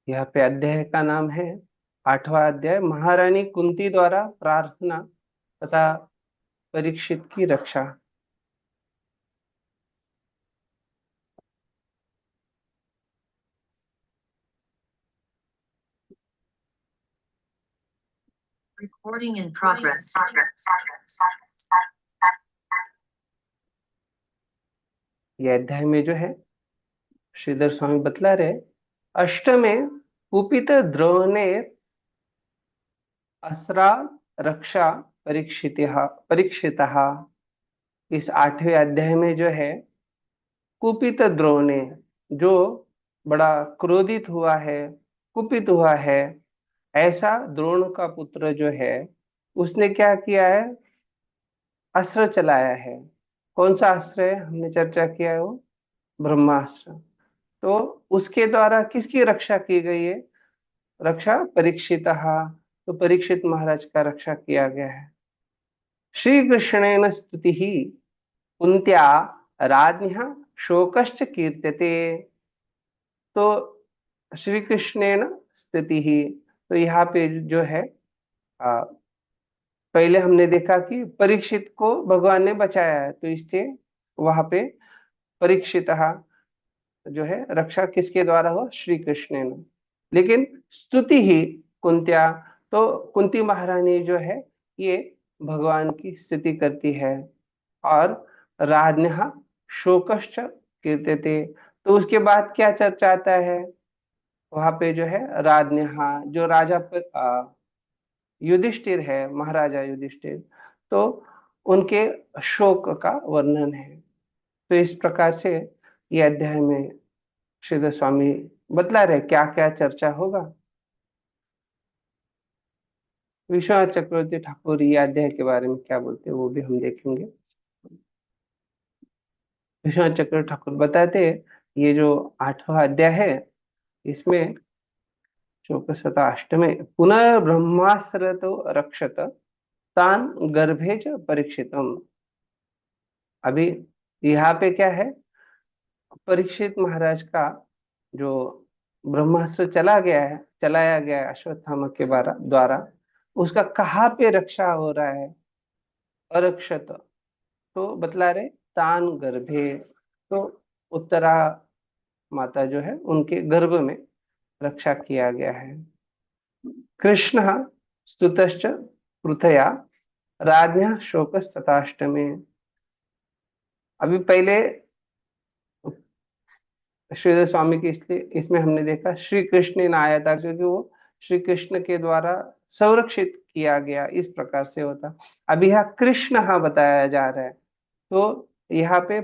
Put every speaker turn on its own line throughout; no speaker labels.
यहाँ पे अध्याय का नाम है 8वां अध्याय, महारानी कुंती द्वारा प्रार्थना तथा परीक्षित की रक्षा।
Recording in progress.
ये अध्याय में जो है श्रीधर स्वामी बतला रहे, अष्टमे कुपित द्रोणे अस्रा रक्षा परीक्षितः। इस 8वें अध्याय में जो है कुपित द्रोणे, जो बड़ा क्रोधित हुआ है, कुपित हुआ है, ऐसा द्रोण का पुत्र जो है, उसने क्या किया है, अस्त्र चलाया है। कौन सा अस्त्र है, हमने चर्चा किया है, वो ब्रह्मास्त्र। तो उसके द्वारा किसकी रक्षा की गई है, रक्षा परीक्षित, तो परीक्षित महाराज का रक्षा किया गया है। श्री कृष्णेन स्तुति कुंत्या राज्ञ शोकश्च कीर्त्यते। तो श्री कृष्णेन स्तुति ही, तो यहाँ पे जो है आ, पहले हमने देखा कि परीक्षित को भगवान ने बचाया है, तो इसलिए वहां पे परीक्षित जो है रक्षा किसके द्वारा हो, श्री कृष्ण ने। लेकिन स्तुति ही कुंत्या, तो कुंती महारानी जो है ये भगवान की स्तुति करती है। और राज्ञ शोकश्च कीर्त्यते, तो उसके बाद क्या चर्चा आता है, वहां पे जो है राज्ञ, जो राजा युधिष्ठिर है, महाराजा युधिष्ठिर, तो उनके शोक का वर्णन है। तो इस प्रकार से ये अध्याय में श्रीधर स्वामी बतला रहे क्या क्या चर्चा होगा। विश्वनाथ चक्रवर्ती ठाकुर ये अध्याय के बारे में क्या बोलते हैं वो भी हम देखेंगे। विश्वनाथ चक्रवर्ती ठाकुर बताते हैं, ये जो 8वां अध्याय है, इसमें शोकसता अष्टमे पुनर्ब्रह्मास्त्र तो रक्षत तान गर्भे च परीक्षितम। अभी यहाँ पे क्या है, परीक्षित महाराज का जो ब्रह्मास्त्र चलाया गया है अश्वत्थामा के द्वारा, उसका कहाँ पे रक्षा हो रहा है, अरक्षत, तो बतला रहे तान गर्भे, तो उत्तरा माता जो है उनके गर्भ में रक्षा किया गया है। कृष्ण स्तुतश्च पृथया राज्ञ शोकस्तथाष्टमे। अभी पहले श्रीधर स्वामी की, इसलिए इसमें हमने देखा श्री कृष्ण ने आया था, क्योंकि वो श्री कृष्ण के द्वारा संरक्षित किया गया, इस प्रकार से होता। अब यहाँ कृष्ण बताया जा रहा है, तो यहाँ पे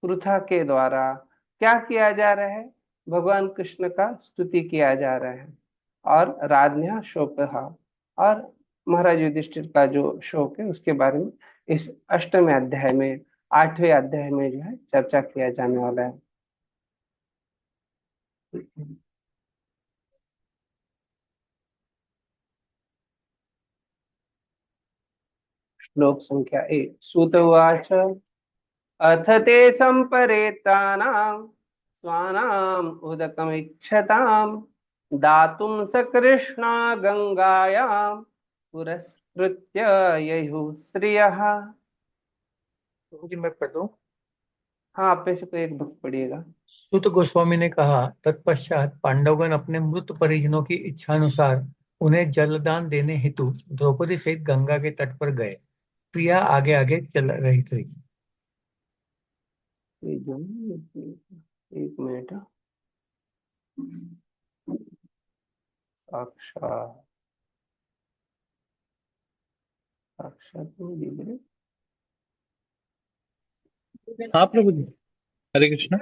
पृथा के द्वारा क्या किया जा रहा है, भगवान कृष्ण का स्तुति किया जा रहा है। और राज्ञ शोक, और महाराज युधिष्ठिर का जो शोक है उसके बारे में इस 8वें अध्याय में, 8वें अध्याय में जो है चर्चा किया जाने वाला है। श्लोक संख्या 1, सूत उवाच अथ ते संपरेतानां स्वानाम् उदकमिच्छताम् दातुं स कृष्णा गंगायां पुरस्कृत्य ययुः श्रियः।
जी मैं पढ़ दूं।
हाँ, आप में से कोई एक भक्त पढ़िएगा।
सूत गोस्वामी ने कहा, तत्पश्चात पांडवगण अपने मृत परिजनों की इच्छानुसार उन्हें जलदान देने हेतु द्रौपदी सहित गंगा के तट पर गए। प्रिया आगे आगे चल रही थी।
एक मिनट, अक्षर अक्षर नहीं दिख रहे।
हाँ प्रभु जी, हरे कृष्ण।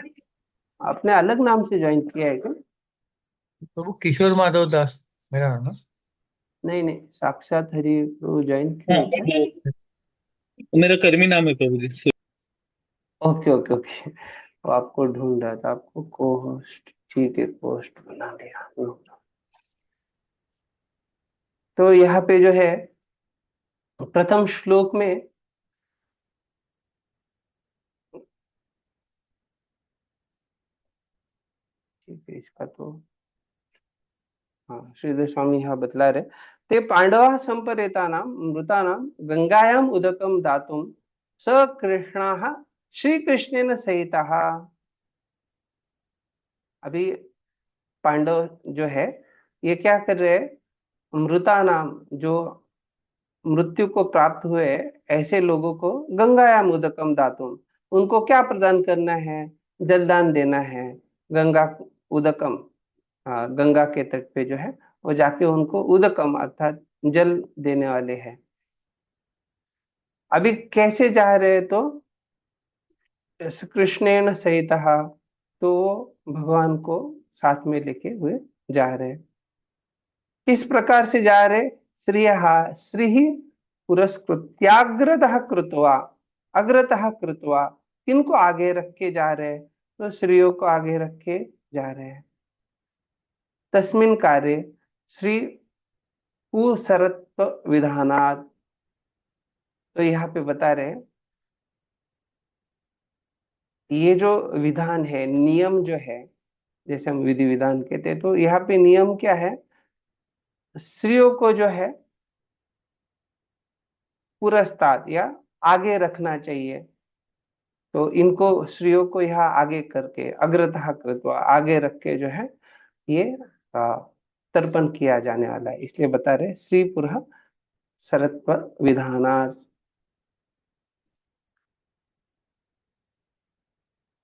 आपने अलग नाम से ज्वाइन किया है क्या?
प्रभु किशोर माधव दास मेरा नाम है।
नहीं नहीं, साक्षात हरि प्रभु ज्वाइन किए
हाँ
हैं क्या?
मेरा कर्मी नाम है प्रभु जी।
ओके ओके ओके, वो आपको ढूंढ रहा था, आपको को होस्ट, ठीक है, पोस्ट बना दिया। तो यहाँ पे जो है प्रथम श्लोक में ठीक है, इसका तो हाँ, श्रीधर स्वामी यहाँ बतला रहे, ते पांडवा संपरेतानां मृतानां गंगायाम उदकम दातुम स कृष्णाः श्री कृष्णेन सहिताः। अभी पांडव जो है ये क्या कर रहे हैं, मृतानाम जो मृत्यु को प्राप्त हुए ऐसे लोगों को गंगायाम उदकम दातुम, उनको क्या प्रदान करना है, जलदान देना है। गंगा उदकम, गंगा के तट पे जो है वो जाके उनको उदकम अर्थात जल देने वाले हैं। अभी कैसे जा रहे, तो कृष्णेन सहित, तो वो भगवान को साथ में लेके हुए जा रहे हैं। किस प्रकार से जा रहे, श्रिय श्री पुरस्कृत्याग्रतः कृत्वा, अग्रतः कृत्वा, किनको आगे रख के जा रहे हैं, तो श्रीयों को आगे रख के जा रहे हैं। तस्मिन कार्य श्री कुसरत्व विधानात्, तो यहाँ पे बता रहे हैं ये जो विधान है, नियम जो है, जैसे हम विधि विधान कहते हैं, तो यहाँ पे नियम क्या है, स्त्रियों को जो है पुरस्ताद या आगे रखना चाहिए। तो इनको स्त्रियों को यहाँ आगे करके अग्रतः कृत्वा, आगे रख के जो है ये तर्पण किया जाने वाला है, इसलिए बता रहे श्री पुरः सरत्व विधानात्।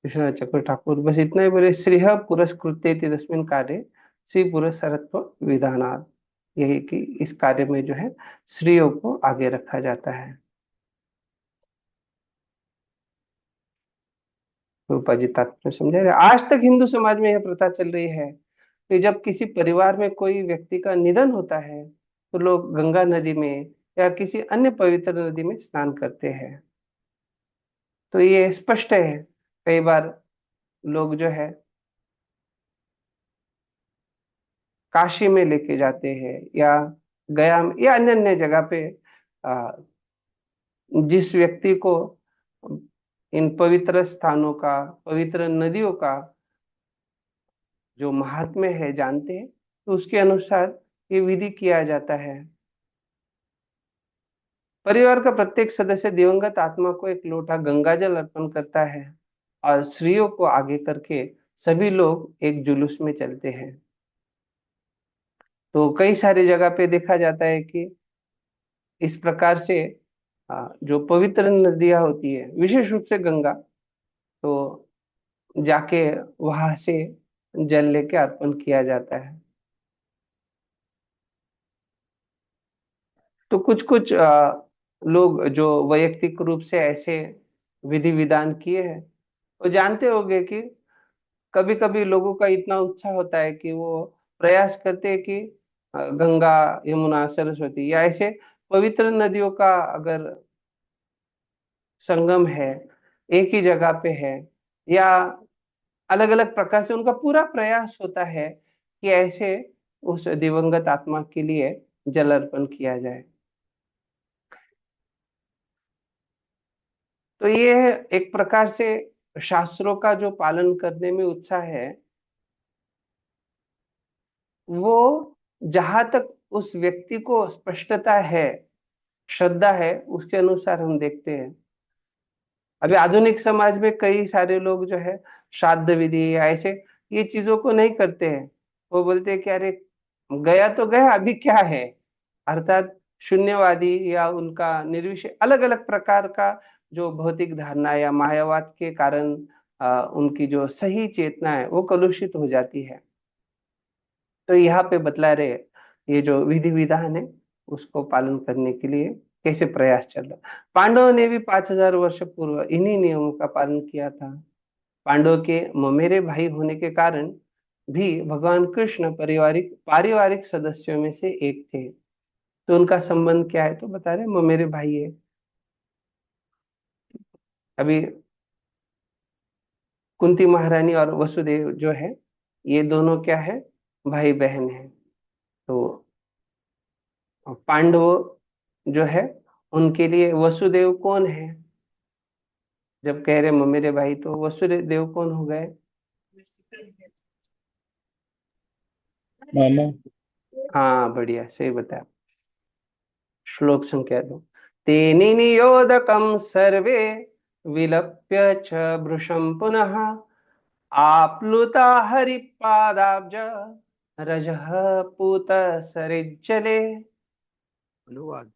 कृष्ण चक्र ठाकुर बस इतना ही बोले, श्री पुरस्कृत्य तस्मिन कार्य श्री पुरस्सरत्व विधानात्, यही कि इस कार्य में जो है स्त्रियों को आगे रखा जाता है। रूपा जी तात्पर्य समझा रहे। आज तक हिंदू समाज में यह प्रथा चल रही है कि जब किसी परिवार में कोई व्यक्ति का निधन होता है तो लोग गंगा नदी में या किसी अन्य पवित्र नदी में स्नान करते हैं। तो ये स्पष्ट है, कई बार लोग जो है काशी में लेके जाते हैं या गया में या अन्य अन्य जगह पे, आ, जिस व्यक्ति को इन पवित्र स्थानों का, पवित्र नदियों का जो महात्म्य है जानते हैं, तो उसके अनुसार ये विधि किया जाता है। परिवार का प्रत्येक सदस्य दिवंगत आत्मा को एक लोटा गंगाजल अर्पण करता है और स्त्रियों को आगे करके सभी लोग एक जुलूस में चलते हैं। तो कई सारी जगह पे देखा जाता है कि इस प्रकार से जो पवित्र नदियां होती है, विशेष रूप से गंगा, तो जाके वहां से जल लेके अर्पण किया जाता है। तो कुछ कुछ लोग जो वैयक्तिक रूप से ऐसे विधि विधान किए हैं, वो जानते होंगे कि कभी कभी लोगों का इतना उत्साह होता है कि वो प्रयास करते हैं कि गंगा, यमुना, सरस्वती या ऐसे पवित्र नदियों का अगर संगम है, एक ही जगह पे है, या अलग अलग प्रकार से उनका पूरा प्रयास होता है कि ऐसे उस दिवंगत आत्मा के लिए जल अर्पण किया जाए। तो ये एक प्रकार से शास्त्रों का जो पालन करने में उत्साह है, वो जहां तक उस व्यक्ति को स्पष्टता है, श्रद्धा है, उसके अनुसार हम देखते हैं। अभी आधुनिक समाज में कई सारे लोग जो है श्राद्ध विधि या ऐसे ये चीजों को नहीं करते हैं। वो बोलते हैं कि अरे गया तो गया, अभी क्या है, अर्थात शून्यवादी या उनका निर्विषय अलग अलग प्रकार का जो भौतिक धारणा या मायावाद के कारण उनकी जो सही चेतना है वो कलुषित हो जाती है। तो यहाँ पे बतला रहे ये जो विधि विधान है उसको पालन करने के लिए कैसे प्रयास चल रहा। पांडवों ने भी 5000 वर्ष पूर्व इन्हीं नियमों का पालन किया था। पांडव के ममेरे भाई होने के कारण भी भगवान कृष्ण पारिवारिक पारिवारिक सदस्यों में से एक थे। तो उनका संबंध क्या है, तो बता रहे ममेरे भाई है। अभी कुंती महारानी और वसुदेव जो है ये दोनों क्या है, भाई बहन है। तो पांडव जो है उनके लिए वसुदेव कौन है, जब कह रहे मेरे भाई तो वसुदेव कौन हो गए,
मामा।
हाँ बढ़िया, सही बताया। श्लोक संख्या 2। तेनि नियोदकम सर्वे विलप्य च भृशं पुनः आप्लुता हरिपादाब्ज रजः पूत सरिज्जले।
अनुवाद।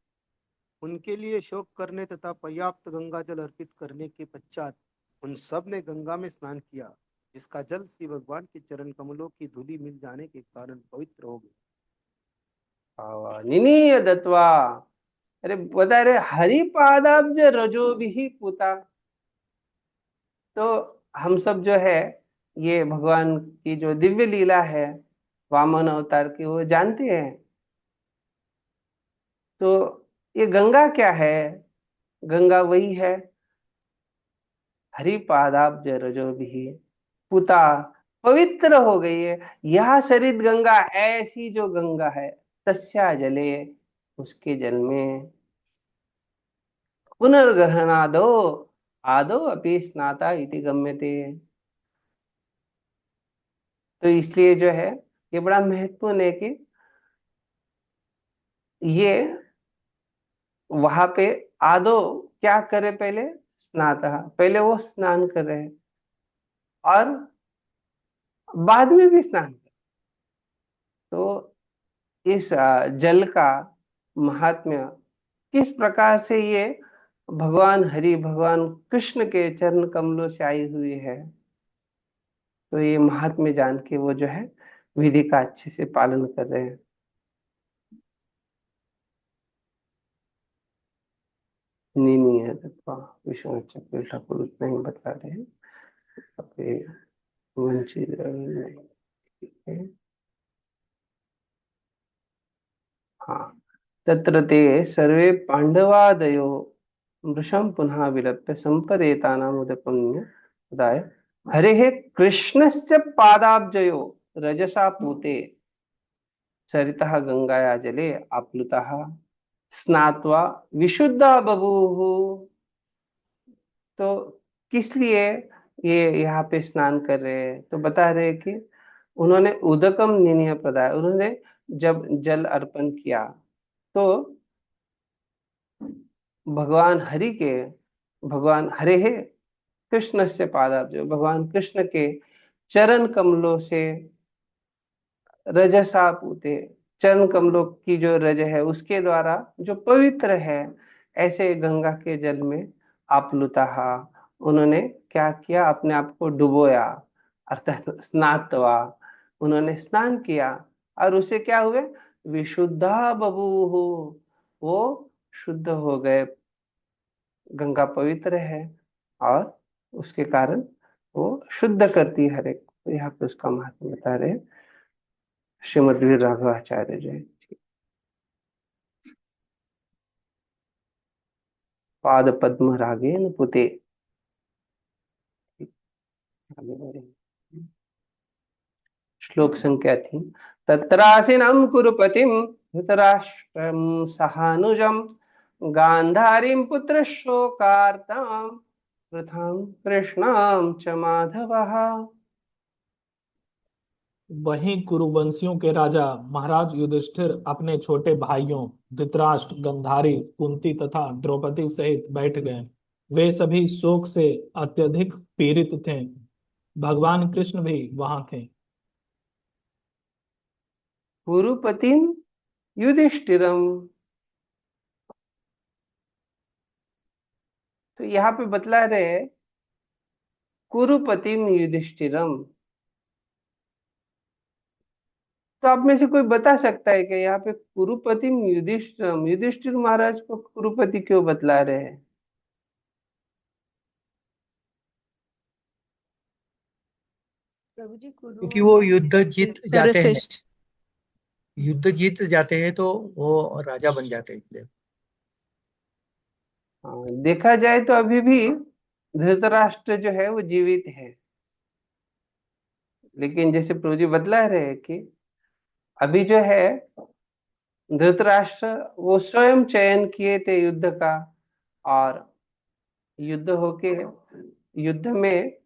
उनके लिए शोक करने तथा पर्याप्त गंगा जल अर्पित करने के पश्चात उन सब ने गंगा में स्नान किया, जिसका जल श्री भगवान के चरण कमलों की धूलि मिल जाने के कारण पवित्र हो गया।
निनीय दत्वा, अरे बता रहे हरिपादाब्ज रजो भी पुता। तो हम सब जो है ये भगवान की जो दिव्य लीला है वामन अवतार की, वो जानते हैं। तो ये गंगा क्या है? गंगा वही है हरिपादाब्ज रजो भी पुता, पवित्र हो गई है। यह सरित गंगा, ऐसी जो गंगा है, तस्या जले, उसके जल में पुनर्ग्रहणादो आदो अपि स्नाता इति गम्यते। तो इसलिए जो है ये बड़ा महत्वपूर्ण है कि ये वहां पे आदो क्या करे, पहले स्नाता, पहले वो स्नान कर रहे हैं और बाद में भी स्नान कर। तो इस जल का महात्म्य किस प्रकार से ये भगवान हरि, भगवान कृष्ण के चरण कमलों से आई हुई है, तो ये महात्म्य जान के वो जो है विधि का अच्छे से पालन कर रहे हैं। नहीं है तत्वा विष्णु चक्र ठाकुर उतना ही बता रहे हैं, अपने वंचित नहीं है। हाँ, तत्र ते सर्वे पांडवादयो वृषं पुनः विलप्य संपरेतानामुदकम्य उदाय हरेः कृष्णस्य पादाब्जयो रजसा पूते सरितः गंगाया जले आप्लुतः स्नात्वा विशुद्धा बभूव। तो किस लिए ये यहाँ पे स्नान कर रहे हैं? तो बता रहे हैं कि उन्होंने उदकम निनीय प्रदाय, उन्होंने जब जल अर्पण किया तो भगवान हरि के, भगवान हरे है कृष्ण से पादाब्ज, भगवान कृष्ण के चरण कमलों से रजसा पूते, चरण कमलों की जो रज है उसके द्वारा जो पवित्र है, ऐसे गंगा के जल में आप्लुता, उन्होंने क्या किया, अपने आप को डुबोया, अर्थात स्नात्वा, उन्होंने स्नान किया और उसे क्या हुए, विशुद्धा बभूव, वो शुद्ध हो गए। गंगा पवित्र है और उसके कारण वो शुद्ध करती है हर एक को। यहाँ पे उसका महत्व बता रहे हैं श्रीमद वीर राघवाचार्य जी। पाद पद्म रागेन पुते, आगे बढ़े। श्लोक संख्या 3। तत्रासीनं कुरुपतिं धृतराष्ट्रं सहानुजं गांधारीं पुत्रशोकार्तां वृथां कृष्णां च माधवः।
वहीं कुरुवंशियों के राजा महाराज युधिष्ठिर अपने छोटे भाइयों धृतराष्ट्र, गंधारी, कुंती तथा द्रौपदी सहित बैठ गए। वे सभी शोक से अत्यधिक पीड़ित थे। भगवान कृष्ण भी वहां थे।
कुरुपतिं युधिष्ठिरम, तो यहाँ पे बतला रहे कुरुपतिम युधिष्ठिरम। तो आप में से कोई बता सकता है कि यहाँ पे कुरुपतिम युधिष्ठिरम, युधिष्ठिर महाराज को कुरुपति क्यों बतला रहे हैं?
प्रभु जी गुरु
क्योंकि वो युद्ध जीत जाते हैं,
सर्वश्रेष्ठ।
युद्ध जीत जाते हैं तो वो राजा बन जाते हैं इसलिए।
देखा जाए तो अभी भी धृतराष्ट्र जो है वो जीवित है, लेकिन जैसे प्रभु जी बतला रहे हैं कि अभी जो है धृतराष्ट्र वो स्वयं चयन किए थे युद्ध का, और युद्ध होके युद्ध में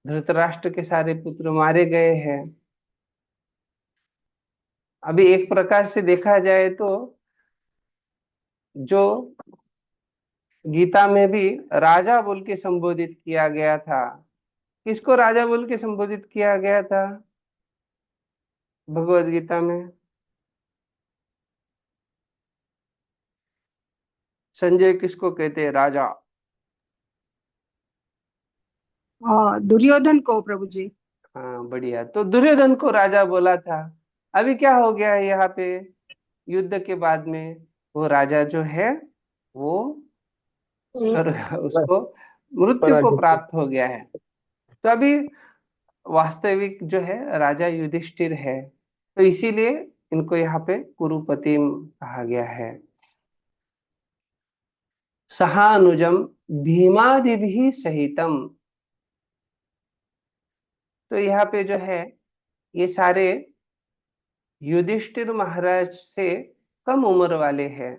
धृतराष्ट्र के सारे पुत्र मारे गए हैं। अभी एक प्रकार से देखा जाए तो जो गीता में भी राजा बोल के संबोधित किया गया था, किसको राजा बोल के संबोधित किया गया था भगवत गीता में? संजय किसको कहते हैं राजा?
दुर्योधन को प्रभु जी।
हाँ बढ़िया, तो दुर्योधन को राजा बोला था। अभी क्या हो गया है यहाँ पे, युद्ध के बाद में वो राजा जो है वो स्वर्ग उसको मृत्यु को
पराजित
प्राप्त हो गया है। तो अभी वास्तविक जो है राजा युधिष्ठिर है, तो इसीलिए इनको यहाँ पे कुरुपति कहा गया है। सहानुजम भीमादि सहितम, तो यहाँ पे जो है ये सारे युधिष्ठिर महाराज से कम उम्र वाले हैं,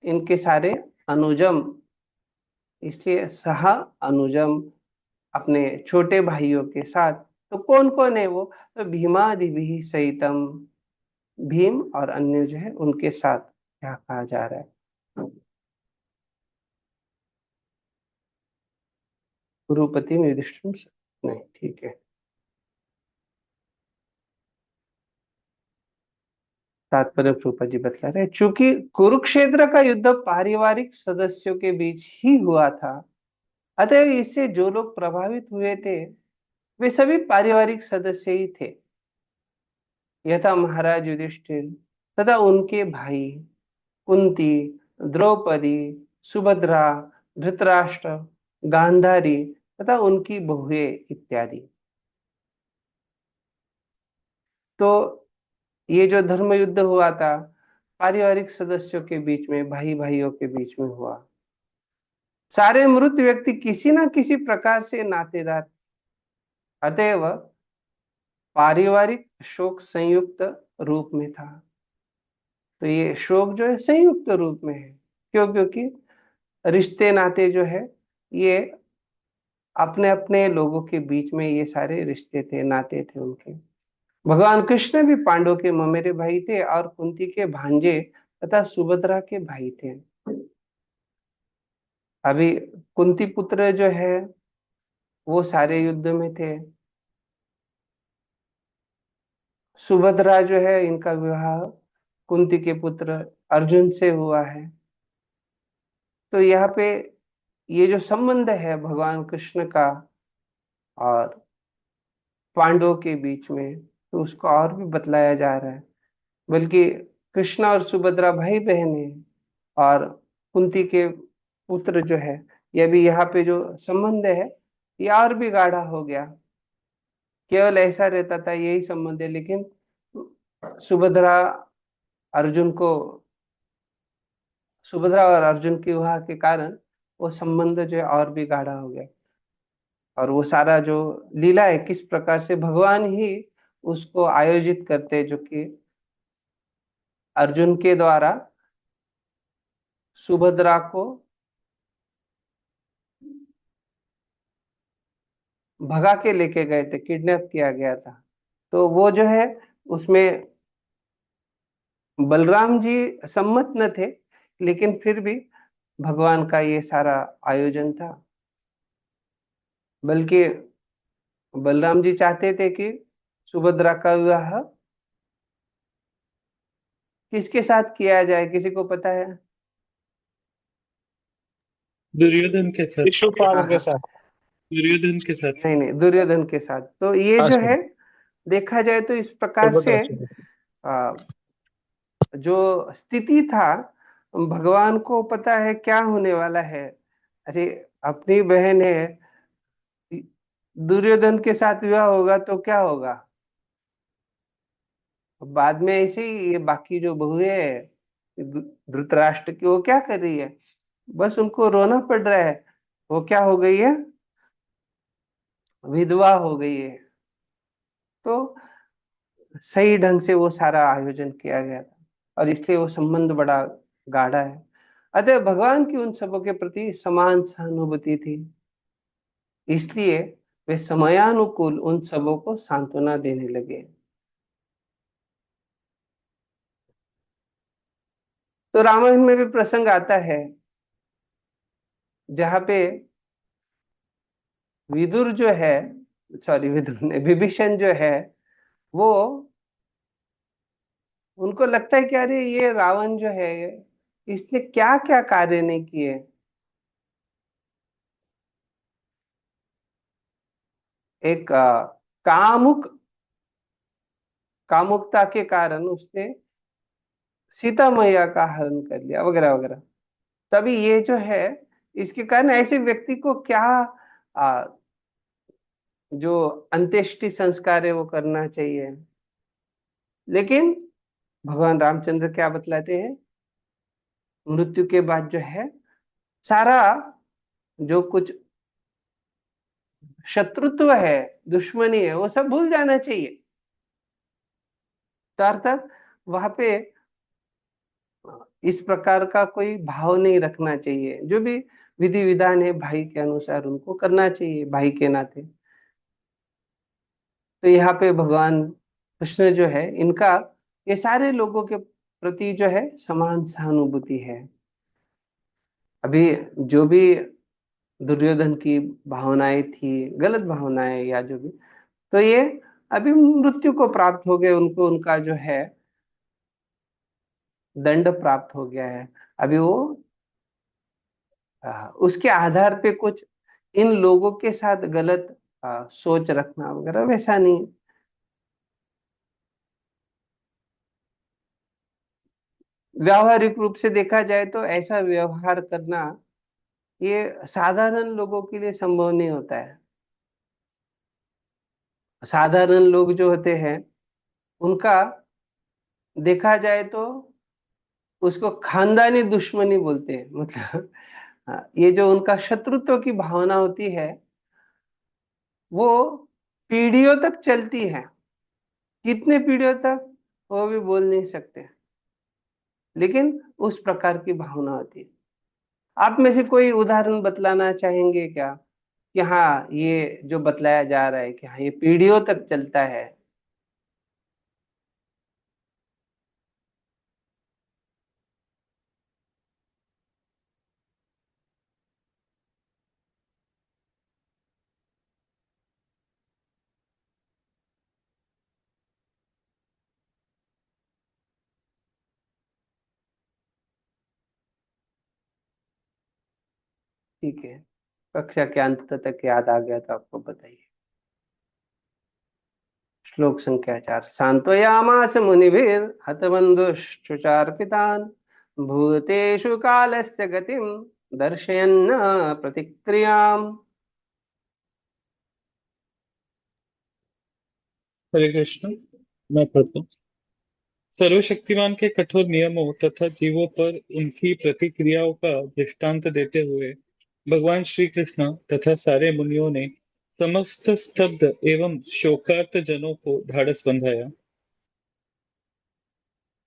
इनके सारे अनुजम, इसलिए सहा अनुजम अपने छोटे भाइयों के साथ। तो कौन कौन है वो? तो भीमादि सहितम, भीम और अन्य जो है उनके साथ क्या कहा जा रहा है, गुरुपति में युधिष्ठिर नहीं, ठीक है। तात्पर्य रूपा जी बतला रहे, चूंकि कुरुक्षेत्र का युद्ध पारिवारिक सदस्यों के बीच ही हुआ था, अतः इससे जो लोग प्रभावित हुए थे वे सभी पारिवारिक सदस्य ही थे। यथा महाराज युधिष्ठिर तथा उनके भाई कुंती, द्रौपदी, सुभद्रा, धृतराष्ट्र, गांधारी तथा उनकी बहुएं इत्यादि। तो ये जो धर्म युद्ध हुआ था पारिवारिक सदस्यों के बीच में, भाई भाइयों के बीच में हुआ। सारे मृत व्यक्ति किसी ना किसी प्रकार से नातेदार, अतएव पारिवारिक शोक संयुक्त रूप में था। तो ये शोक जो है संयुक्त रूप में है, क्यों? क्योंकि रिश्ते नाते जो है ये अपने अपने लोगों के बीच में, ये सारे रिश्ते थे, नाते थे उनके। भगवान कृष्ण भी पांडव के ममेरे भाई थे और कुंती के भांजे तथा सुभद्रा के भाई थे। अभी कुंती पुत्र जो है वो सारे युद्ध में थे। सुभद्रा जो है इनका विवाह कुंती के पुत्र अर्जुन से हुआ है। तो यहाँ पे ये जो संबंध है भगवान कृष्ण का और पांडवों के बीच में, तो उसको और भी बतलाया जा रहा है। बल्कि कृष्ण और सुभद्रा भाई बहन है, और कुंती के पुत्र जो है, यह भी यहाँ पे जो संबंध है ये और भी गाढ़ा हो गया। केवल ऐसा रहता था यही संबंध है, लेकिन सुभद्रा अर्जुन को, सुभद्रा और अर्जुन के विवाह के कारण वो संबंध जो है और भी गाढ़ा हो गया। और वो सारा जो लीला है किस प्रकार से भगवान ही उसको आयोजित करते, जो कि अर्जुन के द्वारा सुभद्रा को भगा के लेके गए थे, किडनैप किया गया था। तो वो जो है उसमें बलराम जी सम्मत न थे, लेकिन फिर भी भगवान का ये सारा आयोजन था। बल्कि बलराम जी चाहते थे कि सुभद्रा का विवाह किसके साथ किया जाए, किसी को पता है?
दुर्योधन के साथ।
शिशुपाल के
हाँ,
साथ।
दुर्योधन के साथ।
नहीं नहीं, दुर्योधन के साथ। तो ये जो है देखा जाए तो इस प्रकार से
सुभद्रा से।
आ, जो स्थिति था, भगवान को पता है क्या होने वाला है। अरे अपनी बहन है, दुर्योधन के साथ विवाह होगा तो क्या होगा? बाद में ऐसे ही ये बाकी जो बहुएं है धृतराष्ट्र की, वो क्या कर रही है, बस उनको रोना पड़ रहा है। वो क्या हो गई है, विधवा हो गई है। तो सही ढंग से वो सारा आयोजन किया गया था, और इसलिए वो संबंध बड़ा गाढ़ा है। अतः भगवान की उन सबों के प्रति समान सहानुभूति थी, इसलिए वे समयानुकूल उन सबों को सांत्वना देने लगे। तो रामायण में भी प्रसंग आता है जहां पे विदुर जो है, सॉरी विदुर ने, विभीषण जो है वो, उनको लगता है कि अरे ये रावण जो है इसने क्या क्या कार्य नहीं किए। एक कामुक कामुकता के कारण उसने सीता मैया का हरण कर लिया वगैरह वगैरह। तभी ये जो है, इसके कारण ऐसे व्यक्ति को क्या आ, जो अंत्येष्टि संस्कार है वो करना चाहिए। लेकिन भगवान रामचंद्र क्या बतलाते हैं, मृत्यु के बाद जो है सारा जो कुछ शत्रुत्व है, दुश्मनी है, वो सब भूल जाना चाहिए। तो अर्थात वहां पे इस प्रकार का कोई भाव नहीं रखना चाहिए। जो भी विधि विधान है भाई के अनुसार उनको करना चाहिए, भाई के नाते। तो यहाँ पे भगवान कृष्ण जो है, इनका ये सारे लोगों के प्रति जो है समान सहानुभूति है। अभी जो भी दुर्योधन की भावनाएं थी, गलत भावनाएं या जो भी, तो ये अभी मृत्यु को प्राप्त हो गए, उनको उनका जो है दंड प्राप्त हो गया है। अभी वो उसके आधार पे कुछ इन लोगों के साथ गलत सोच रखना वगैरह वैसा नहीं। व्यावहारिक रूप से देखा जाए तो ऐसा व्यवहार करना ये साधारण लोगों के लिए संभव नहीं होता है। साधारण लोग जो होते हैं उनका देखा जाए तो उसको खानदानी दुश्मनी बोलते हैं, मतलब ये जो उनका शत्रुत्व की भावना होती है वो पीढ़ियों तक चलती है। कितने पीढ़ियों तक वो भी बोल नहीं सकते, लेकिन उस प्रकार की भावना होती है। आप में से कोई उदाहरण बतलाना चाहेंगे क्या कि हाँ ये जो बतलाया जा रहा है कि हाँ ये पीढ़ियों तक चलता है। ठीक है, कक्षा के अंत तक याद आ गया तो आपको बताइए। श्लोक संख्या 4। सांत्वयामास मुनिभिर हतबंधुश्चुचार्पितान् भूतेषु कालस्य गतिं दर्शयन्न प्रतिक्रियाम्।
हरे कृष्ण। मैं पढ़ता हूँ। सर्वशक्तिमान के कठोर नियमों तथा जीवों पर उनकी प्रतिक्रियाओं का दृष्टांत देते हुए भगवान श्री कृष्ण तथा सारे मुनियों ने समस्त स्तब्ध एवं शोकार्त जनों को ढाढ़स बंधाया।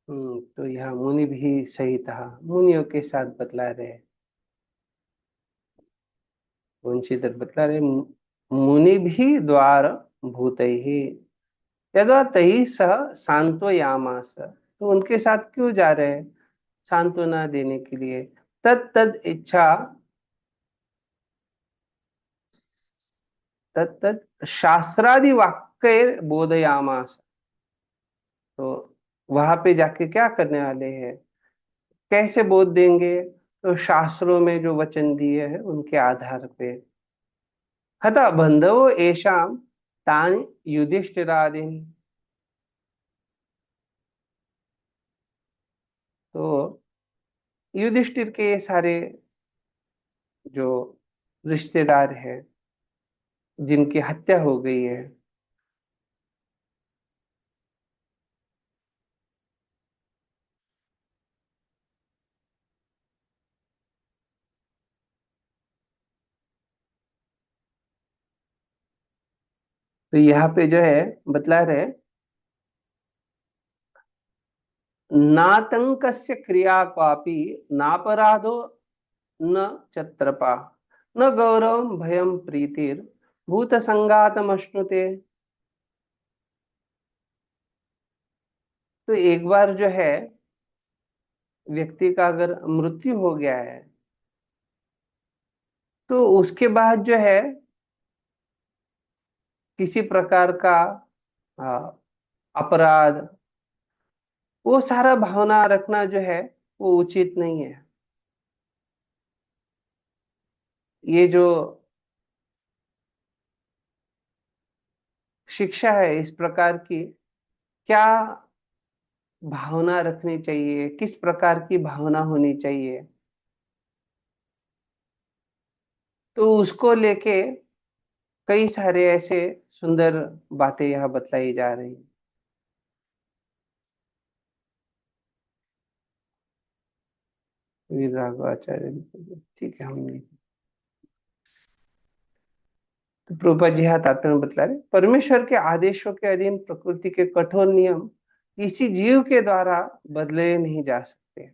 तो यहाँ मुनि भी सही था, मुनियों के साथ बतला रहे, वंशीधर बतला रहे, मुनि भी द्वार भूत ही यद्वा तही सह सांत्वयामास। तो उनके साथ क्यों जा रहे हैं, सांत्वना देने के लिए। तद तद इच्छा तद तद शास्त्रादि वाक्य बोधयामास। तो वहां पे जाके क्या करने वाले हैं, कैसे बोध देंगे, तो शास्त्रों में जो वचन दिए हैं उनके आधार पे। हता बंधवो येषाम तान युधिष्ठिरादीन। तो युधिष्ठिर के ये सारे जो रिश्तेदार हैं जिनकी हत्या हो गई है, तो यहाँ पे जो है बतला रहे, नातंकस्य क्रिया क्वापि नापराधो न चत्रपा न गौरवम भयम प्रीतिर भूत संगातमश्नुते। तो एक बार जो है व्यक्ति का अगर मृत्यु हो गया है तो उसके बाद जो है किसी प्रकार का आ, अपराध, वो सारा भावना रखना जो है वो उचित नहीं है। ये जो शिक्षा है इस प्रकार की, क्या भावना रखनी चाहिए, किस प्रकार की भावना होनी चाहिए, तो उसको लेके कई सारे ऐसे सुंदर बातें यहाँ बतलाई जा रही हैं। वीर राघवाचार्य, ठीक है। हमने तो प्रभुपाद जी यहाँ तात्पर्य में बतला रहे, परमेश्वर के आदेशों के अधीन प्रकृति के कठोर नियम किसी जीव के द्वारा बदले नहीं जा सकते।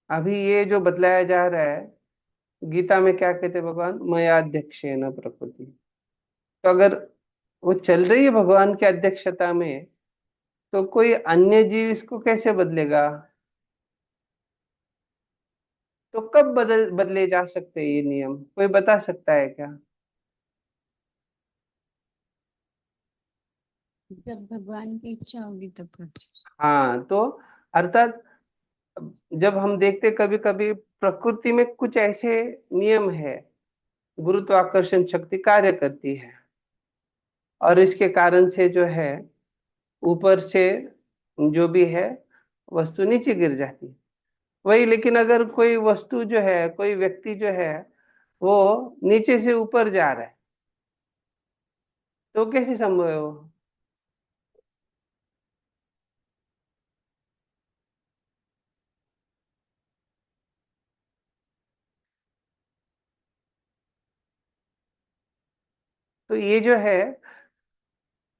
अभी ये जो बतलाया जा रहा है, गीता में क्या कहते हैं भगवान, मयाध्यक्षेण प्रकृति। तो अगर वो चल रही है भगवान की अध्यक्षता में, तो कोई अन्य जीव इसको कैसे बदलेगा? तो कब बदले जा सकते हैं ये नियम, कोई बता सकता है क्या?
जब भगवान की इच्छा होगी तब कर।
हाँ, तो अर्थात जब हम देखते कभी कभी प्रकृति में कुछ ऐसे नियम है, गुरुत्वाकर्षण शक्ति कार्य करती है और इसके कारण से जो है ऊपर से जो भी है वस्तु नीचे गिर जाती है। वही, लेकिन अगर कोई वस्तु जो है, कोई व्यक्ति जो है, वो नीचे से ऊपर जा रहा है, तो कैसे संभव है वो? तो ये जो है,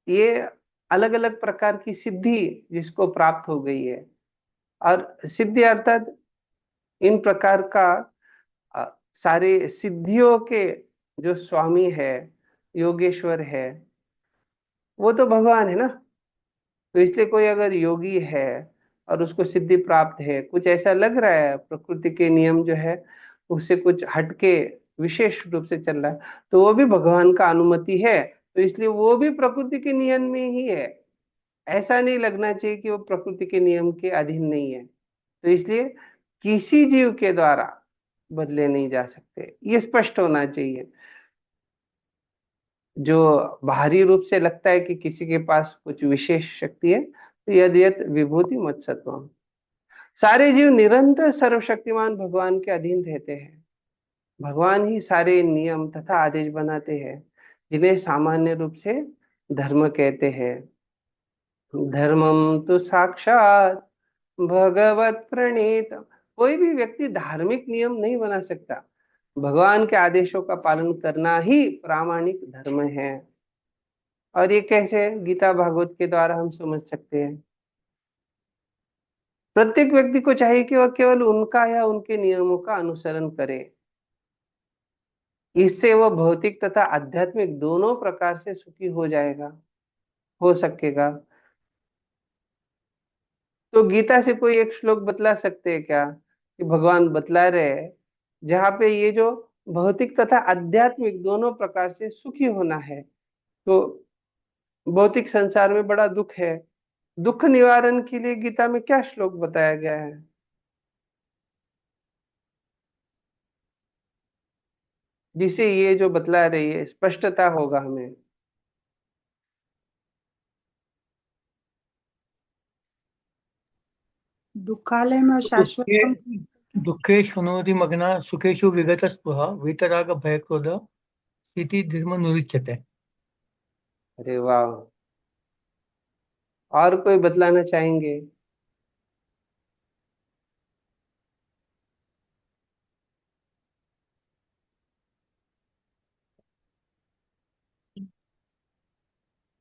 ये अलग अलग प्रकार की सिद्धि जिसको प्राप्त हो गई है, और सिद्धि अर्थात इन प्रकार का सारे सिद्धियों के जो स्वामी है, योगेश्वर है, वो तो भगवान है ना। तो इसलिए कोई अगर योगी है और उसको सिद्धि प्राप्त है, कुछ ऐसा लग रहा है प्रकृति के नियम जो है उससे कुछ हटके विशेष रूप से चल रहा है, तो वो भी भगवान का अनुमति है। तो इसलिए वो भी प्रकृति के नियम में ही है। ऐसा नहीं लगना चाहिए कि वो प्रकृति के नियम के अधीन नहीं है। तो इसलिए किसी जीव के द्वारा बदले नहीं जा सकते, ये स्पष्ट होना चाहिए। जो बाहरी रूप से लगता है कि किसी के पास कुछ विशेष शक्ति है, तो यद्यत विभूति मत्सत्वम, सारे जीव निरंतर सर्वशक्तिमान भगवान के अधीन रहते हैं। भगवान ही सारे नियम तथा आदेश बनाते हैं, जिन्हें सामान्य रूप से धर्म कहते हैं। धर्मम तो साक्षात भगवत प्रणीत, कोई भी व्यक्ति धार्मिक नियम नहीं बना सकता। भगवान के आदेशों का पालन करना ही प्रामाणिक धर्म है। और ये कैसे गीता भागवत के द्वारा हम समझ सकते हैं? प्रत्येक व्यक्ति को चाहिए कि वह केवल उनका या उनके नियमों का अनुसरण करे। इससे वह भौतिक तथा आध्यात्मिक दोनों प्रकार से सुखी हो जाएगा, हो सकेगा। तो गीता से कोई एक श्लोक बतला सकते हैं क्या कि भगवान बतला रहे हैं जहाँ पे ये जो भौतिक तथा आध्यात्मिक दोनों प्रकार से सुखी होना है? तो भौतिक संसार में बड़ा दुख है, दुख निवारण के लिए गीता में क्या श्लोक बताया गया है? जिसे ये जो बतला रही है स्पष्टता होगा हमें।
दुःखालय में
दुःखे
शाश्वतम।
दुःखे शृणोति मग्ना सुखेषु विगतस्पृहा वीतराग भयक्रोध इति धर्म निरुच्यते।
अरे वाह! और कोई बतलाना चाहेंगे?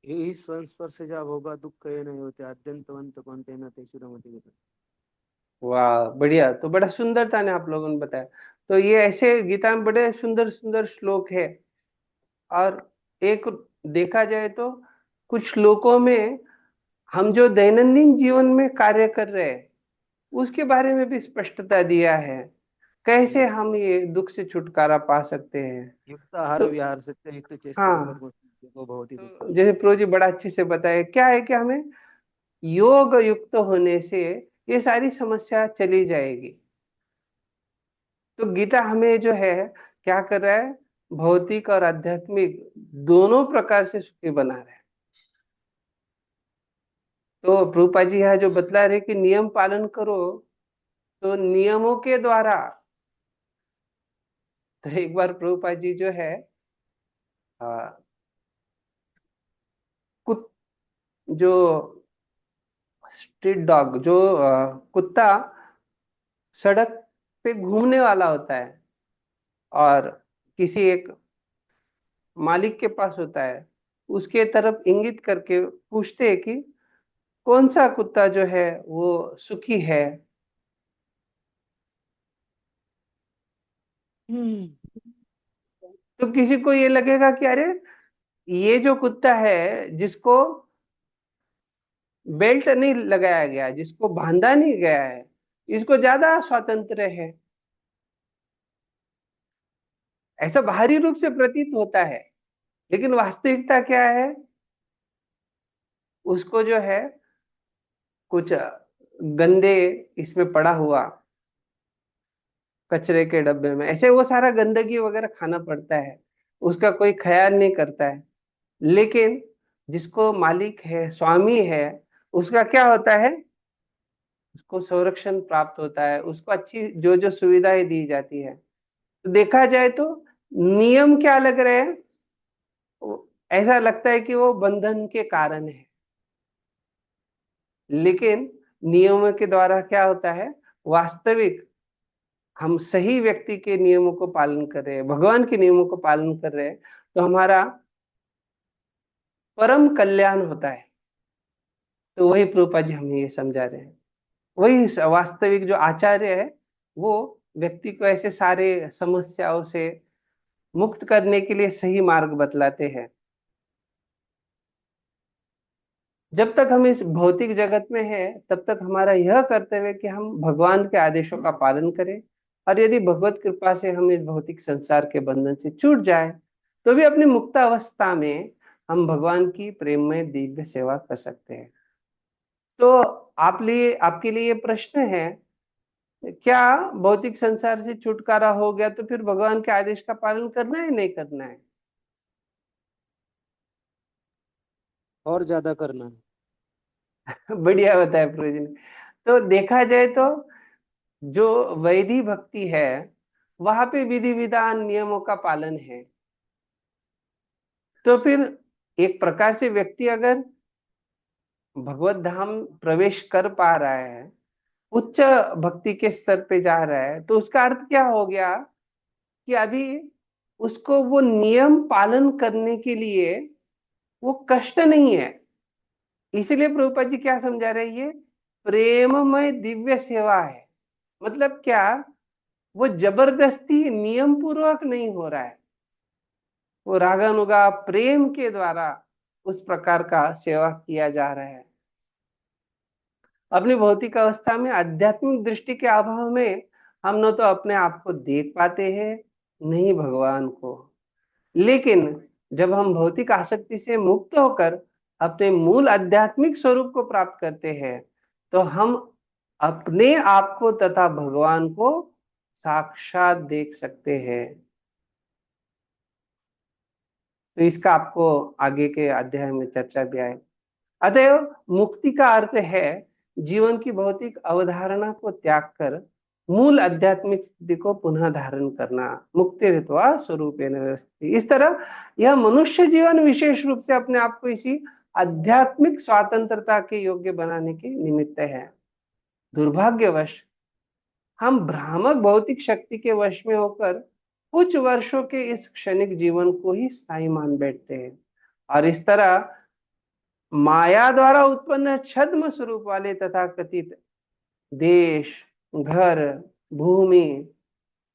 यही संस्पर्श जब होगा दुख ये नहीं होते अत्यंतवंत कौनते न तेषु रमते गति।
वाह, बढ़िया। तो बड़ा सुंदरता ने आप लोगों ने बताया। तो ये ऐसे गीता में बड़े सुंदर सुंदर श्लोक है। और एक देखा जाए तो कुछ श्लोकों में हम जो दैनंदिन जीवन में कार्य कर रहे हैं उसके बारे में भी स्पष्टता दिया है, कैसे हम ये दुख से छुटकारा पा सकते हैं।
युक्ताहार
तो
विहार से युक्त चेष्ट
हाँ,
को बहुत ही
तो
दुख।
जैसे प्रो जी बड़ा अच्छे से बताए क्या है कि हमें योग युक्त होने से ये सारी समस्या चली जाएगी। तो गीता हमें जो है क्या कर रहा है, भौतिक और आध्यात्मिक दोनों प्रकार से सुखी बना रहा है। तो प्रभुपाद जी यहाँ जो बतला रहे कि नियम पालन करो, तो नियमों के द्वारा, तो एक बार प्रभुपाद जी जो है आ, कुत जो स्ट्रीट डॉग जो कुत्ता सड़क पे घूमने वाला होता है और किसी एक मालिक के पास होता है, उसके तरफ इंगित करके पूछते हैं कि कौन सा कुत्ता जो है वो सुखी है। तो किसी को ये लगेगा कि अरे ये जो कुत्ता है जिसको बेल्ट नहीं लगाया गया, जिसको बांधा नहीं गया है, इसको ज्यादा स्वातंत्र्य है, ऐसा बाहरी रूप से प्रतीत होता है। लेकिन वास्तविकता क्या है, उसको जो है कुछ गंदे इसमें पड़ा हुआ कचरे के डब्बे में ऐसे वो सारा गंदगी वगैरह खाना पड़ता है, उसका कोई ख्याल नहीं करता है। लेकिन जिसको मालिक है, स्वामी है, उसका क्या होता है, उसको संरक्षण प्राप्त होता है, उसको अच्छी जो जो सुविधाएं दी जाती है। तो देखा जाए तो नियम क्या लग रहे हैं, ऐसा लगता है कि वो बंधन के कारण है, लेकिन नियमों के द्वारा क्या होता है, वास्तविक हम सही व्यक्ति के नियमों को पालन कर रहे हैं, भगवान के नियमों को पालन कर रहे हैं, तो हमारा परम कल्याण होता है। तो वही प्रभुपाद जी हमें ये समझा रहे हैं। वही वास्तविक जो आचार्य है वो व्यक्ति को ऐसे सारे समस्याओं से मुक्त करने के लिए सही मार्ग बतलाते हैं। जब तक हम इस भौतिक जगत में हैं तब तक हमारा यह कर्तव्य है कि हम भगवान के आदेशों का पालन करें, और यदि भगवत कृपा से हम इस भौतिक संसार के बंधन से छूट जाए तो भी अपनी मुक्त अवस्था में हम भगवान की प्रेम में दिव्य सेवा कर सकते हैं। तो आपके लिए ये प्रश्न है, क्या भौतिक संसार से छुटकारा हो गया तो फिर भगवान के आदेश का पालन करना है नहीं करना है?
और ज्यादा करना है।
बढ़िया बताया प्रभु जी ने। तो देखा जाए तो जो वैधि भक्ति है वहां पे विधि विधान नियमों का पालन है। तो फिर एक प्रकार से व्यक्ति अगर भगवत धाम प्रवेश कर पा रहा है, उच्च भक्ति के स्तर पे जा रहा है, तो उसका अर्थ क्या हो गया कि अभी उसको वो नियम पालन करने के लिए वो कष्ट नहीं है। इसलिए प्रभुपाद जी क्या समझा रहे हैं, ये प्रेममय दिव्य सेवा है। मतलब क्या, वो जबरदस्ती नियम पूर्वक नहीं हो रहा है, वो रागानुगा प्रेम के द्वारा उस प्रकार का सेवा किया जा रहा है। अपनी भौतिक अवस्था में आध्यात्मिक दृष्टि के अभाव में हम न तो अपने आप को देख पाते हैं, नहीं भगवान को। लेकिन जब हम भौतिक आसक्ति से मुक्त होकर अपने मूल आध्यात्मिक स्वरूप को प्राप्त करते हैं तो हम अपने आप को तथा भगवान को साक्षात देख सकते हैं। तो इसका आपको आगे के अध्याय में चर्चा भी आए। अतएव मुक्ति का अर्थ है जीवन की भौतिक अवधारणा को त्याग कर मूल आध्यात्मिक स्थिति को पुनः धारण करना। मुक्ति ऋत्वा स्वरूपेण व्यवस्थिति। इस तरह यह मनुष्य जीवन विशेष रूप से अपने आप को इसी आध्यात्मिक स्वतंत्रता के योग्य बनाने के निमित्त है। दुर्भाग्यवश हम भ्रामक भौतिक शक्ति के वश में होकर कुछ वर्षों के इस क्षणिक जीवन को ही स्थायी मान बैठते हैं, और इस तरह माया द्वारा उत्पन्न छद्म स्वरूप वाले तथा कथित देश, घर, भूमि,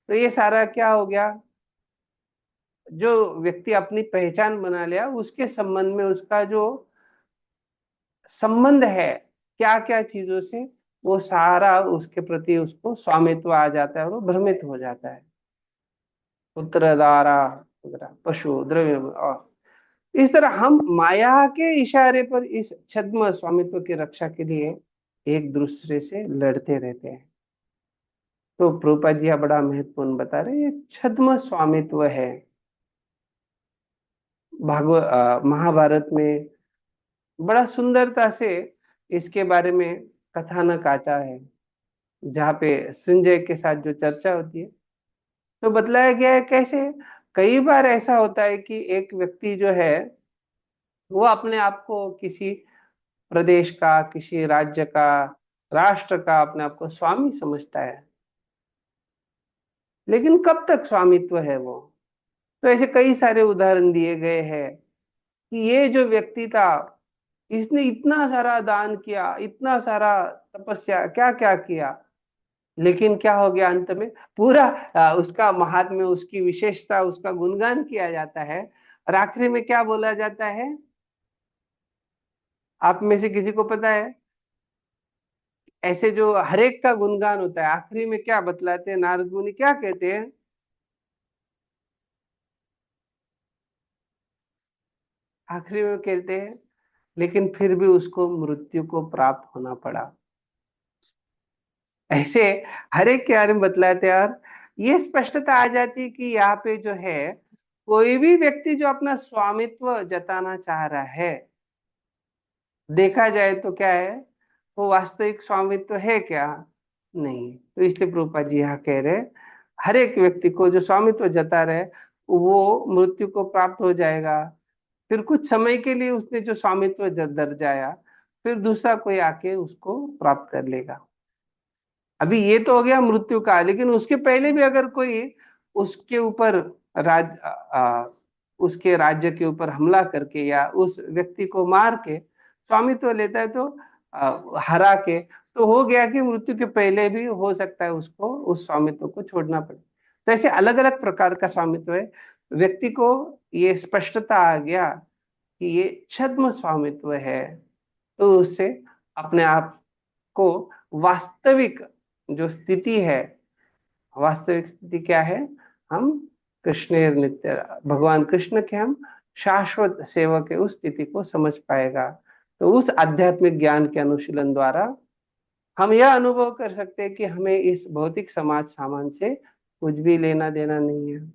तो ये सारा क्या हो गया, जो व्यक्ति अपनी पहचान बना लिया उसके संबंध में उसका जो संबंध है क्या क्या चीजों से, वो सारा उसके प्रति उसको स्वामित्व आ जाता है और वो भ्रमित हो जाता है। पुत्र दारा वगैरह, पशु द्रव्य, और इस तरह हम माया के इशारे पर इस छद्म स्वामित्व की रक्षा के लिए एक दूसरे से लड़ते रहते हैं। तो प्रभुपाद जी बड़ा महत्वपूर्ण बता रहे हैं, ये छद्म स्वामित्व है। महाभारत में बड़ा सुंदरता से इसके बारे में कथानक आता है, जहाँ पे संजय के साथ जो चर्चा होती है तो बतलाया गया है कैसे कई बार ऐसा होता है कि एक व्यक्ति जो है वो अपने आप को किसी प्रदेश का, किसी राज्य का, राष्ट्र का अपने आप को स्वामी समझता है, लेकिन कब तक स्वामित्व है वो। तो ऐसे कई सारे उदाहरण दिए गए हैं कि ये जो व्यक्ति था, इसने इतना सारा दान किया, इतना सारा तपस्या, क्या क्या किया, लेकिन क्या हो गया अंत में, पूरा उसका महात्म्य, उसकी विशेषता, उसका गुणगान किया जाता है, और आखिरी में क्या बोला जाता है, आप में से किसी को पता है? ऐसे जो हरेक का गुणगान होता है, आखिरी में क्या बतलाते हैं नारद मुनि, क्या कहते हैं? आखिरी में कहते हैं लेकिन फिर भी उसको मृत्यु को प्राप्त होना पड़ा। ऐसे हर एक के बारे में बतलाते हैं, और ये स्पष्टता आ जाती है कि यहाँ पे जो है कोई भी व्यक्ति जो अपना स्वामित्व जताना चाह रहा है, देखा जाए तो क्या है, वो वास्तविक स्वामित्व है क्या? नहीं। तो इसलिए प्रभुपाद जी यहाँ कह रहे हर एक व्यक्ति को जो स्वामित्व जता रहे वो मृत्यु को प्राप्त हो जाएगा, फिर कुछ समय के लिए उसने जो स्वामित्व दर्जाया, फिर दूसरा कोई आके उसको प्राप्त कर लेगा। अभी ये तो हो गया मृत्यु का, लेकिन उसके पहले भी अगर कोई उसके ऊपर उसके राज्य के ऊपर हमला करके या उस व्यक्ति को मार के स्वामित्व लेता है, तो हरा के, तो हो गया कि मृत्यु के पहले भी हो सकता है उसको उस स्वामित्व को छोड़ना पड़े। तो ऐसे अलग अलग प्रकार का स्वामित्व है। व्यक्ति को ये स्पष्टता आ गया कि ये छद्म स्वामित्व है, तो उससे अपने आप को वास्तविक जो स्थिति है, वास्तविक स्थिति क्या है, हम कृष्ण नित्य, भगवान कृष्ण के हम शाश्वत सेवक है, उस स्थिति को समझ पाएगा। तो उस आध्यात्मिक ज्ञान के अनुशीलन द्वारा हम यह अनुभव कर सकते हैं कि हमें इस भौतिक समाज सामान से कुछ भी लेना देना नहीं है।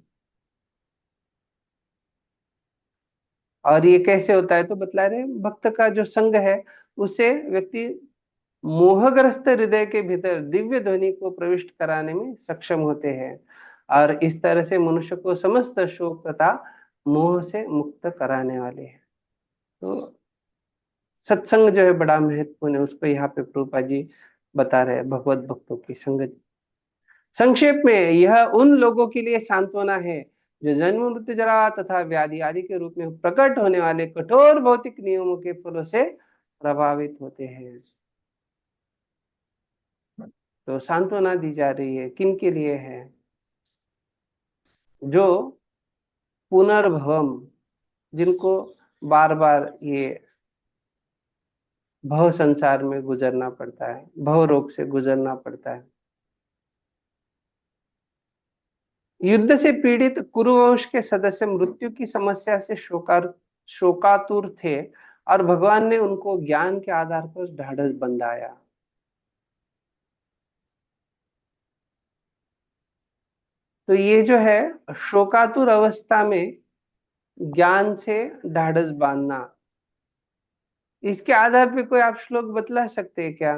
और ये कैसे होता है, तो बतला रहे भक्त का जो संग है उसे व्यक्ति मोहग्रस्त हृदय के भीतर दिव्य ध्वनि को प्रविष्ट कराने में सक्षम होते हैं, और इस तरह से मनुष्य को समस्त शोक तथा मोह से मुक्त कराने वाले हैं। तो सत्संग जो है बड़ा महत्वपूर्ण है, उसको यहाँ पे प्रभुपाद जी बता रहे हैं, भगवत भक्तों की संगति। संक्षेप में यह उन लोगों के लिए सांत्वना है जो जन्म मृत्यु जरा तथा व्याधि आदि के रूप में प्रकट होने वाले कठोर भौतिक नियमों के फलों से प्रभावित होते हैं। तो सांत्वना दी जा रही है किन के लिए है? जो पुनर्भवम, जिनको बार बार ये भव संसार में गुजरना पड़ता है, भव रोग से गुजरना पड़ता है। युद्ध से पीड़ित कुरुवंश के सदस्य मृत्यु की समस्या से शोकातुर थे, और भगवान ने उनको ज्ञान के आधार पर ढाढ़स बंधाया। तो ये जो है शोकातुर अवस्था में ज्ञान से ढाढ़स बांधना, इसके आधार पे कोई आप श्लोक बतला सकते हैं क्या?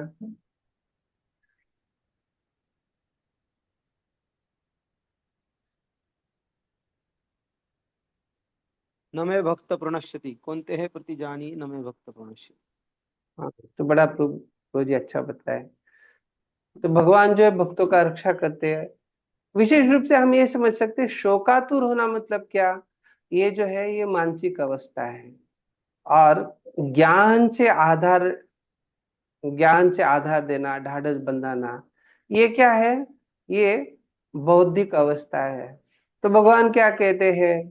न मे भक्त प्रणश्यति, कोणते है प्रतिजानी न मे भक्त प्रणश्यति।
हाँ, तो बड़ा प्रभु जी अच्छा बताया। तो भगवान जो है भक्तों का रक्षा करते हैं। विशेष रूप से हम ये समझ सकते हैं शोकातुर होना मतलब क्या, ये जो है ये मानसिक अवस्था है, और ज्ञान से आधार, ज्ञान से आधार देना, ढाढ़स बंधाना, ये क्या है, ये बौद्धिक अवस्था है। तो भगवान क्या कहते हैं,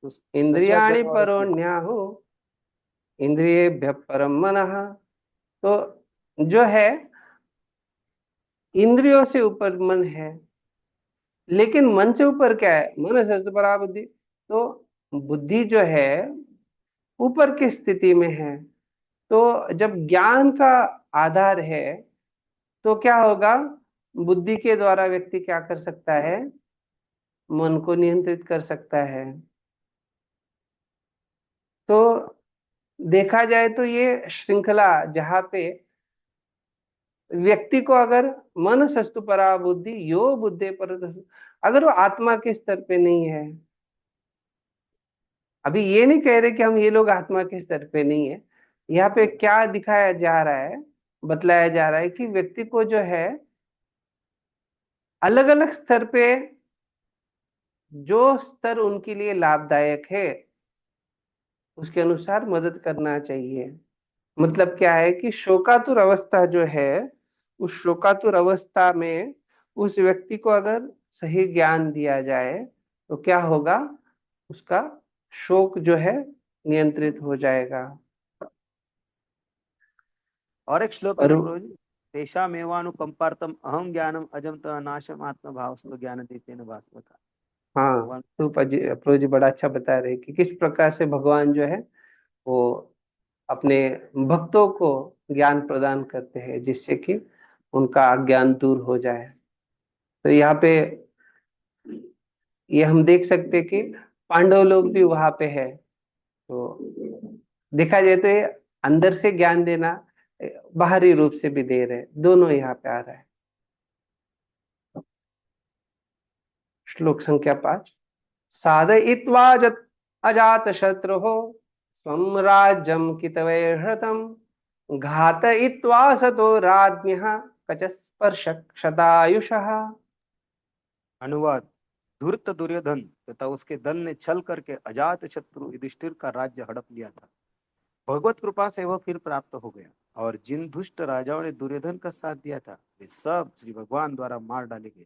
तो
इंद्रियाणि
दस्याध्याय और
परोण्याहु इंद्रियेभ्य परम मनः। तो जो है इंद्रियों से ऊपर मन है, लेकिन मन से ऊपर क्या है? मन से परा बुद्धि। तो बुद्धि जो है ऊपर की स्थिति में है। तो जब ज्ञान का आधार है तो क्या होगा? बुद्धि के द्वारा व्यक्ति क्या कर सकता है? मन को नियंत्रित कर सकता है। तो देखा जाए तो ये श्रृंखला जहां पे व्यक्ति को अगर मन सस्तु परा बुद्धि यो बुद्धि पर, अगर वो आत्मा के स्तर पे नहीं है, अभी ये नहीं कह रहे कि हम ये लोग आत्मा के स्तर पे नहीं है। यहाँ पे क्या दिखाया जा रहा है, बतलाया जा रहा है कि व्यक्ति को जो है अलग अलग स्तर पे जो स्तर उनके लिए लाभदायक है उसके अनुसार मदद करना चाहिए। मतलब क्या है कि शोकातुर अवस्था जो है, उस शोकातुर अवस्था में उस व्यक्ति को अगर सही ज्ञान दिया जाए तो क्या होगा? उसका शोक जो है नियंत्रित हो जाएगा।
और एक श्लोक है
और
ना प्रभु जी, तेषामेवानुकंपार्थम अहम ज्ञानम अजंत नाशम आत्म भावस्तु ज्ञान देते न भास्वता।
हाँ,
भगवान
तो प्रभु जी बड़ा अच्छा बता रहे हैं कि किस प्रकार से भगवान जो है वो अपने भक्तों को ज्ञान प्रदान करते हैं जिससे कि उनका अज्ञान दूर हो जाए। तो यहाँ पे ये हम देख सकते हैं कि पांडव लोग भी वहां पे है। तो देखा जाए तो ये अंदर से ज्ञान देना, बाहरी रूप से भी दे रहे, दोनों यहाँ पे आ रहा है। श्लोक संख्या 5। साधयित्वा अजात शत्रु स्वम राज्यम कितवैहृतम घातयित्वा सतो राज्ञः कच शतायुषः।
अनुवाद, धूर्त दुर्योधन तथा उसके दल ने छल करके अजात शत्रु युधिष्ठिर का राज्य हड़प लिया था। भगवत कृपा से वह फिर प्राप्त हो गया और जिन दुष्ट राजाओं ने दुर्योधन का साथ दिया था वे सब श्री भगवान द्वारा मार डाले गए।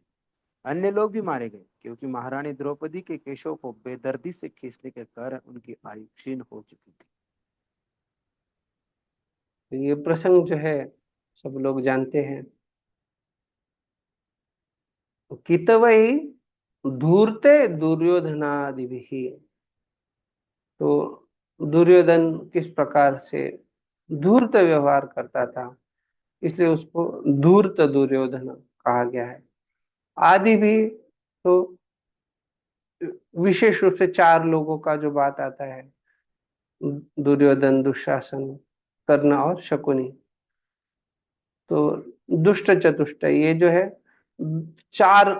अन्य लोग भी मारे गए क्योंकि महारानी द्रौपदी के केशों को बेदर्दी से खींचने के कारण उनकी आयु क्षीण हो चुकी थी।
तो ये प्रसंग जो है सब लोग जानते हैं। कितवै धूर्ते दुर्योधनादिभिः। तो दुर्योधन किस प्रकार से धूर्त व्यवहार करता था, इसलिए उसको धूर्त दुर्योधन कहा गया है। आदि भी तो विशेष रूप से चार लोगों का जो बात आता है, दुर्योधन, दुशासन, कर्ण और शकुनी। तो दुष्ट चतुष्ट ये जो है चार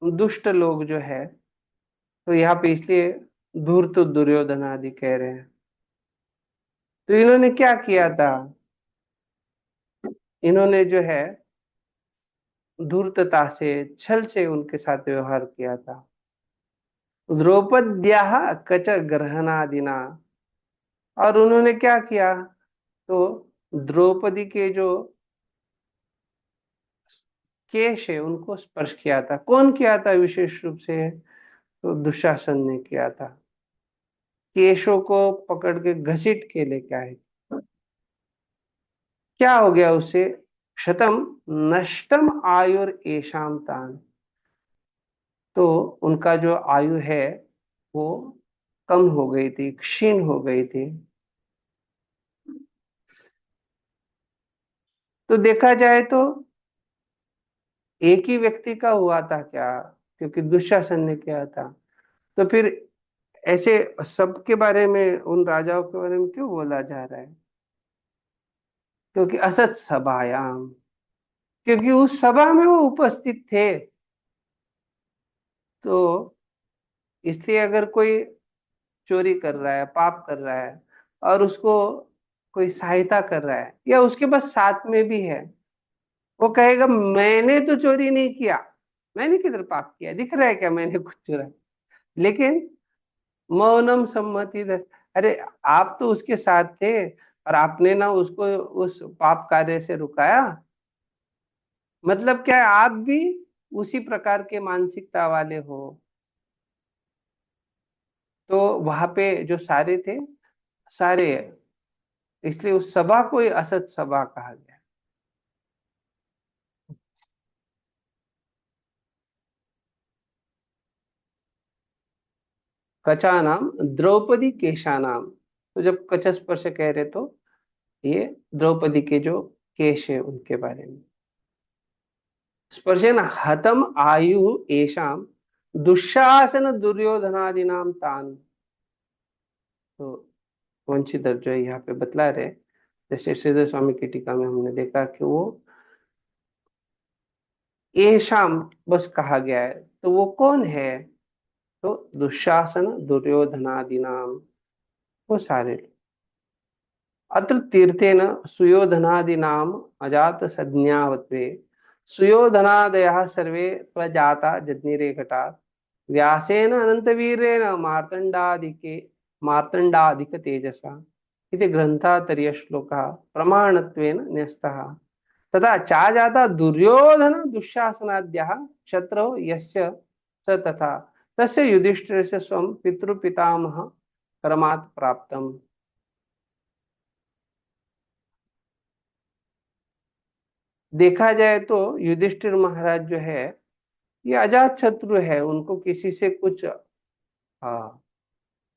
दुष्ट लोग जो है, तो यहाँ पे इसलिए धूर्त दुर्योधन आदि कह रहे हैं। तो इन्होंने क्या किया था? इन्होंने जो है धूर्तता से, छल से उनके साथ व्यवहार किया था। द्रौपद्याः कच ग्रहणादिना। और उन्होंने क्या किया? तो द्रौपदी के जो केश है उनको स्पर्श किया था। कौन किया था विशेष रूप से? तो दुशासन ने किया था। केशों को पकड़ के घसीट के लेके आए। क्या हो गया उससे? शतम नष्टम आयुर एशाम तान। तो उनका जो आयु है वो कम हो गई थी, क्षीण हो गई थी। तो देखा जाए तो एक ही व्यक्ति का हुआ था क्या? क्योंकि दुशासन ने किया था। तो फिर ऐसे सबके बारे में, उन राजाओं के बारे में क्यों बोला जा रहा है? क्योंकि असत सभायाम, क्योंकि उस सभा में वो उपस्थित थे। तो इसलिए अगर कोई चोरी कर रहा है, पाप कर रहा है, और उसको कोई सहायता कर रहा है या उसके पास साथ में भी है, वो कहेगा मैंने तो चोरी नहीं किया, मैंने किधर पाप किया, दिख रहा है क्या मैंने कुछ चुरा? लेकिन मौनम सम्मति अरे आप तो उसके साथ थे और आपने ना उसको उस पाप कार्य से रुकाया। मतलब क्या है, आप भी उसी प्रकार के मानसिकता वाले हो। तो वहां पे जो सारे थे, सारे इसलिए उस सभा को ही असत सभा कहा गया। कचा नाम द्रौपदी केशा नाम। तो जब कच स्पर्श कह रहे तो ये द्रौपदी के जो केश है उनके बारे में। स्पर्शेन हतम आयु एषाम दुशासन दुर्योधनादीनाम तान। तो वंशीधर जो है यहाँ पे बतला रहे, जैसे श्रीधर स्वामी की टीका में हमने देखा कि वो एषाम बस कहा गया है, तो वो कौन है? तो दुशासन दुर्योधनादीनाम, वो सारे लोग। अत्र तीर्थेन सुयोधनादीनाम अजात संज्ञावत्वे सुयोधनादयः सर्वे प्रजाता जज्ञिरे घटात् व्यासेन अनंतवीरेण मार्तंडाधिक तेजसा इति ग्रंथातरीय श्लोकः प्रमाणत्वेन न्यस्तः। तथा चा जाता दुर्योधन दुःशासनाद्यः शत्रौ यस्य स तथा तस्य युधिष्ठिरस्य स्वं पितृपितामह क्रमात् प्राप्तम्। देखा जाए तो युधिष्ठिर महाराज जो है ये अजात शत्रु है, उनको किसी से कुछ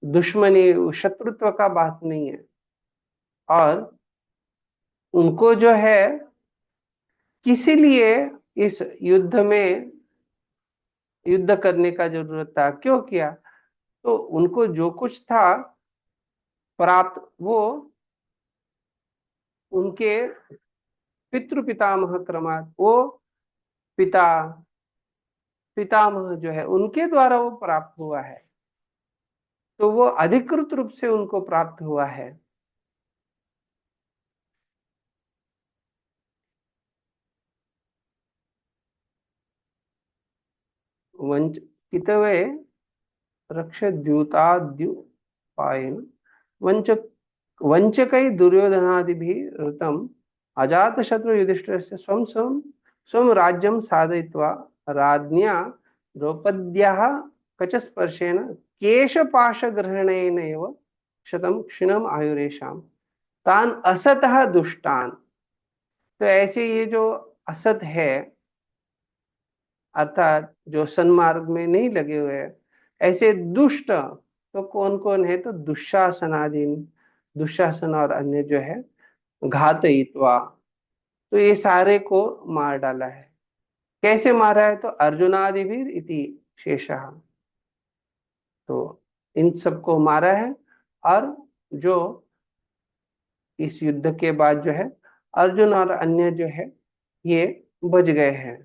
दुश्मनी शत्रुत्व का बात नहीं है, और उनको जो है किसी लिए इस युद्ध में युद्ध करने का जरूरत था, क्यों किया? तो उनको जो कुछ था प्राप्त वो उनके पितृ पितामह क्रमात्, वो पिता पितामह जो है उनके द्वारा वो प्राप्त हुआ है, तो वो अधिकृत रूप से उनको प्राप्त हुआ है। वंच कितवे रक्षद्यूताद्युपायेन वंचक वंचकै दुर्योधनादिभिः ऋतम् अजातशत्रु युधिष्ठिरस्य स्वं स्वं स्वं राज्यं साधयित्वा राज्ञा द्रौपद्याः कचस्पर्शेन केशपाशग्रहणेनैव शतं क्षीणम् आयुरेषाम् तान असतः दुष्टान। तो ऐसे ये जो असत है, अर्थात जो सन्मार्ग में नहीं लगे हुए हैं, ऐसे दुष्ट तो कौन कौन है? तो दुशासनादीन, दुशासन और अन्य जो है घातयित्वा, तो ये सारे को मार डाला है। कैसे मारा है? तो अर्जुनादिवीर इति शेषः, तो इन सबको मारा है। और जो इस युद्ध के बाद जो है अर्जुन और अन्य जो है ये बच गए हैं।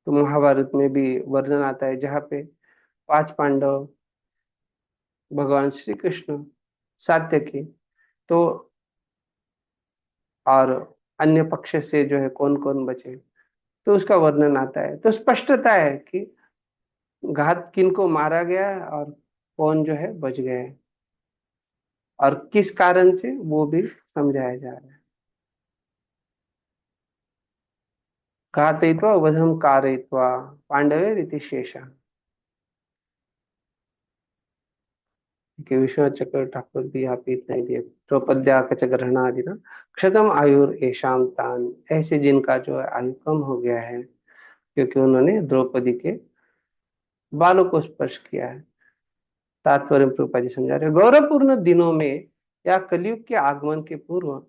तो महाभारत में भी वर्णन आता है जहाँ पे 5 पांडव, भगवान श्री कृष्ण, सात्यकी, तो और अन्य पक्ष से जो है कौन कौन बचे, तो उसका वर्णन आता है। तो स्पष्टता है कि घात किनको मारा गया है और कौन जो है बच गए हैं, और किस कारण से वो भी समझाया जा रहा है। घातयित्वा वधम कारयित्वा पांडवे रीति शेषा के विश्वनाथ चक्र ठाकुर भी यहाँ पे इतना ही दिए। द्रौपद्या कच ग्रहणादि ना क्षतम आयुर एशाम तान, ऐसे जिनका जो है आयु कम हो गया है क्योंकि उन्होंने द्रौपदी के बालों को स्पर्श किया है। तात्पर्य प्रभुपाद जी समझा रहे, गौरवपूर्ण दिनों में या कलयुग के आगमन के पूर्व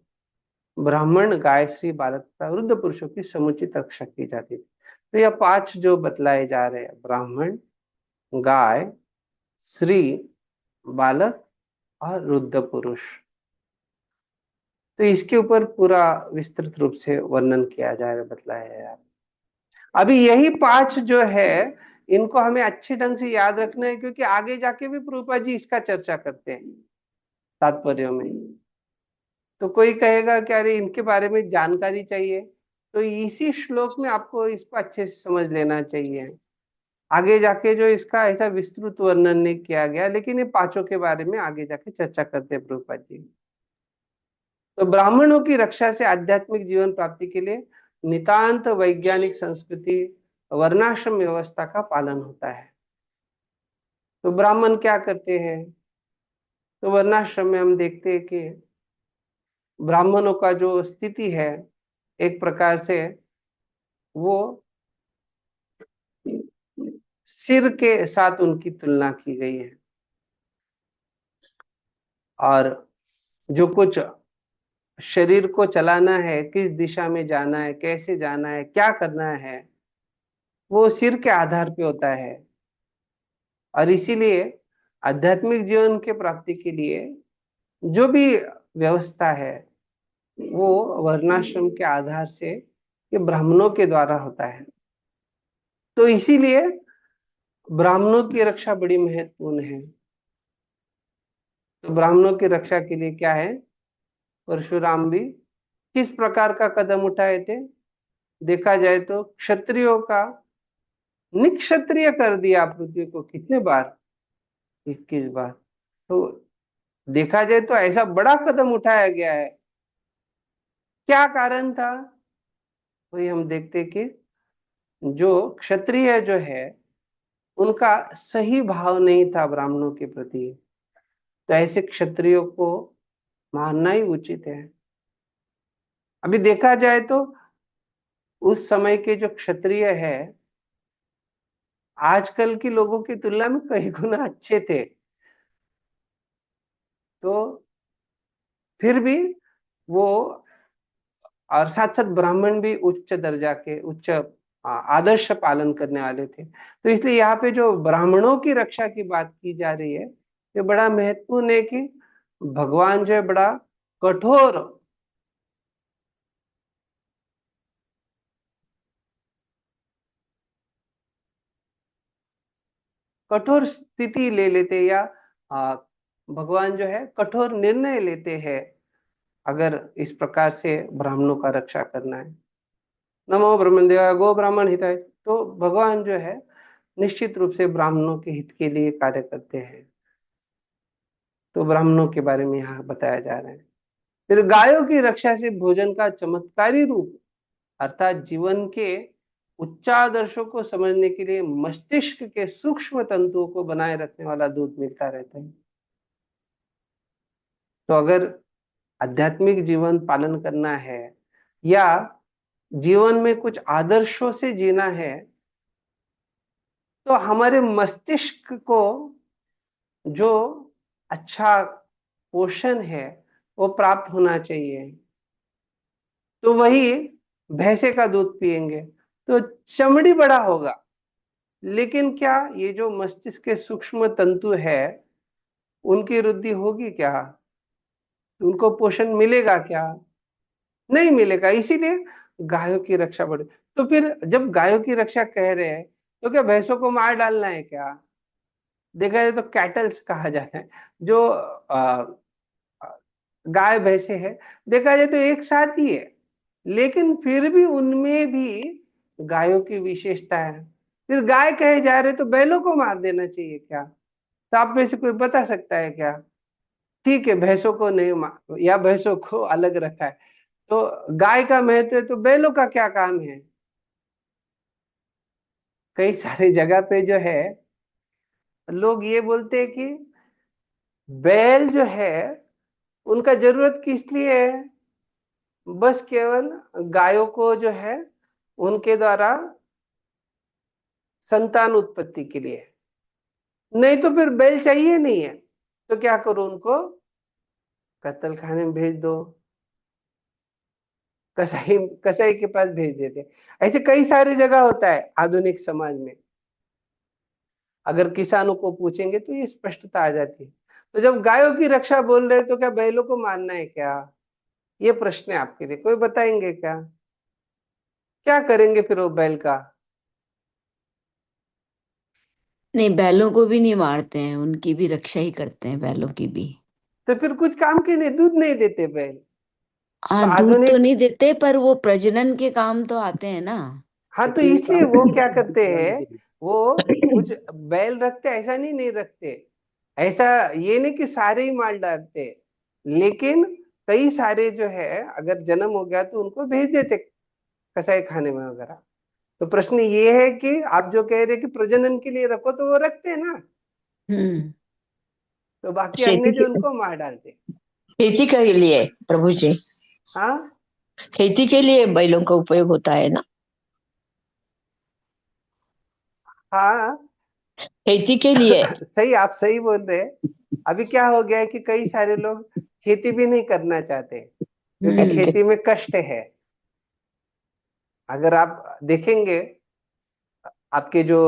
ब्राह्मण, गाय, श्री, बालक तथा वृद्ध पुरुषों की समुचित रक्षा की जाती थी। तो यह 5 जो बतलाए जा रहे हैं, ब्राह्मण, गाय, श्री, बालक और वृद्ध पुरुष, तो इसके ऊपर पूरा विस्तृत रूप से वर्णन किया जा रहा है, बतलाया है। अभी यही 5 जो है इनको हमें अच्छे ढंग से याद रखना है, क्योंकि आगे जाके भी प्रभुपाद जी इसका चर्चा करते हैं तात्पर्यों में। तो कोई कहेगा कि अरे इनके बारे में जानकारी चाहिए, तो इसी श्लोक में आपको इसको अच्छे से समझ लेना चाहिए। आगे जाके जो इसका ऐसा विस्तृत वर्णन नहीं किया गया, लेकिन ये 5 के बारे में आगे जाके चर्चा करते हैं प्रभुपाद जी। तो ब्राह्मणों की रक्षा से आध्यात्मिक जीवन प्राप्ति के लिए नितांत वैज्ञानिक संस्कृति वर्णाश्रम व्यवस्था का पालन होता है। तो ब्राह्मण क्या करते हैं? तो वर्णाश्रम में हम देखते हैं कि ब्राह्मणों का जो स्थिति है, एक प्रकार से वो सिर के साथ उनकी तुलना की गई है। और जो कुछ शरीर को चलाना है, किस दिशा में जाना है, कैसे जाना है, क्या करना है, वो सिर के आधार पे होता है। और इसीलिए आध्यात्मिक जीवन के प्राप्ति के लिए जो भी व्यवस्था है वो वर्णाश्रम के आधार से, ये ब्राह्मणों के द्वारा होता है। तो इसीलिए ब्राह्मणों की रक्षा बड़ी महत्वपूर्ण है। तो ब्राह्मणों की रक्षा के लिए क्या है, परशुराम भी किस प्रकार का कदम उठाए थे? देखा जाए तो क्षत्रियों का निक्षत्रिय कर दिया पृथ्वी को, कितने बार? 21 बार। तो देखा जाए तो ऐसा बड़ा कदम उठाया गया है। क्या कारण था? वही हम देखते कि जो क्षत्रिय जो है उनका सही भाव नहीं था ब्राह्मणों के प्रति। तो ऐसे क्षत्रियों को मारना ही उचित है। अभी देखा जाए तो उस समय के जो क्षत्रिय है आजकल के लोगों की तुलना में कई गुना अच्छे थे। तो फिर भी वो, और साथ साथ ब्राह्मण भी उच्च दर्जा के, उच्च आदर्श पालन करने वाले थे। तो इसलिए यहाँ पे जो ब्राह्मणों की रक्षा की बात की जा रही है, ये बड़ा महत्वपूर्ण है कि भगवान जो है बड़ा कठोर कठोर स्थिति ले लेते, या भगवान जो है कठोर निर्णय लेते हैं अगर इस प्रकार से ब्राह्मणों का रक्षा करना है। नमो ब्रह्मदेवाय गो ब्राह्मण हिताय। तो भगवान जो है निश्चित रूप से ब्राह्मणों के हित के लिए कार्य करते हैं। तो ब्राह्मणों के बारे में यहाँ बताया जा रहा है। फिर गायों की रक्षा से भोजन का चमत्कारी रूप, अर्थात जीवन के उच्चादर्शों को समझने के लिए मस्तिष्क के सूक्ष्म तंतुओं को बनाए रखने वाला दूध मिलता रहता है। तो अगर आध्यात्मिक जीवन पालन करना है या जीवन में कुछ आदर्शों से जीना है, तो हमारे मस्तिष्क को जो अच्छा पोषण है वो प्राप्त होना चाहिए। तो वही भैंसे का दूध पिएंगे तो चमड़ी बड़ा होगा, लेकिन क्या ये जो मस्तिष्क के सूक्ष्म तंतु है उनकी वृद्धि होगी क्या? उनको पोषण मिलेगा क्या? नहीं मिलेगा। इसीलिए गायों की रक्षा बढ़े। तो फिर जब गायों की रक्षा कह रहे हैं तो क्या भैंसों को मार डालना है क्या? देखा जाए तो कैटल्स कहा जाता है, जो गाय भैंसे है, देखा जाए तो एक साथ ही है, लेकिन फिर भी उनमें भी गायों की विशेषता है। फिर गाय कहे जा रहे तो बैलों को मार देना चाहिए क्या? तो आप में से कोई बता सकता है क्या? ठीक है, भैंसों को नहीं मार, या भैंसों को अलग रखा है, तो गाय का महत्व है तो बैलों का क्या काम है? कई सारी जगह पे जो है लोग ये बोलते हैं कि बैल जो है उनका जरूरत किस लिए है? बस केवल गायों को जो है उनके द्वारा संतान उत्पत्ति के लिए, नहीं तो फिर बैल चाहिए नहीं है। तो क्या करो, उनको कत्ल खाने में भेज दो, कसाई कसाई के पास भेज देते। ऐसे कई सारी जगह होता है आधुनिक समाज में। अगर किसानों को पूछेंगे तो ये स्पष्टता आ जाती है। तो जब गायों की रक्षा बोल रहे हैं तो क्या बैलों को मारना है क्या? ये प्रश्न है आपके लिए, कोई बताएंगे क्या? क्या करेंगे फिर वो बैल का?
नहीं, बैलों को भी नहीं मारते हैं, उनकी भी रक्षा ही करते हैं, बैलों की भी।
तो फिर कुछ काम के नहीं, दूध नहीं देते बैल। तो
हाँ, दूध तो
आधुनिक,
नहीं देते पर वो प्रजनन के काम तो आते हैं ना।
हाँ तो इसलिए वो क्या करते हैं, वो कुछ बैल रखते, ऐसा नहीं नहीं रखते। ऐसा ये नहीं कि सारे ही माल डालते, लेकिन कई सारे जो है अगर जन्म हो गया तो उनको भेज देते कसाई खाने में वगैरह। तो प्रश्न ये है कि आप जो कह रहे हैं कि प्रजनन के लिए रखो, तो वो रखते हैं ना।
हम्म।
तो बाकी अन्य
खेती
जो
के
उनको मार डालते।
खेती के लिए प्रभु जी,
हाँ
खेती के लिए बैलों का उपयोग होता है ना,
हाँ।
खेती के लिए।
सही, आप सही बोल रहे हैं। अभी क्या हो गया है कि कई सारे लोग खेती भी नहीं करना चाहते क्योंकि
हम्म।
खेती में कष्ट है। अगर आप देखेंगे, आपके जो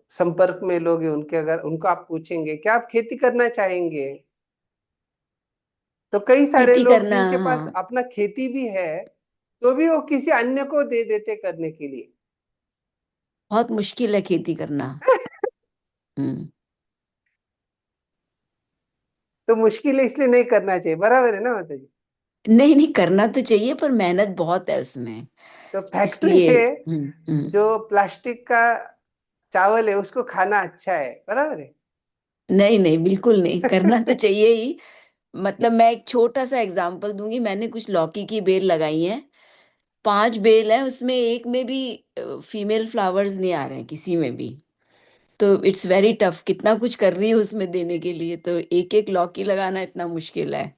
संपर्क में लोग हैं उनके, अगर उनको आप पूछेंगे क्या आप खेती करना चाहेंगे, तो कई सारे
खेती
लोग
करना,
जिनके पास
हाँ,
अपना खेती भी है तो भी वो किसी अन्य को दे देते करने के लिए।
बहुत मुश्किल है खेती करना। हम्म।
तो मुश्किल है इसलिए नहीं करना चाहिए, बराबर है ना माता जी?
नहीं नहीं, करना तो चाहिए पर मेहनत बहुत है उसमें,
तो फैक्ट्री
इसलिए।
से
हम्म।
जो प्लास्टिक का चावल है उसको खाना अच्छा है, बराबर है।
नहीं नहीं, बिल्कुल नहीं, करना तो चाहिए ही। मतलब मैं एक छोटा सा एग्जांपल दूंगी, मैंने कुछ लौकी की बेल लगाई हैं, 5 बेल हैं, उसमें एक में भी फीमेल फ्लावर्स नहीं आ रहे हैं, किसी में भी। तो इट्स वेरी टफ, कितना कुछ कर रही हूँ उसमें देने के लिए, तो एक एक लौकी लगाना इतना मुश्किल है,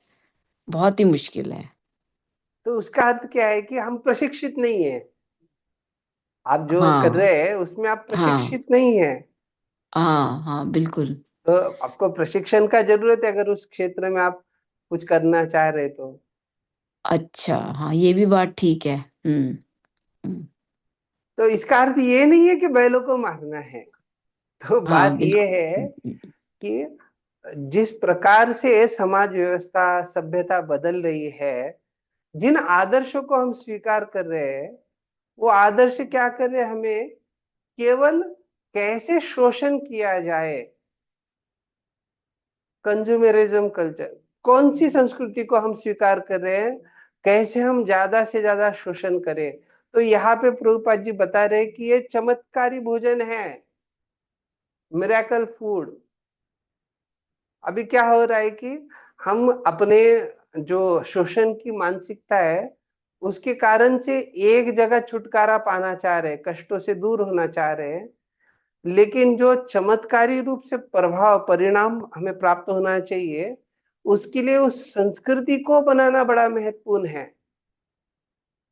बहुत ही मुश्किल है।
तो उसका अर्थ क्या है कि हम प्रशिक्षित नहीं है। आप जो कर
हाँ
रहे हैं उसमें आप
हाँ
प्रशिक्षित नहीं है।
हाँ हाँ, बिल्कुल।
तो आपको प्रशिक्षण का जरूरत है अगर उस क्षेत्र में आप कुछ करना चाह रहे तो।
अच्छा, हाँ, ये भी बात ठीक है। हम्म।
तो इसका अर्थ ये नहीं है कि बैलों को मारना है। तो
हाँ,
बात ये
बिल्कुल।
है कि जिस प्रकार से समाज व्यवस्था सभ्यता बदल रही है, जिन आदर्शों को हम स्वीकार कर रहे हैं, वो आदर्श क्या कर रहे हैं, हमें केवल कैसे शोषण किया जाए, कंज्यूमरिज्म कल्चर, कौन सी संस्कृति को हम स्वीकार कर रहे हैं, कैसे हम ज्यादा से ज्यादा शोषण करें। तो यहाँ पे प्रभुपाद जी बता रहे हैं कि ये चमत्कारी भोजन है, मिरेकल फूड। अभी क्या हो रहा है कि हम अपने जो शोषण की मानसिकता है उसके कारण से एक जगह छुटकारा पाना चाह रहे हैं, कष्टों से दूर होना चाह रहे हैं, लेकिन जो चमत्कारी रूप से प्रभाव परिणाम हमें प्राप्त होना चाहिए उसके लिए उस संस्कृति को बनाना बड़ा महत्वपूर्ण है।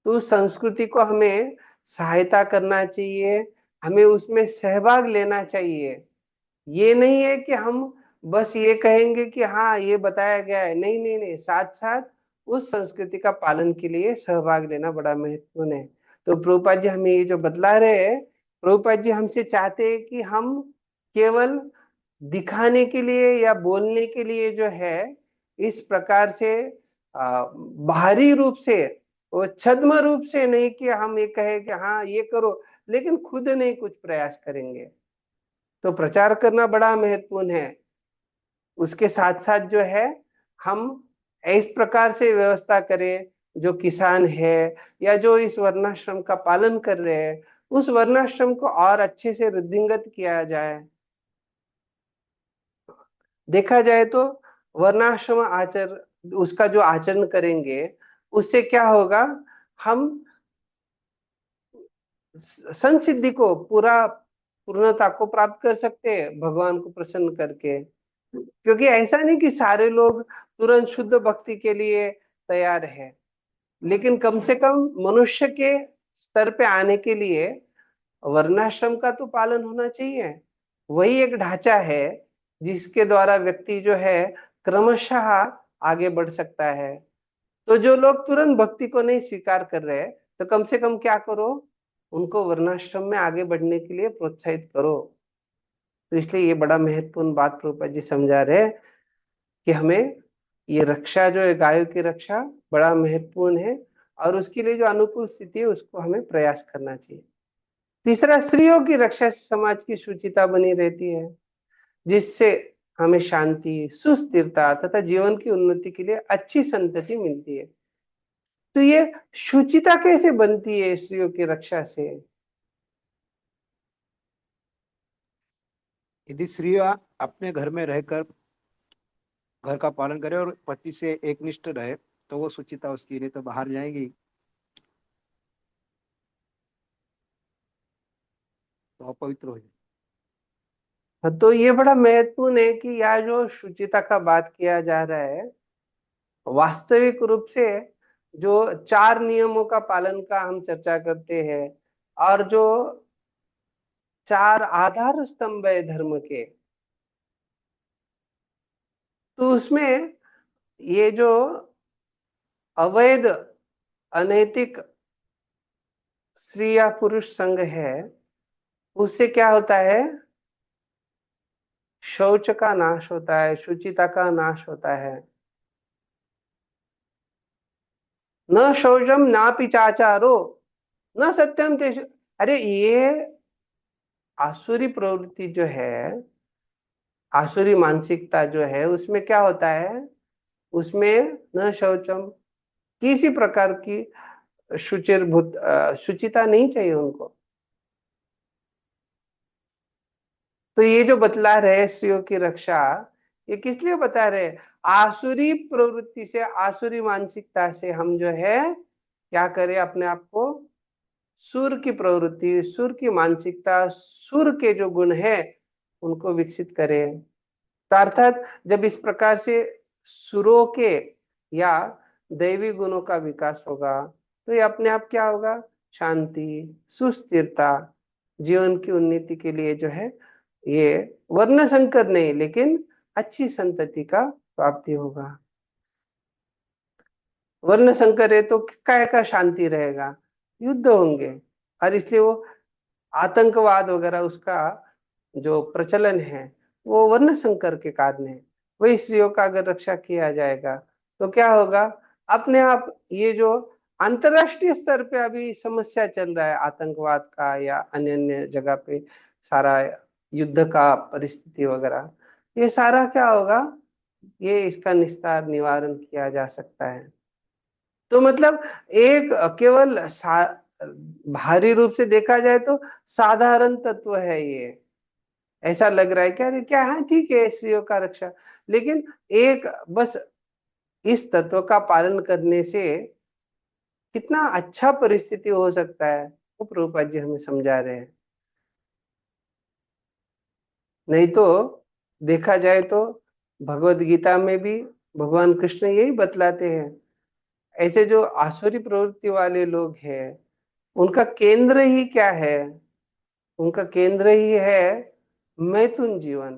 तो उस संस्कृति को हमें सहायता करना चाहिए, हमें उसमें सहभाग लेना चाहिए। ये नहीं है कि हम बस ये कहेंगे कि हाँ ये बताया गया है, नहीं नहीं नहीं, साथ साथ उस संस्कृति का पालन के लिए सहभाग लेना बड़ा महत्वपूर्ण है। तो प्रभुपाद जी हमें ये जो बतला रहे हैं, प्रभुपाद जी हमसे चाहते हैं कि हम केवल दिखाने के लिए या बोलने के लिए जो है इस प्रकार से बाहरी रूप से, वो छद्म रूप से नहीं कि हम ये कहे कि हाँ ये करो लेकिन खुद नहीं कुछ प्रयास करेंगे। तो प्रचार करना बड़ा महत्वपूर्ण है। उसके साथ साथ जो है हम इस प्रकार से व्यवस्था करें, जो किसान है या जो इस वर्णाश्रम का पालन कर रहे हैं उस वर्णाश्रम को और अच्छे से वृद्धिंगत किया जाए। देखा जाए तो वर्णाश्रम आचर उसका जो आचरण करेंगे उससे क्या होगा, हम संसिद्धि को पूरा पूर्णता को प्राप्त कर सकते हैं भगवान को प्रसन्न करके। क्योंकि ऐसा नहीं कि सारे लोग तुरंत शुद्ध भक्ति के लिए तैयार है, लेकिन कम से कम मनुष्य के स्तर पे आने के लिए वर्णाश्रम का तो पालन होना चाहिए। वही एक ढांचा है जिसके द्वारा व्यक्ति जो है क्रमशः आगे बढ़ सकता है। तो जो लोग तुरंत भक्ति को नहीं स्वीकार कर रहे तो कम से कम क्या करो, उनको वर्णाश्रम में आगे बढ़ने के लिए प्रोत्साहित करो। तो इसलिए ये बड़ा महत्वपूर्ण बात प्रभुपाद जी समझा रहे हैं कि हमें ये रक्षा जो है गायों की रक्षा बड़ा महत्वपूर्ण है और उसके लिए जो अनुकूल स्थिति है उसको हमें प्रयास करना चाहिए। तीसरा, स्त्रियों की रक्षा से समाज की शुचिता बनी रहती है, जिससे हमें शांति, सुस्थिरता तथा जीवन की उन्नति के लिए अच्छी संतति मिलती है। तो ये शुचिता कैसे बनती है स्त्रियों की रक्षा से?
यदि स्त्रियां अपने घर में रहकर घर का पालन करे और पति से एकनिष्ठ रहे तो वो सुचिता उसकी, नहीं तो बाहर जाएगी तो अपवित्र हो जाएगी।
तो ये बड़ा महत्वपूर्ण है कि यह जो शुचिता का बात किया जा रहा है, वास्तविक रूप से जो 4 नियमों का पालन का हम चर्चा करते हैं, और जो 4 आधार स्तंभ है धर्म के, तो उसमें ये जो अवैध अनैतिक स्त्री या पुरुष संग है, उससे क्या होता है? शौच का नाश होता है, शुचिता का नाश होता है। न शौचम ना पिचाचारो न सत्यम तेषु। अरे ये आसुरी प्रवृत्ति जो है, आसुरी मानसिकता जो है, उसमें क्या होता है? उसमें न शौचम, किसी प्रकार की शुचिता नहीं चाहिए उनको। तो ये जो बतला रहे स्त्रियों की रक्षा, ये किस लिए बता रहे? आसुरी प्रवृत्ति से, आसुरी मानसिकता से हम जो है क्या करें? अपने आप को सुर की प्रवृत्ति, सुर की मानसिकता, सुर के जो गुण है उनको विकसित करें। तो अर्थात जब इस प्रकार से सुरों के या दैवी गुणों का विकास होगा, तो ये अपने आप क्या होगा? शांति, सुस्थिरता, जीवन की उन्नति के लिए जो है, ये वर्ण संकर नहीं लेकिन अच्छी संतति का प्राप्ति होगा। वर्ण संकर है तो काय का शांति रहेगा? युद्ध होंगे। और इसलिए वो आतंकवाद वगैरह उसका जो प्रचलन है वो वर्ण संकर के कारण है। वही स्त्रियों का अगर रक्षा किया जाएगा तो क्या होगा? अपने आप ये जो अंतरराष्ट्रीय स्तर पे अभी समस्या चल रहा है आतंकवाद का या अन्य अन्य जगह पे सारा युद्ध का परिस्थिति वगैरह, ये सारा क्या होगा? ये इसका निस्तार निवारण किया जा सकता है। तो मतलब एक केवल भारी रूप से देखा जाए तो साधारण तत्व है ये। ऐसा लग रहा है क्या? अरे क्या है, ठीक है स्त्रियों का रक्षा, लेकिन एक बस इस तत्व का पालन करने से कितना अच्छा परिस्थिति हो सकता है, वो प्रभुपाद जी हमें समझा रहे हैं। नहीं तो देखा जाए तो भगवत गीता में भी भगवान कृष्ण यही बतलाते हैं। ऐसे जो आसुरी प्रवृत्ति वाले लोग हैं, उनका केंद्र ही क्या है? उनका केंद्र ही है मैथुन जीवन।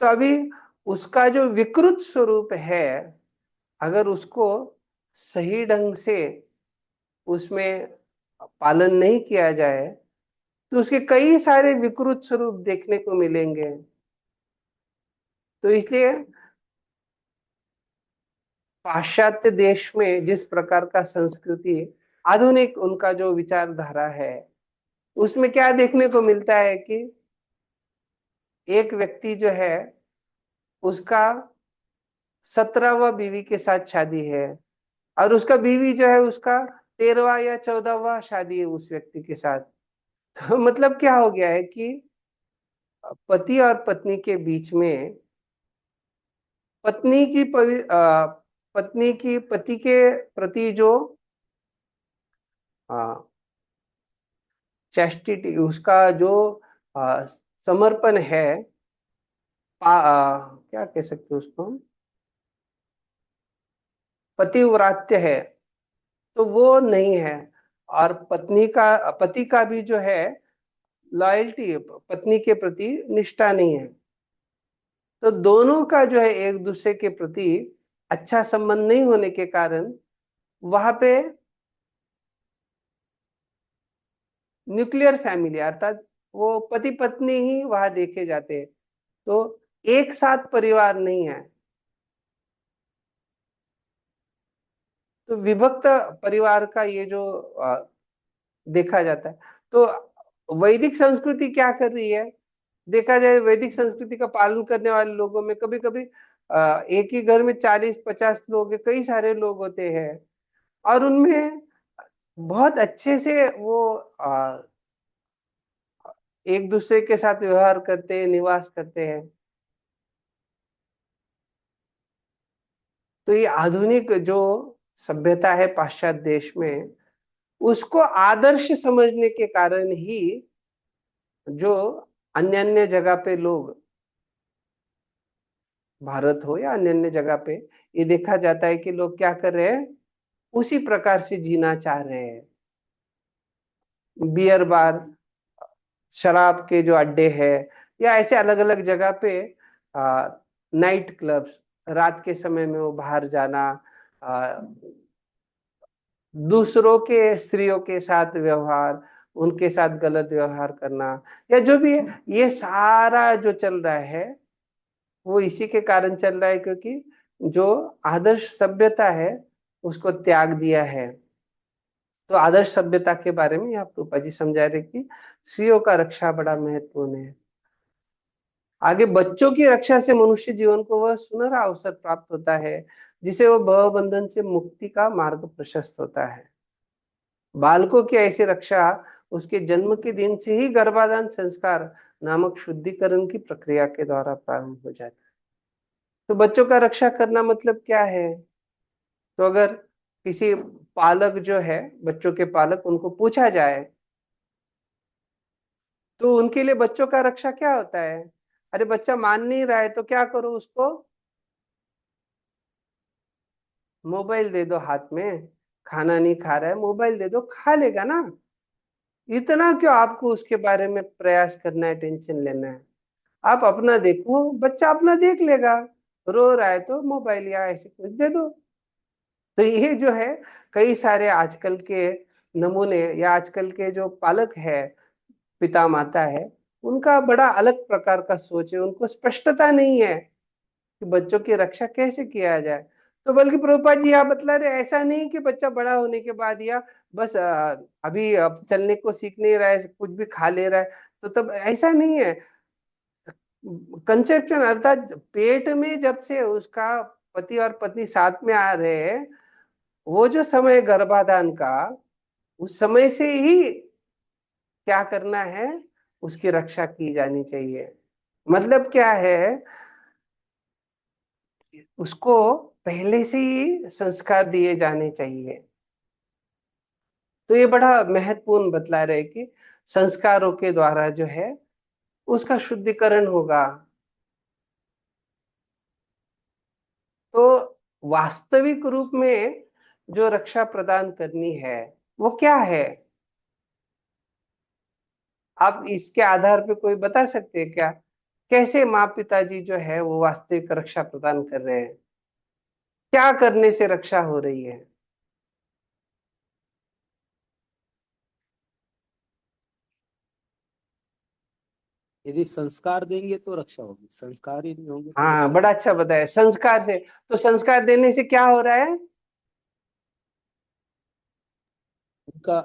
तो अभी उसका जो विकृत स्वरूप है, अगर उसको सही ढंग से उसमें पालन नहीं किया जाए तो उसके कई सारे विकृत स्वरूप देखने को मिलेंगे। तो इसलिए पाश्चात्य देश में जिस प्रकार का संस्कृति, आधुनिक उनका जो विचारधारा है, उसमें क्या देखने को मिलता है कि एक व्यक्ति जो है उसका 17वां बीवी के साथ शादी है, और उसका बीवी जो है उसका 13वां या 14वां शादी है उस व्यक्ति के साथ। तो मतलब क्या हो गया है कि पति और पत्नी के बीच में पत्नी की पत्नी की पति के प्रति जो चैस्टिटी, उसका जो समर्पण है, क्या कह सकते हैं उसको, पतिव्रात्य है, तो वो नहीं है। और पति का भी जो है लॉयल्टी, पत्नी के प्रति निष्ठा नहीं है। तो दोनों का जो है एक दूसरे के प्रति अच्छा संबंध नहीं होने के कारण वहां पे न्यूक्लियर फैमिली, अर्थात वो पति पत्नी ही वहां देखे जाते हैं। तो एक साथ परिवार नहीं है, तो विभक्त परिवार का ये जो देखा जाता है। तो वैदिक संस्कृति क्या कर रही है? देखा जाए वैदिक संस्कृति का पालन करने वाले लोगों में कभी कभी एक ही घर में 40-50 लोग, कई सारे लोग होते हैं, और उनमें बहुत अच्छे से वो एक दूसरे के साथ व्यवहार करते हैं, निवास करते हैं। तो ये आधुनिक जो सभ्यता है पाश्चात्य देश में, उसको आदर्श समझने के कारण ही जो अन्य अन्य जगह पे लोग, भारत हो या अन्य अन्य जगह पे, ये देखा जाता है कि लोग क्या कर रहे हैं, उसी प्रकार से जीना चाह रहे हैं। बियर बार, शराब के जो अड्डे हैं, या ऐसे अलग अलग जगह पे नाइट क्लब्स, रात के समय में वो बाहर जाना, आ, दूसरों के स्त्रियों के साथ व्यवहार, उनके साथ गलत व्यवहार करना, या जो भी है, ये सारा जो चल रहा है वो इसी के कारण चल रहा है क्योंकि जो आदर्श सभ्यता है उसको त्याग दिया है। तो आदर्श सभ्यता के बारे में यहाँ रूपा जी समझा रहे कि स्त्रियों का रक्षा बड़ा महत्वपूर्ण है। आगे बच्चों की रक्षा से मनुष्य जीवन को वह सुनहरा अवसर प्राप्त होता है जिसे वो भव बंधन से मुक्ति का मार्ग प्रशस्त होता है। बालकों की ऐसी रक्षा उसके जन्म के दिन से ही गर्भाधान संस्कार नामक शुद्धिकरण की प्रक्रिया के द्वारा प्रारंभ हो जाती है। तो बच्चों का रक्षा करना मतलब क्या है? तो अगर किसी पालक जो है, बच्चों के पालक, उनको पूछा जाए तो उनके लिए बच्चों का रक्षा क्या होता है? अरे बच्चा मान नहीं रहा है तो क्या करो, उसको मोबाइल दे दो हाथ में, खाना नहीं खा रहा है मोबाइल दे दो, खा लेगा ना। इतना क्यों आपको उसके बारे में प्रयास करना है, टेंशन लेना है? आप अपना देखो, बच्चा अपना देख लेगा। रो रहा है तो मोबाइल या ऐसे कुछ दे दो। तो ये जो है, कई सारे आजकल के नमूने या आजकल के जो पालक है, पिता माता है, उनका बड़ा अलग प्रकार का सोच है। उनको स्पष्टता नहीं है कि बच्चों की रक्षा कैसे किया जाए। तो बल्कि प्रभुपाद जी आप बतला रहे, ऐसा नहीं कि बच्चा बड़ा होने के बाद या बस अभी अब चलने को सीख नहीं रहा है, कुछ भी खा ले रहा है तो तब, ऐसा नहीं है। कंसेप्शन अर्थात पेट में जब से उसका पति और पत्नी साथ में आ रहे हैं, वो जो समय गर्भाधान का, उस समय से ही क्या करना है, उसकी रक्षा की जानी चाहिए। मतलब क्या है, उसको पहले से ही संस्कार दिए जाने चाहिए। तो ये बड़ा महत्वपूर्ण बतला रहे कि संस्कारों के द्वारा जो है उसका शुद्धिकरण होगा। तो वास्तविक रूप में जो रक्षा प्रदान करनी है वो क्या है? आप इसके आधार पे कोई बता सकते हैं क्या, कैसे माँ पिताजी जो है वो वास्तविक रक्षा प्रदान कर रहे हैं? क्या करने से रक्षा हो रही है?
यदि संस्कार देंगे तो रक्षा होगी, संस्कार ही नहीं होंगे तो
हाँ,
रक्षा
बड़ा
नहीं।
अच्छा बताया, संस्कार से। तो संस्कार देने से क्या हो रहा है?
उनका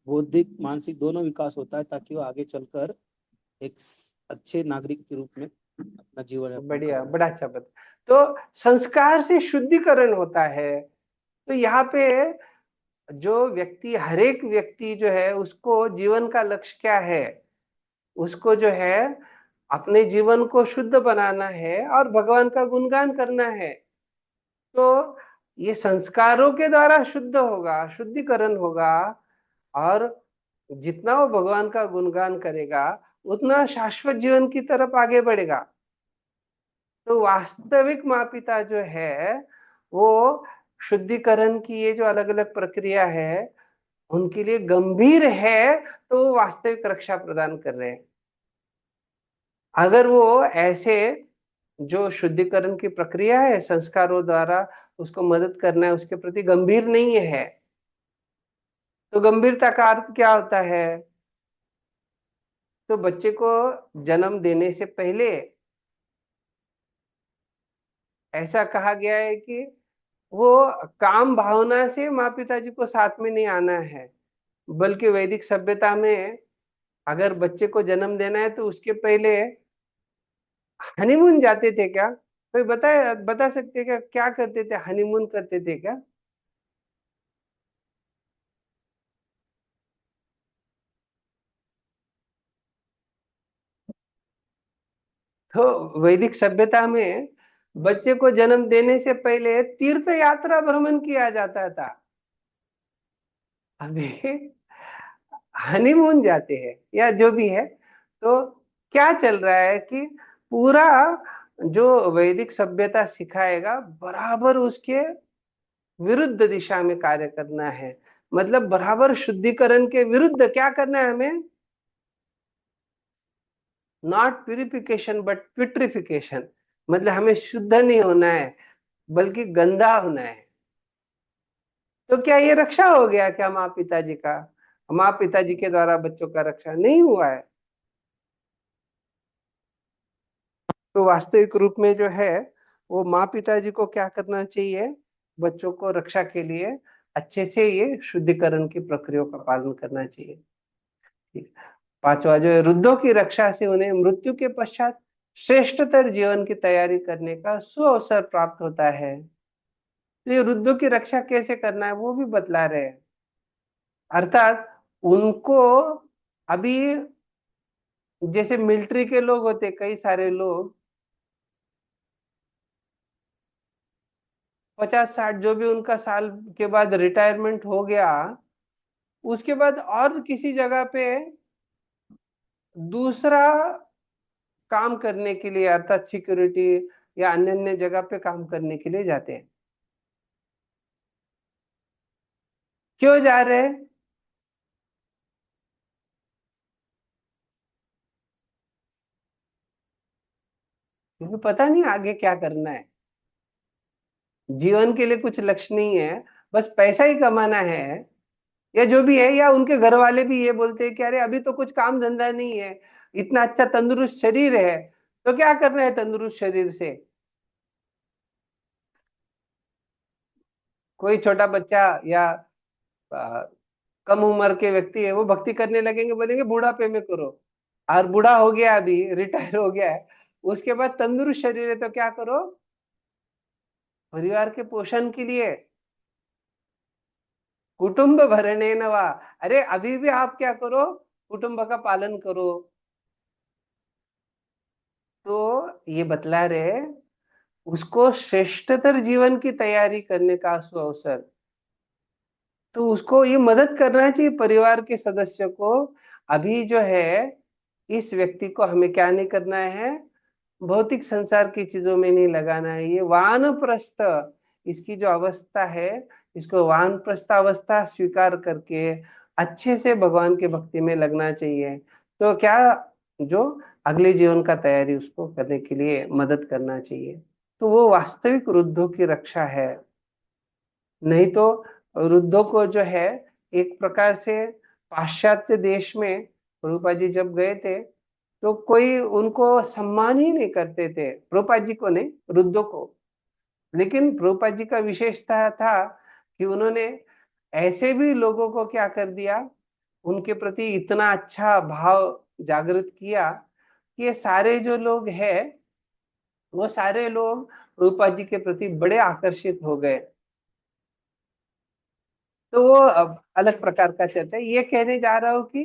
बौद्धिक मानसिक दोनों विकास होता है ताकि वो आगे चलकर एक अच्छे नागरिक के रूप में अपना जीवन यापन कर
बढ़िया,
सके।
बड़ा अच्छा बता। तो संस्कार से शुद्धिकरण होता है। तो यहाँ पे जो व्यक्ति, हर एक व्यक्ति जो है, उसको जीवन का लक्ष्य क्या है? उसको जो है अपने जीवन को शुद्ध बनाना है और भगवान का गुणगान करना है। तो ये संस्कारों के द्वारा शुद्ध होगा, शुद्धिकरण होगा, और जितना वो भगवान का गुणगान करेगा उतना शाश्वत जीवन की तरफ आगे बढ़ेगा। तो वास्तविक माँ पिता जो है वो शुद्धिकरण की ये जो अलग अलग प्रक्रिया है उनके लिए गंभीर है, तो वो वास्तविक रक्षा प्रदान कर रहे हैं। अगर वो ऐसे जो शुद्धिकरण की प्रक्रिया है संस्कारों द्वारा उसको मदद करना है, उसके प्रति गंभीर नहीं है, तो गंभीरता का अर्थ क्या होता है? तो बच्चे को जन्म देने से पहले ऐसा कहा गया है कि वो काम भावना से माँ पिताजी को साथ में नहीं आना है। बल्कि वैदिक सभ्यता में अगर बच्चे को जन्म देना है तो उसके पहले हनीमून जाते थे क्या? कोई बता सकते क्या, क्या करते थे, हनीमून करते थे क्या? तो वैदिक सभ्यता में बच्चे को जन्म देने से पहले तीर्थ यात्रा भ्रमण किया जाता था। अभी हनीमून जाते हैं या जो भी है, तो क्या चल रहा है कि पूरा जो वैदिक सभ्यता सिखाएगा बराबर उसके विरुद्ध दिशा में कार्य करना है। मतलब बराबर शुद्धिकरण के विरुद्ध क्या करना है हमें, नॉट प्यूरिफिकेशन बट प्यूट्रिफिकेशन। मतलब हमें शुद्ध नहीं होना है बल्कि गंदा होना है। तो क्या ये रक्षा हो गया क्या माँ पिताजी का? माँ पिताजी के द्वारा बच्चों का रक्षा नहीं हुआ है। तो वास्तविक रूप में जो है वो माँ पिताजी को क्या करना चाहिए, बच्चों को रक्षा के लिए अच्छे से ये शुद्धिकरण की प्रक्रिया का पालन करना चाहिए। ठीक। पांचवा जो है, रुद्धों की रक्षा से उन्हें मृत्यु के पश्चात श्रेष्ठतर जीवन की तैयारी करने का सुअवसर प्राप्त होता है। तो ये रुद्धों की रक्षा कैसे करना है वो भी बतला रहे हैं। अर्थात उनको अभी जैसे मिलिट्री के लोग होते, कई सारे लोग 50-60 जो भी उनका साल के बाद रिटायरमेंट हो गया, उसके बाद और किसी जगह पे दूसरा काम करने के लिए अर्थात सिक्योरिटी या अन्य अन्य जगह पे काम करने के लिए जाते हैं। क्यों जा रहे हैं? क्योंकि पता नहीं आगे क्या करना है, जीवन के लिए कुछ लक्ष्य नहीं है, बस पैसा ही कमाना है या जो भी है। या उनके घर वाले भी ये बोलते हैं कि अरे अभी तो कुछ काम धंधा नहीं है, इतना अच्छा तंदुरुस्त शरीर है, तो क्या करना है तंदुरुस्त शरीर से। कोई छोटा बच्चा या आ, कम उम्र के व्यक्ति है वो भक्ति करने लगेंगे, बोलेंगे बुढ़ापे में करो। और बूढ़ा हो गया, अभी रिटायर हो गया है, उसके बाद तंदुरुस्त शरीर है तो क्या करो, परिवार के पोषण के लिए, कुटुंब भरने नवा। अरे अभी भी आप क्या करो, कुटुंब का पालन करो। तो ये बतला रहे उसको श्रेष्ठतर जीवन की तैयारी करने का सुअवसर। तो उसको ये मदद करना चाहिए परिवार के सदस्य को। अभी जो है इस व्यक्ति को हमें क्या नहीं करना है, भौतिक संसार की चीजों में नहीं लगाना है। ये वानप्रस्थ इसकी जो अवस्था है, इसको वानप्रस्थ अवस्था स्वीकार करके अच्छे से भगवान की भक्ति में लगना चाहिए। तो क्या जो अगले जीवन का तैयारी उसको करने के लिए मदद करना चाहिए। तो वो वास्तविक रुद्धों की रक्षा है। नहीं तो रुद्धों को जो है एक प्रकार से पाश्चात्य देश में प्रभुपाद जी जब गए थे तो कोई उनको सम्मान ही नहीं करते थे, प्रभुपाद जी को नहीं, रुद्धों को। लेकिन प्रभुपाद जी का विशेषता था कि उन्होंने ऐसे भी लोगों को क्या कर दिया, उनके प्रति इतना अच्छा भाव जागृत किया कि ये सारे जो लोग हैं वो सारे लोग प्रभुपाद जी के प्रति बड़े आकर्षित हो गए। तो वो अब अलग प्रकार का चर्चा है। ये कहने जा रहा हूं कि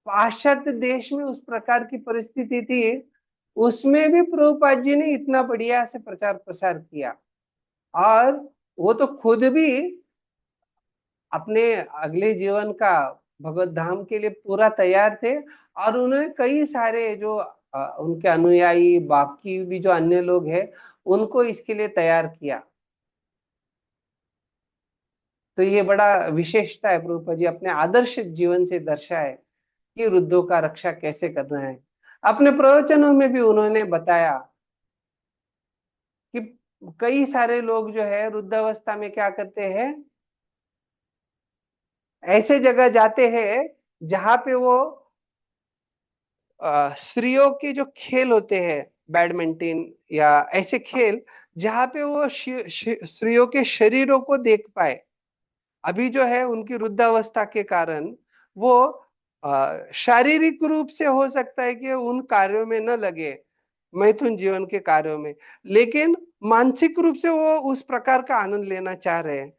पाश्चात्य देश में उस प्रकार की परिस्थिति थी, उसमें भी प्रभुपाद जी ने इतना बढ़िया से प्रचार प्रसार किया। और वो तो खुद भी अपने अगले जीवन का भगवत धाम के लिए पूरा तैयार थे। और उन्होंने कई सारे जो उनके अनुयायी बाकी भी जो अन्य लोग हैं उनको इसके लिए तैयार किया। तो ये बड़ा विशेषता है, प्रभुपाद जी अपने आदर्श जीवन से दर्शाए कि रुद्धों का रक्षा कैसे करना है। अपने प्रवचनों में भी उन्होंने बताया कि कई सारे लोग जो है वृद्धावस्था में क्या करते हैं, ऐसे जगह जाते हैं जहां पे वो स्त्रियों के जो खेल होते हैं, बैडमिंटन या ऐसे खेल, जहां पे वो स्त्रियों के शरीरों को देख पाए। अभी जो है उनकी वृद्धावस्था के कारण वो शारीरिक रूप से हो सकता है कि उन कार्यों में न लगे, मैथुन जीवन के कार्यों में, लेकिन मानसिक रूप से वो उस प्रकार का आनंद लेना चाह रहे हैं।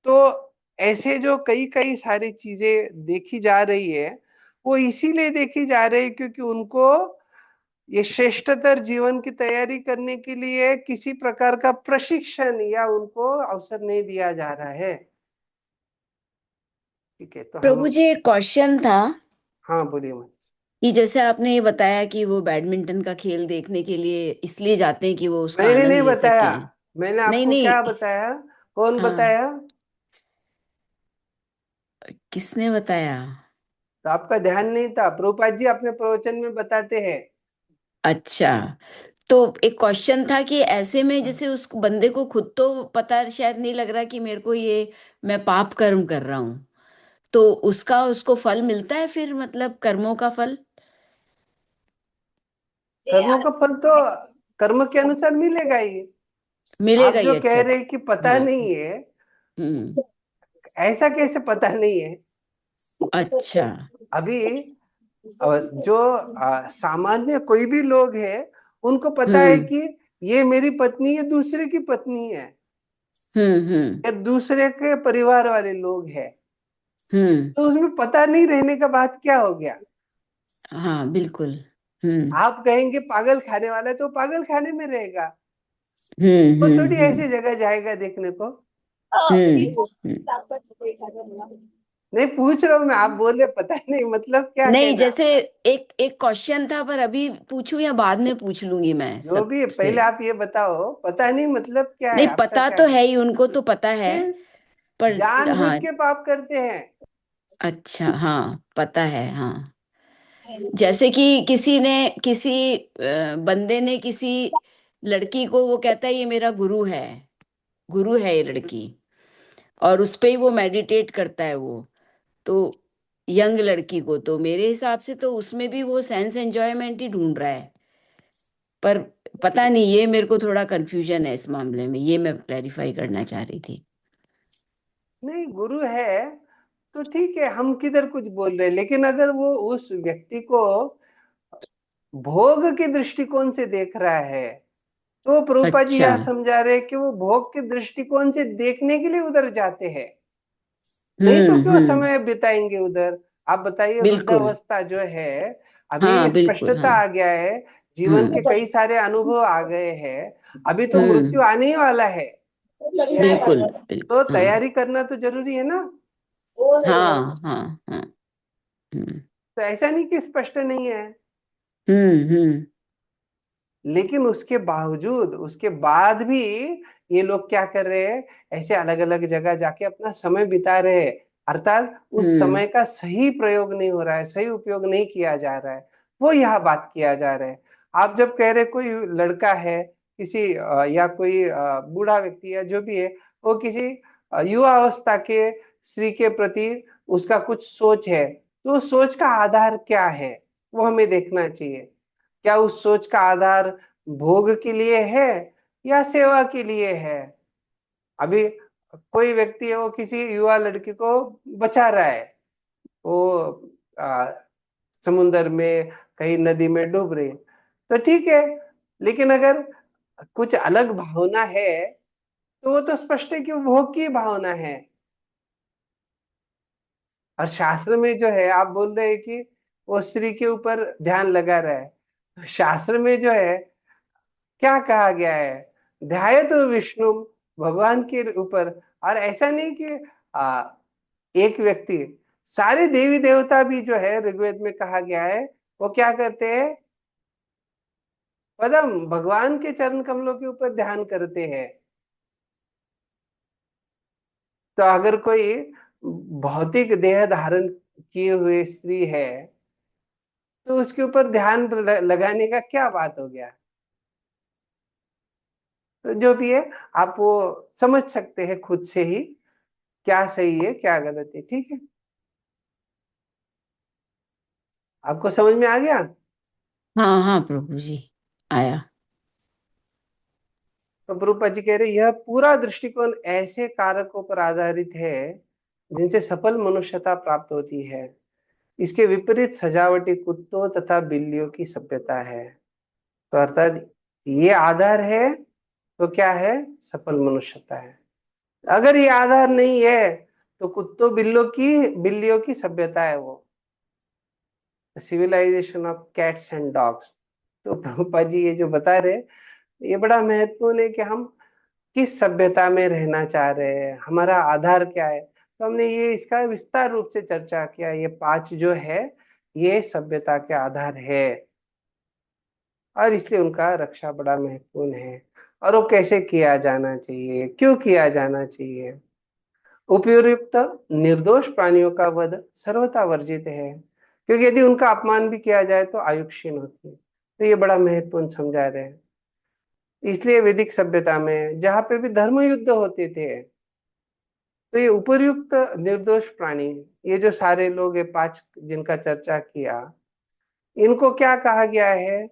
तो ऐसे जो कई कई सारी चीजें देखी जा रही है, वो इसीलिए देखी जा रही है क्योंकि उनको ये श्रेष्ठतर जीवन की तैयारी करने के लिए किसी प्रकार का प्रशिक्षण या उनको अवसर नहीं दिया जा रहा है। ठीक है, तो
प्रभु
हम,
जी एक क्वेश्चन था।
हाँ बोलिए। मैं
कि जैसे आपने ये बताया कि वो बैडमिंटन का खेल देखने के लिए इसलिए जाते हैं कि वो उसका
मैंने
आनंद
नहीं
ले
बताया,
सकें।
मैंने
नहीं
आपको
नहीं।
क्या बताया? कौन
हाँ,
बताया?
किसने बताया?
तो आपका ध्यान नहीं था, प्रभुपाद जी अपने प्रवचन में बताते हैं।
अच्छा, तो एक क्वेश्चन था कि ऐसे में जैसे उस बंदे को खुद तो पता शायद नहीं लग रहा कि मेरे को ये मैं पाप कर्म कर रहा हूँ, तो उसका उसको फल मिलता है फिर, मतलब कर्मों का फल?
कर्मों का फल तो कर्म के अनुसार मिलेगा ही। आप
मिलेगा
जो
ही,
कह
अच्छा।
रहे हैं कि पता
हाँ।
नहीं है,
हम्म।
ऐसा कैसे पता नहीं है?
अच्छा।
अभी जो सामान्य कोई भी लोग है, उनको पता है
हम्म
कि ये मेरी पत्नी, ये दूसरे की पत्नी है,
हम्म।
या दूसरे के परिवार वाले लोग हैं।
हम्म।
तो उसमें पता नहीं रहने का बात क्या हो गया?
हाँ, बिल्कुल। हम्म
आप कहेंगे पागल खाने वाला है, तो पागल खाने में रहेगा,
हम्म।
वो
हम्म
थोड़ी
हम्म
ऐसी जगह जाएगा देखने को।
हम्म।
नहीं, पूछ रहा हूं मैं, आप बोल रहे पता नहीं, मतलब क्या
नहीं,
कहना
जैसे
आपका?
एक एक क्वेश्चन था, पर अभी पूछूं या बाद में पूछ लूंगी मैं
जो भी है,
सबसे?
पहले आप ये बताओ, पता नहीं मतलब क्या है,
नहीं,
आपका
पता
क्या
तो
है?
है ही, उनको तो पता है,
फिर
पर
जानबूझ
हाँ।
के पाप करते हैं।
अच्छा, हाँ, पता है, हाँ। जैसे कि किसी बंदे ने किसी लड़की को, वो कहता है ये मेरा गुरु है ये लड़की, और उस पे ही वो मेडिटेट करता है वो, तो यंग लड़की को, तो मेरे हिसाब से तो उसमें भी वो सेंस एंजॉयमेंट ही ढूंढ रहा है। पर पता नहीं, ये मेरे को थोड़ा कंफ्यूजन है इस मामले में, ये मैं क्लैरिफाई करना चाह रही थी।
नहीं, गुरु है तो ठीक है, हम किधर कुछ बोल रहे हैं, लेकिन अगर वो उस व्यक्ति को भोग के दृष्टिकोण से देख रहा है, तो प्रभुपाद जी
अच्छा।
यह समझा रहे हैं कि वो भोग के दृष्टिकोण से देखने के लिए उधर जाते हैं, नहीं तो क्यों
हम्म।
समय बिताएंगे उधर? आप बताइए,
बिल्कुल।
वृद्धावस्था जो है, अभी
हाँ, बिल्कुल।
स्पष्टता
हाँ।
आ गया है, जीवन के कई सारे अनुभव आ गए हैं, अभी तो
हम्म।
मृत्यु आने ही वाला है,
बिल्कुल
तो
बिल्कुल। हाँ
तैयारी करना तो जरूरी है ना।
हाँ हाँ हाँ। हम्म
तो ऐसा नहीं कि स्पष्ट नहीं है,
हम्म।
लेकिन उसके बावजूद, उसके बाद भी ये लोग क्या कर रहे हैं, ऐसे अलग अलग जगह जाके अपना समय बिता रहे हैं, अर्थात उस
हम्म
समय का सही प्रयोग नहीं हो रहा है, सही उपयोग नहीं किया जा रहा है, वो यह बात किया जा रहा है। आप जब कह रहे कोई लड़का है, किसी या कोई बूढ़ा व्यक्ति या जो भी है, वो किसी युवा अवस्था के स्त्री के प्रति उसका कुछ सोच है, तो उस सोच का आधार क्या है, वो हमें देखना चाहिए। क्या उस सोच का आधार भोग के लिए है या सेवा के लिए है? अभी कोई व्यक्ति है, वो किसी युवा लड़की को बचा रहा है, वो आ, समुन्दर में, कहीं नदी में डूब रही है, तो ठीक है, लेकिन अगर कुछ अलग भावना है, तो वो तो स्पष्ट है कि वो भोग की भावना है। और शास्त्र में जो है, आप बोल रहे हैं कि वो स्त्री के ऊपर ध्यान लगा रहा है, शास्त्र में जो है क्या कहा गया है? ध्यायत विष्णु, भगवान के ऊपर। और ऐसा नहीं कि एक व्यक्ति, सारे देवी देवता भी जो है, ऋग्वेद में कहा गया है, वो क्या करते हैं? पदम, भगवान के चरण कमलों के ऊपर ध्यान करते हैं। तो अगर कोई भौतिक देह धारण किए हुए स्त्री है, तो उसके ऊपर ध्यान लगाने का क्या बात हो गया? तो जो भी है, आप वो समझ सकते हैं खुद से ही, क्या सही है क्या गलत है, ठीक है? आपको समझ में आ गया?
हाँ हाँ प्रभु जी, आया।
तो प्रभुपाद जी कह रहे यह पूरा दृष्टिकोण ऐसे कारकों पर आधारित है जिनसे सफल मनुष्यता प्राप्त होती है। इसके विपरीत सजावटी कुत्तों तथा बिल्लियों की सभ्यता है। तो अर्थात ये आधार है, तो क्या है? सफल मनुष्यता है। अगर ये आधार नहीं है, तो कुत्तों बिल्लियों की सभ्यता है वो, civilisation of cats and dogs. तो प्रभुपाद जी ये जो बता रहे, ये बड़ा महत्वपूर्ण है कि हम किस सभ्यता में रहना चाह रहे हैं, हमारा आधार क्या है। तो हमने ये इसका विस्तार रूप से चर्चा किया। ये 5 जो है, ये सभ्यता के आधार है, और इसलिए उनका रक्षा बड़ा महत्वपूर्ण है। और वो कैसे किया जाना चाहिए, क्यों किया जाना चाहिए? उपयुक्त निर्दोष प्राणियों का वध सर्वथा वर्जित है, क्योंकि यदि उनका अपमान भी किया जाए तो आयु क्षीण होती है। तो ये बड़ा महत्वपूर्ण समझा रहे हैं। इसलिए वैदिक सभ्यता में जहां पे भी धर्म युद्ध होते थे, तो ये उपर्युक्त निर्दोष प्राणी, ये जो सारे लोग, ये 5 जिनका चर्चा किया, इनको क्या कहा गया है?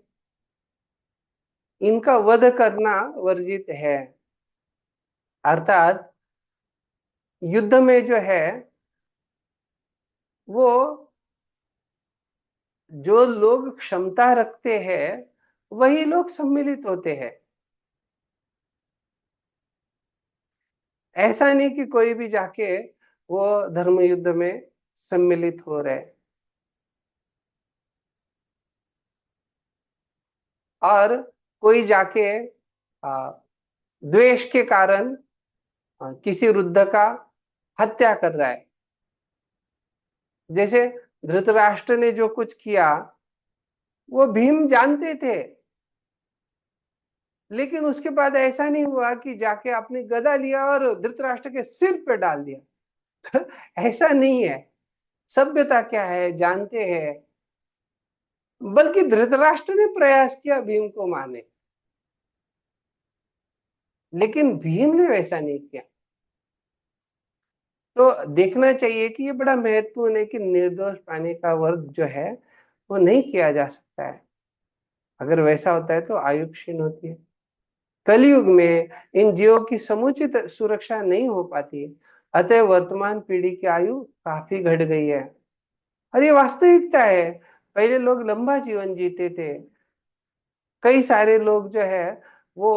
इनका वध करना वर्जित है। अर्थात युद्ध में जो है वो जो लोग क्षमता रखते हैं वही लोग सम्मिलित होते हैं। ऐसा नहीं कि कोई भी जाके वो धर्म युद्ध में सम्मिलित हो रहे। और कोई जाके द्वेष के कारण किसी वृद्ध का हत्या कर रहा है। जैसे धृतराष्ट्र ने जो कुछ किया वो भीम जानते थे, लेकिन उसके बाद ऐसा नहीं हुआ कि जाके अपनी गदा लिया और धृतराष्ट्र के सिर पे डाल दिया। ऐसा नहीं है। सभ्यता क्या है जानते हैं, बल्कि धृतराष्ट्र ने प्रयास किया भीम को मारने, लेकिन भीम ने वैसा नहीं किया। तो देखना चाहिए कि ये बड़ा महत्वपूर्ण है कि निर्दोष प्राणी का वध जो है वो नहीं किया जा सकता है। अगर वैसा होता है तो आयु क्षीण होती है। कलयुग में इन जीवों की समुचित सुरक्षा नहीं हो पाती, अतः वर्तमान पीढ़ी की आयु काफी घट गई है। और ये वास्तविकता है। पहले लोग लंबा जीवन जीते थे। कई सारे लोग जो है वो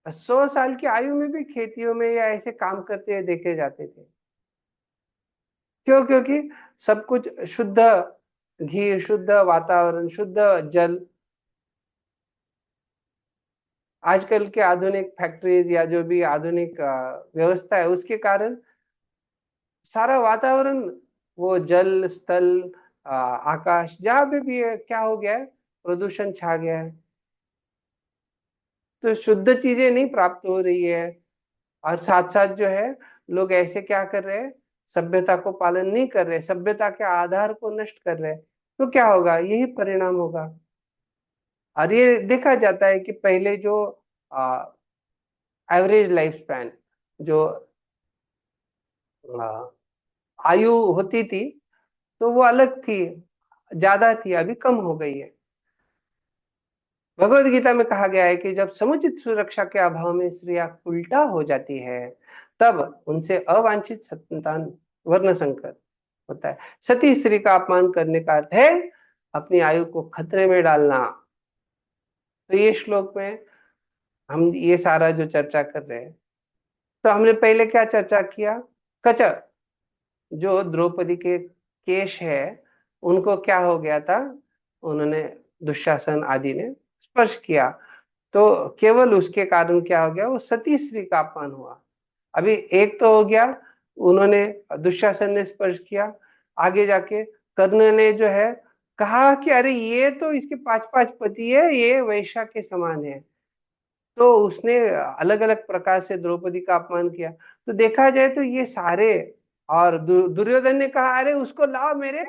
100 साल की आयु में भी खेतियों में या ऐसे काम करते हुए देखे जाते थे। क्यों? क्योंकि सब कुछ शुद्ध घी, शुद्ध वातावरण, शुद्ध जल। आजकल के आधुनिक फैक्ट्रीज या जो भी आधुनिक व्यवस्था है उसके कारण सारा वातावरण, वो जल, स्थल, आकाश, जहां पे भी है, क्या हो गया है? प्रदूषण छा गया है। तो शुद्ध चीजें नहीं प्राप्त हो रही है। और साथ साथ जो है लोग ऐसे क्या कर रहे हैं? सभ्यता को पालन नहीं कर रहे, सभ्यता के आधार को नष्ट कर रहे हैं। तो क्या होगा? यही परिणाम होगा। और ये देखा जाता है कि पहले जो एवरेज लाइफ स्पैन, जो आ, आयु होती थी, तो वो अलग थी, ज्यादा थी, अभी कम हो गई है। भगवत गीता में कहा गया है कि जब समुचित सुरक्षा के अभाव में स्त्रियां उल्टा हो जाती है, तब उनसे अवांछित संतान वर्ण संकर होता है। सती स्त्री का अपमान करने का अर्थ है अपनी आयु को खतरे में डालना। तो ये श्लोक में हम ये सारा जो चर्चा कर रहे हैं, तो हमने पहले क्या चर्चा किया? कच, जो द्रौपदी के केश है, उनको क्या हो गया था? उन्होंने, दुशासन आदि ने स्पर्श किया, तो केवल उसके कारण क्या हो गया? वो सती स्त्री का अपमान हुआ। अभी एक तो हो गया, उन्होंने, दुशासन ने स्पर्श किया। आगे जाके कर्ण ने जो है कहा कि अरे ये तो इसके 5-5 पति है, ये वैश्या के समान है। तो उसने अलग अलग प्रकार से द्रौपदी का अपमान किया। तो देखा जाए तो ये सारे, और दुर्योधन ने कहा अरे उसको लाओ मेरे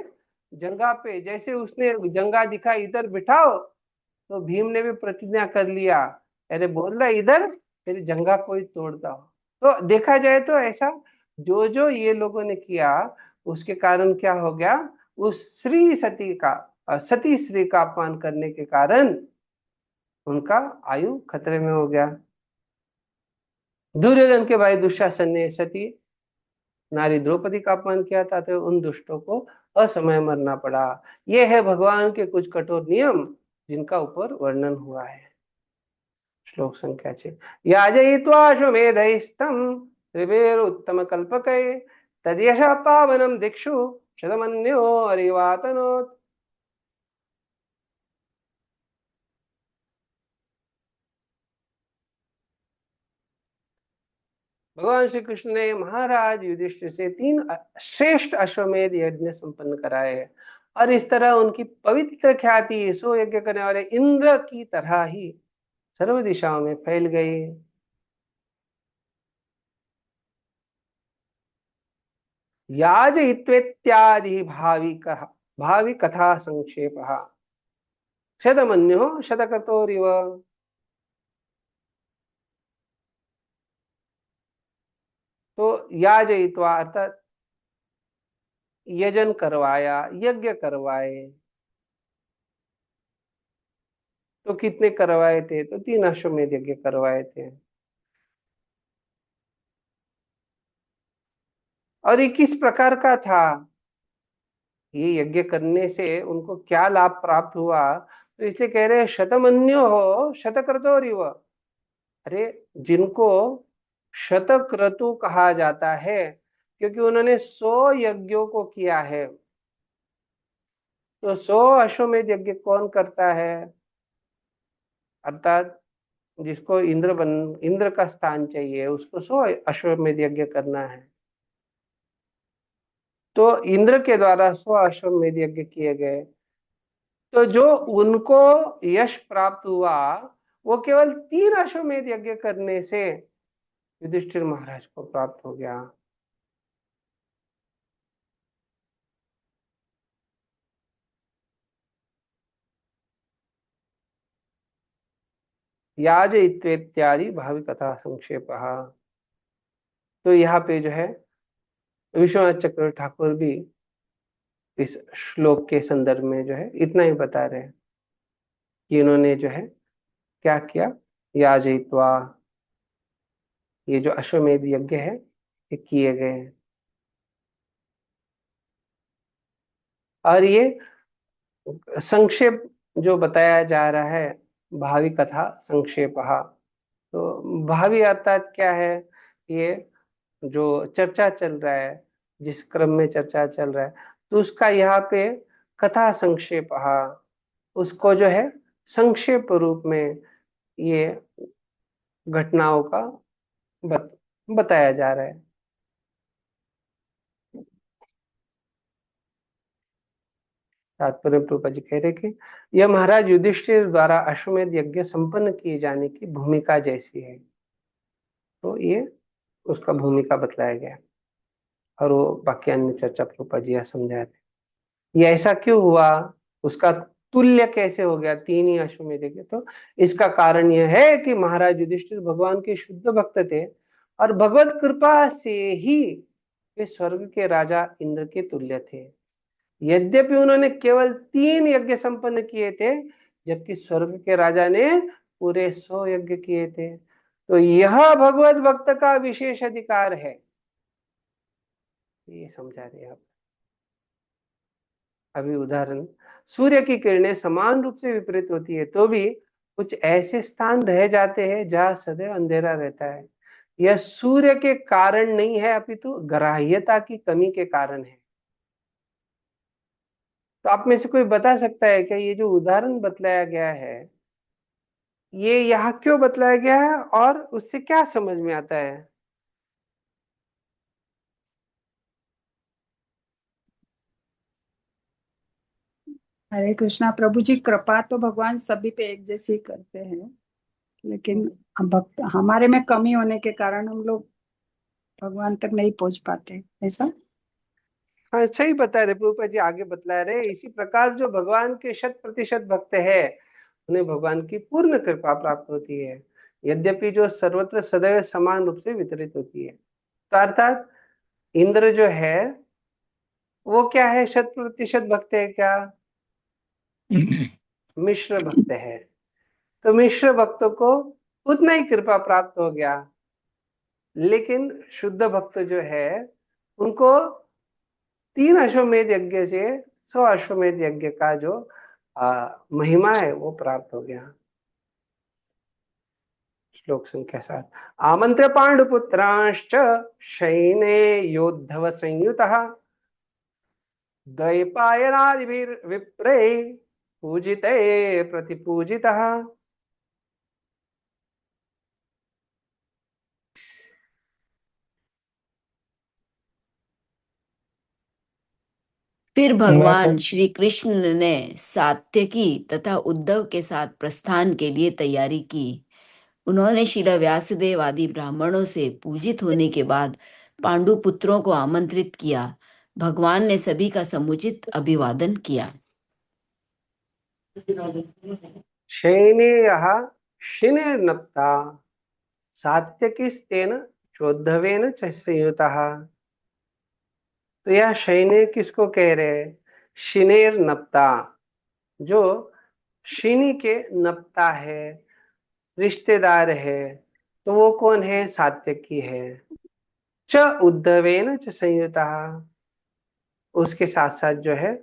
जंगा पे, जैसे उसने जंगा दिखा इधर बिठाओ, तो भीम ने भी प्रतिज्ञा कर लिया, अरे बोल रहा इधर फिर जंगा कोई तोड़ता हो। तो देखा जाए तो ऐसा जो जो ये लोगों ने किया, उसके कारण क्या हो गया? उस श्री सती का, सती श्री का अपमान करने के कारण उनका आयु खतरे में हो गया। दुर्योधन के भाई दुशासन ने सती नारी द्रौपदी का अपमान किया था, तो उन दुष्टों को असमय मरना पड़ा। ये है भगवान के कुछ कठोर नियम जिनका ऊपर वर्णन हुआ है। श्लोक संख्या 6। याजयित्वाश्वमेधैस्तं त्रिभिरुत्तम कल्पकै तद्यशः पावनं दिक्षु शतमन्यो अरिवातनोत्। भगवान श्री कृष्ण ने महाराज युधिष्ठिर से 3 श्रेष्ठ अश्वमेध यज्ञ संपन्न कराए हैं। और इस तरह उनकी पवित्र ख्याति सो यज्ञ करने वाले इंद्र की तरह ही सर्व दिशाओं में फैल गई। याजयित्वेत्यादि भावी कथा संक्षेप शतमन्यो शतक्रतोरिव। तो याजयित्वा अर्थात यजन करवाया, यज्ञ करवाए। तो कितने करवाए थे? तो 3 अश्वमेध यज्ञ करवाए थे। और ये किस प्रकार का था? ये यज्ञ करने से उनको क्या लाभ प्राप्त हुआ? तो इसलिए कह रहे हैं शतमन्यो हो शतक्रतोरिव। अरे, जिनको शतक्रतु कहा जाता है क्योंकि उन्होंने 100 यज्ञों को किया है। तो 100 अश्वमेध यज्ञ कौन करता है? अर्थात जिसको इंद्र का स्थान चाहिए उसको 100 अश्वमेध यज्ञ करना है। तो इंद्र के द्वारा 100 अश्वमेध यज्ञ किए गए। तो जो उनको यश प्राप्त हुआ वो केवल 3 अश्वमेध यज्ञ करने से युधिष्ठिर महाराज को प्राप्त हो गया। याज इत्यादि भावी कथा संक्षेप। तो यहाँ पे जो है विश्वनाथ चक्र ठाकुर भी इस श्लोक के संदर्भ में जो है इतना ही बता रहे हैं कि इन्होंने जो है क्या किया। याजयित्वा, ये जो अश्वमेध यज्ञ है ये किए गए हैं। और ये संक्षेप जो बताया जा रहा है भावी कथा संक्षेप। तो भावी अर्थात क्या है? ये जो चर्चा चल रहा है, जिस क्रम में चर्चा चल रहा है, तो उसका यहाँ पे कथा संक्षेप उसको जो है संक्षेप रूप में ये घटनाओं का बताया जा रहा है। तात्पर्य प्रभुपाद जी कह रहे कि यह महाराज युधिष्ठिर द्वारा अश्वमेध यज्ञ संपन्न किए जाने की भूमिका जैसी है। तो ये उसका भूमिका बतलाया गया और वो बाकी अन्य चर्चा प्रभुपाद जी समझा रहे। ये ऐसा क्यों हुआ, उसका तुल्य कैसे हो गया 3 ही अश्वमेध यज्ञ? तो इसका कारण यह है कि महाराज युधिष्ठिर भगवान के शुद्ध भक्त थे और भगवत कृपा से ही वे स्वर्ग के राजा इंद्र के तुल्य थे। यद्यपि उन्होंने केवल 3 यज्ञ संपन्न किए थे जबकि स्वर्ग के राजा ने पूरे 100 यज्ञ किए थे। तो यह भगवत भक्त का विशेष अधिकार है, ये समझा रहे आप। अभी उदाहरण, सूर्य की किरणें समान रूप से विपरीत होती है तो भी कुछ ऐसे स्थान रह जाते हैं जहां सदैव अंधेरा रहता है। यह सूर्य के कारण नहीं है अपितु ग्राह्यता की कमी के कारण है। तो आप में से कोई बता सकता है क्या ये जो उदाहरण बतलाया गया है ये यहाँ क्यों बतलाया गया है और उससे क्या समझ में आता है?
हरे कृष्णा प्रभु जी, कृपा तो भगवान सभी पे एक जैसी करते हैं, लेकिन हम भक्त हमारे में कमी होने के कारण हम लोग भगवान तक नहीं पहुंच पाते, ऐसा।
हाँ, सही बता रहे प्रभुपा जी, आगे बतला रहे इसी प्रकार जो भगवान के 100% भक्त है उन्हें भगवान की पूर्ण कृपा प्राप्त होती है, यद्यपि जो सर्वत्र सदैव समान रूप से वितरित होती है। तो अर्थात इंद्र जो है वो क्या है? 100% भक्त है क्या? मिश्र भक्त है। तो मिश्र भक्तों को उतना ही कृपा प्राप्त हो गया, लेकिन शुद्ध भक्त जो है उनको 3 अश्वमेध यज्ञ से 100 अश्वमेध यज्ञ का जो महिमा है वो प्राप्त हो गया। श्लोक संख्या 7। आमंत्र्य पांडुपुत्रांश्च शयने योद्धव संयुतः द्वैपायनादिभिर्विप्रे पूजिते प्रतिपूजितः।
फिर
मैं
भगवान श्री कृष्ण ने सात्यकी तथा उद्धव के साथ प्रस्थान के लिए तैयारी की। उन्होंने शिला व्यासदेव आदि ब्राह्मणों से पूजित होने के बाद पांडु पुत्रों को आमंत्रित किया। भगवान ने सभी का समुचित अभिवादन किया।
शयनेयः शिनेर्नप्ता सात्यकिस्तेन चोद्धवेन च संयुतः। तो यह शयने किसको कह रहे हैं? शिनेर नप्ता, जो शिनी के नप्ता है, रिश्तेदार है, तो वो कौन है? सात्यकी है। च उद्धवेन च संयुतः, उसके साथ साथ जो है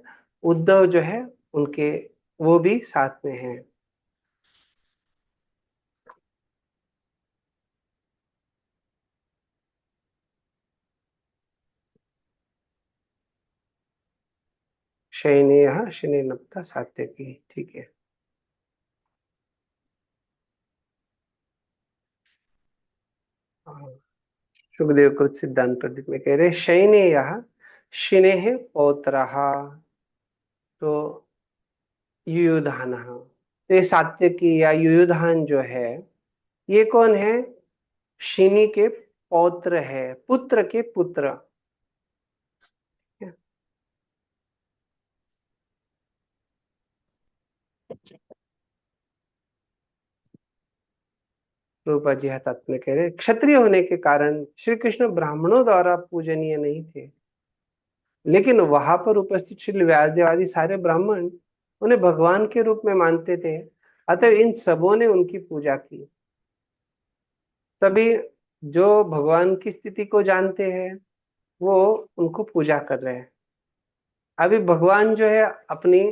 उद्धव जो है उनके, वो भी साथ में है। शयनेयः शिनेर्नप्ता सात्यकी, ठीक है। सुखदेव कृत सिद्धांत प्रदीप में कह रहे शयनेयः शिनेः पौत्रः, तो युयुधानः, तो ये सात्यकी या युयुधान जो है ये कौन है? शिनी के पौत्र है, पुत्र के पुत्र। रूपा जी हतात में कह रहे क्षत्रिय होने के कारण श्री कृष्ण ब्राह्मणों द्वारा पूजनीय नहीं थे, लेकिन वहां पर उपस्थित श्री व्यासदेव आदि सारे ब्राह्मण उन्हें भगवान के रूप में मानते थे, अतः इन सबों ने उनकी पूजा की। तभी जो भगवान की स्थिति को जानते हैं वो उनको पूजा कर रहे हैं। अभी भगवान जो है अपनी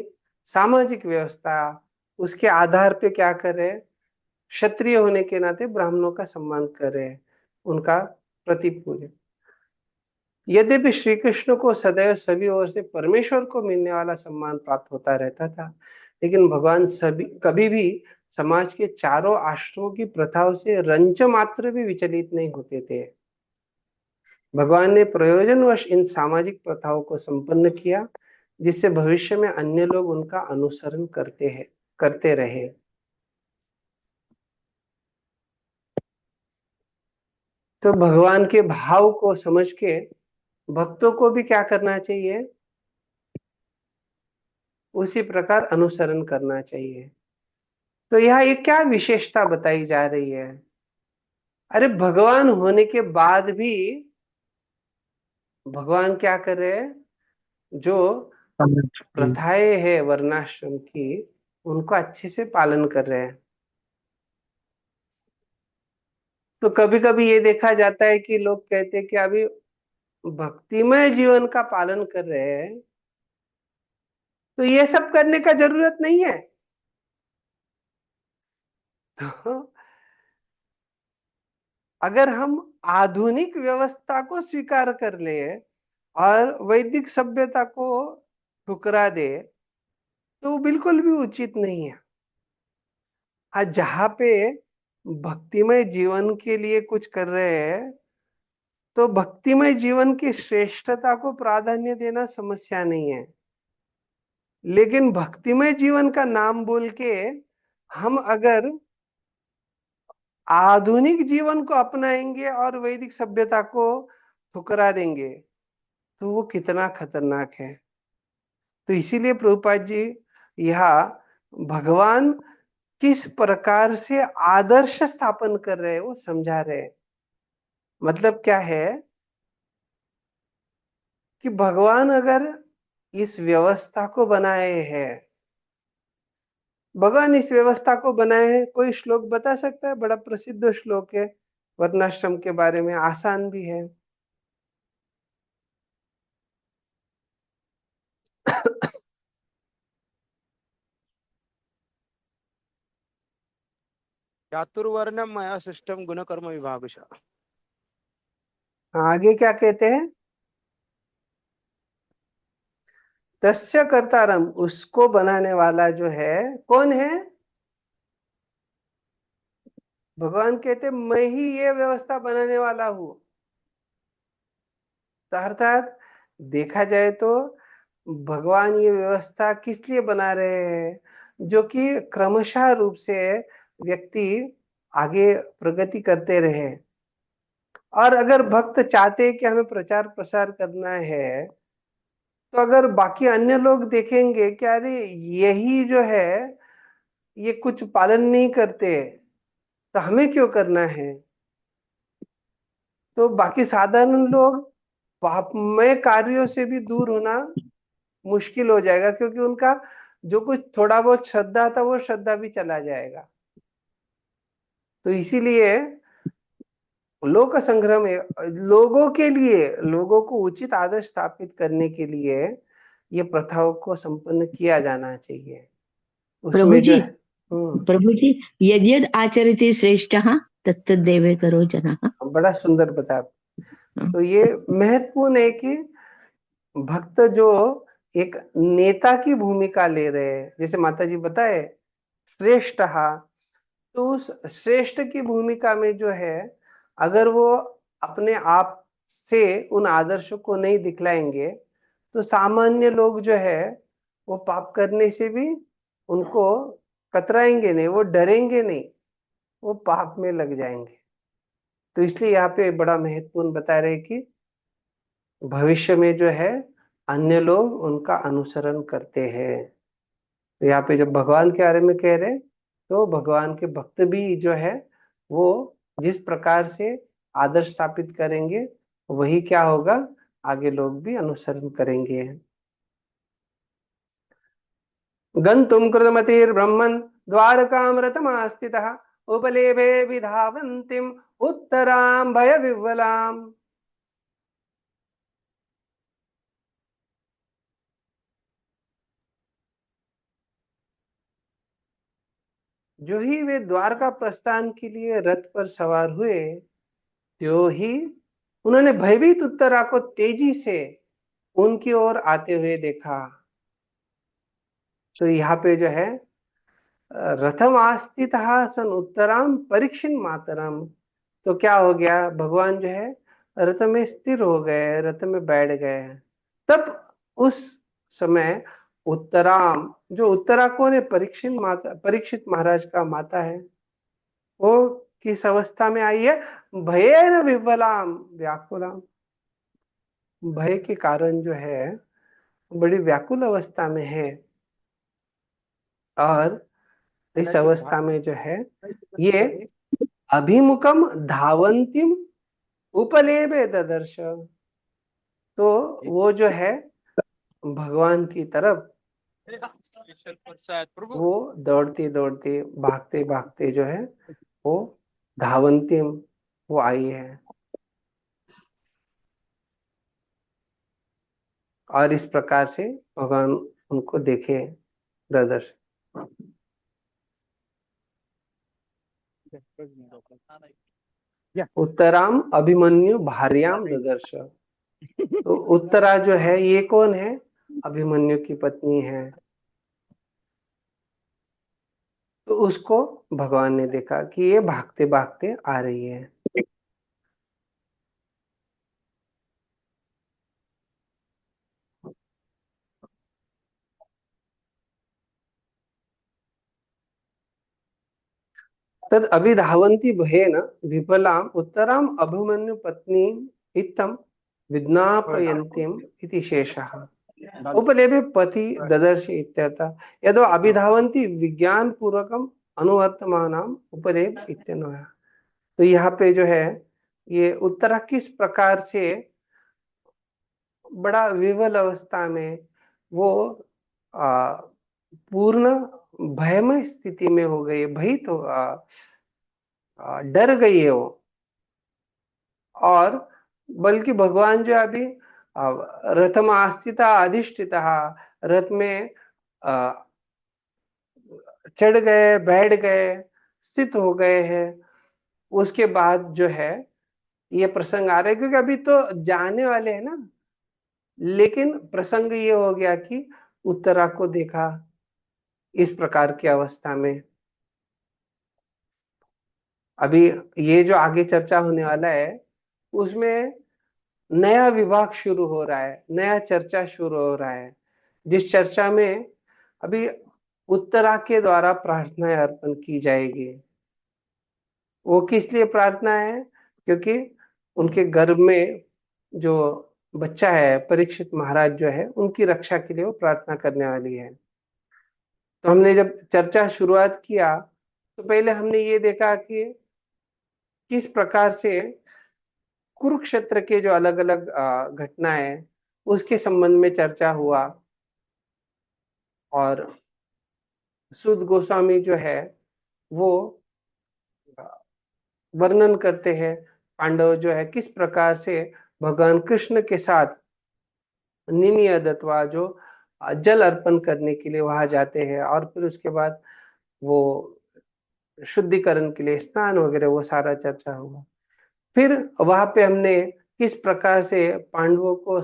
सामाजिक व्यवस्था उसके आधार पे क्या कर रहे हैं? क्षत्रिय होने के नाते ब्राह्मणों का सम्मान कर रहे हैं, उनका प्रति पूजन। यद्यपि श्री कृष्ण को सदैव सभी ओर से परमेश्वर को मिलने वाला सम्मान प्राप्त होता रहता था, लेकिन भगवान सभी कभी भी समाज के चारों आश्रमों की प्रथाओं से रंच मात्र भी विचलित नहीं होते थे। भगवान ने प्रयोजनवश इन सामाजिक प्रथाओं को संपन्न किया, जिससे भविष्य में अन्य लोग उनका अनुसरण करते रहे। तो भगवान के भाव को समझ के भक्तों को भी क्या करना चाहिए? उसी प्रकार अनुसरण करना चाहिए। तो यह एक क्या विशेषता बताई जा रही है? अरे भगवान होने के बाद भी भगवान क्या कर रहे हैं? जो प्रथाएं है वर्णाश्रम की उनको अच्छे से पालन कर रहे हैं। तो कभी कभी ये देखा जाता है कि लोग कहते हैं कि अभी भक्तिमय जीवन का पालन कर रहे हैं तो ये सब करने का जरूरत नहीं है। तो अगर हम आधुनिक व्यवस्था को स्वीकार कर ले और वैदिक सभ्यता को ठुकरा दे तो वो बिल्कुल भी उचित नहीं है। आज जहां पे भक्तिमय जीवन के लिए कुछ कर रहे हैं तो भक्तिमय जीवन की श्रेष्ठता को प्राधान्य देना समस्या नहीं है, लेकिन भक्तिमय जीवन का नाम बोल के हम अगर आधुनिक जीवन को अपनाएंगे और वैदिक सभ्यता को ठुकरा देंगे तो वो कितना खतरनाक है। तो इसीलिए प्रभुपाद जी यहाँ भगवान किस प्रकार से आदर्श स्थापन कर रहे हैं वो समझा रहे हैं। मतलब क्या है कि भगवान अगर इस व्यवस्था को बनाए हैं, भगवान इस व्यवस्था को बनाए हैं, कोई श्लोक बता सकता है? बड़ा प्रसिद्ध श्लोक है वर्णाश्रम के बारे में, आसान भी है।
चातुर्वर्ण्यम मया सृष्टम गुण कर्म विभागशः।
आगे क्या कहते हैं? तस्य कर्तारम, उसको बनाने वाला जो है कौन है? भगवान कहते मैं ही ये व्यवस्था बनाने वाला हूं। तो अर्थात देखा जाए तो भगवान ये व्यवस्था किस लिए बना रहे हैं, जो कि क्रमशः रूप से व्यक्ति आगे प्रगति करते रहे। और अगर भक्त चाहते हैं कि हमें प्रचार प्रसार करना है, तो अगर बाकी अन्य लोग देखेंगे कि अरे यही जो है ये कुछ पालन नहीं करते, तो हमें क्यों करना है, तो बाकी साधारण लोग पापमय कार्यों से भी दूर होना मुश्किल हो जाएगा, क्योंकि उनका जो कुछ थोड़ा बहुत श्रद्धा था वो श्रद्धा भी चला जाएगा। तो इसीलिए लोक संग्रह में लोगों के लिए, लोगों को उचित आदर्श स्थापित करने के लिए ये प्रथाओं को संपन्न किया जाना चाहिए।
प्रभु
उसमें जो
जी,
है
प्रभु जी, यद् यद् आचरति श्रेष्ठः तत्तदेवेतरो जनः।
बड़ा सुंदर बताया। तो ये महत्वपूर्ण है कि भक्त जो एक नेता की भूमिका ले रहे हैं, जैसे माता जी बताए श्रेष्ठ, तो उस श्रेष्ठ की भूमिका में जो है, अगर वो अपने आप से उन आदर्शों को नहीं दिखलाएंगे, तो सामान्य लोग जो है वो पाप करने से भी उनको कतराएंगे नहीं, वो डरेंगे नहीं, वो पाप में लग जाएंगे। तो इसलिए यहाँ पे बड़ा महत्वपूर्ण बता रहे कि भविष्य में जो है अन्य लोग उनका अनुसरण करते हैं। तो यहाँ पे जब भगवान के बारे में कह रहे, तो भगवान के भक्त भी जो है वो जिस प्रकार से आदर्श स्थापित करेंगे, वही क्या होगा, आगे लोग भी अनुसरण करेंगे। गंतुम कृतमतिर्ब्रह्मन् द्वारकां रतमास्थितः उपलेभे विधावन्तीम् उत्तरां भय विह्वलाम्। जो ही वे द्वारका प्रस्थान के लिए रथ पर सवार हुए, त्यों ही उन्होंने भयभीत उत्तरा को तेजी से उनकी ओर आते हुए देखा। तो यहाँ पे जो है रथम आस्थितः सन उत्तराम परीक्षिण मातरम, तो क्या हो गया, भगवान जो है रथ में स्थिर हो गए, रथ में बैठ गए। तब उस समय उत्तराम, जो उत्तरा कौन है, परीक्षित महाराज का माता है, वो किस अवस्था में आई है, भयेन विह्वलाम व्याकुलाम, भय के कारण जो है बड़ी व्याकुल अवस्था में है। और इस अवस्था में जो है ये अभिमुखम धावंतिम उपलेभे ददर्श, तो वो जो है भगवान की तरफ वो दौड़ते दौड़ते भागते भागते जो है वो धावंतिम वो आई है। और इस प्रकार से भगवान उनको देखे ददर्श। उत्तराम अभिमन्यु भार्याम ददर्श, तो उत्तरा जो है ये कौन है, अभिमन्यु की पत्नी है। तो उसको भगवान ने देखा कि ये भागते भागते आ रही है। तद अभिधावन्ति भयेन विफलाम उत्तराम अभिमन्यु पत्नी इत्थं विज्ञापयन्तीम इति शेषः उपलेभे पति ददर्श इत्यर्थः। यदो अभिधावन्ति विज्ञान पूर्वकम अनुवर्तमानम उपलेभ इत्यन्वयः। तो यहाँ पे जो है ये उत्तरा किस प्रकार से बड़ा विवल अवस्था में वो पूर्ण भयमय स्थिति में हो गई, भयित तो डर गई है वो। और बल्कि भगवान जो अभी रथम आस्थिता अधिष्ठिता, रथ में चढ़ गए, बैठ गए, स्थित हो गए हैं। उसके बाद जो है ये प्रसंग आ रहा है, क्योंकि अभी तो जाने वाले हैं ना, लेकिन प्रसंग ये हो गया कि उत्तरा को देखा इस प्रकार की अवस्था में। अभी ये जो आगे चर्चा होने वाला है उसमें नया विभाग शुरू हो रहा है, नया चर्चा शुरू हो रहा है। जिस चर्चा में अभी उत्तरा के द्वारा प्रार्थनाएं अर्पण की जाएगी। वो किस लिए प्रार्थना है? क्योंकि उनके गर्भ में जो बच्चा है परीक्षित महाराज जो है, उनकी रक्षा के लिए वो प्रार्थना करने वाली है। तो हमने जब चर्चा शुरुआत किया तो पहले हमने ये देखा कि किस प्रकार से कुरुक्षेत्र के जो अलग अलग घटनाएं उसके संबंध में चर्चा हुआ, और सुद गोस्वामी जो है वो वर्णन करते हैं पांडव जो है किस प्रकार से भगवान कृष्ण के साथ निमियद अथवा जो जल अर्पण करने के लिए वहां जाते हैं, और फिर उसके बाद वो शुद्धिकरण के लिए स्नान वगैरह वो सारा चर्चा हुआ। फिर वहां पे हमने किस प्रकार से पांडवों को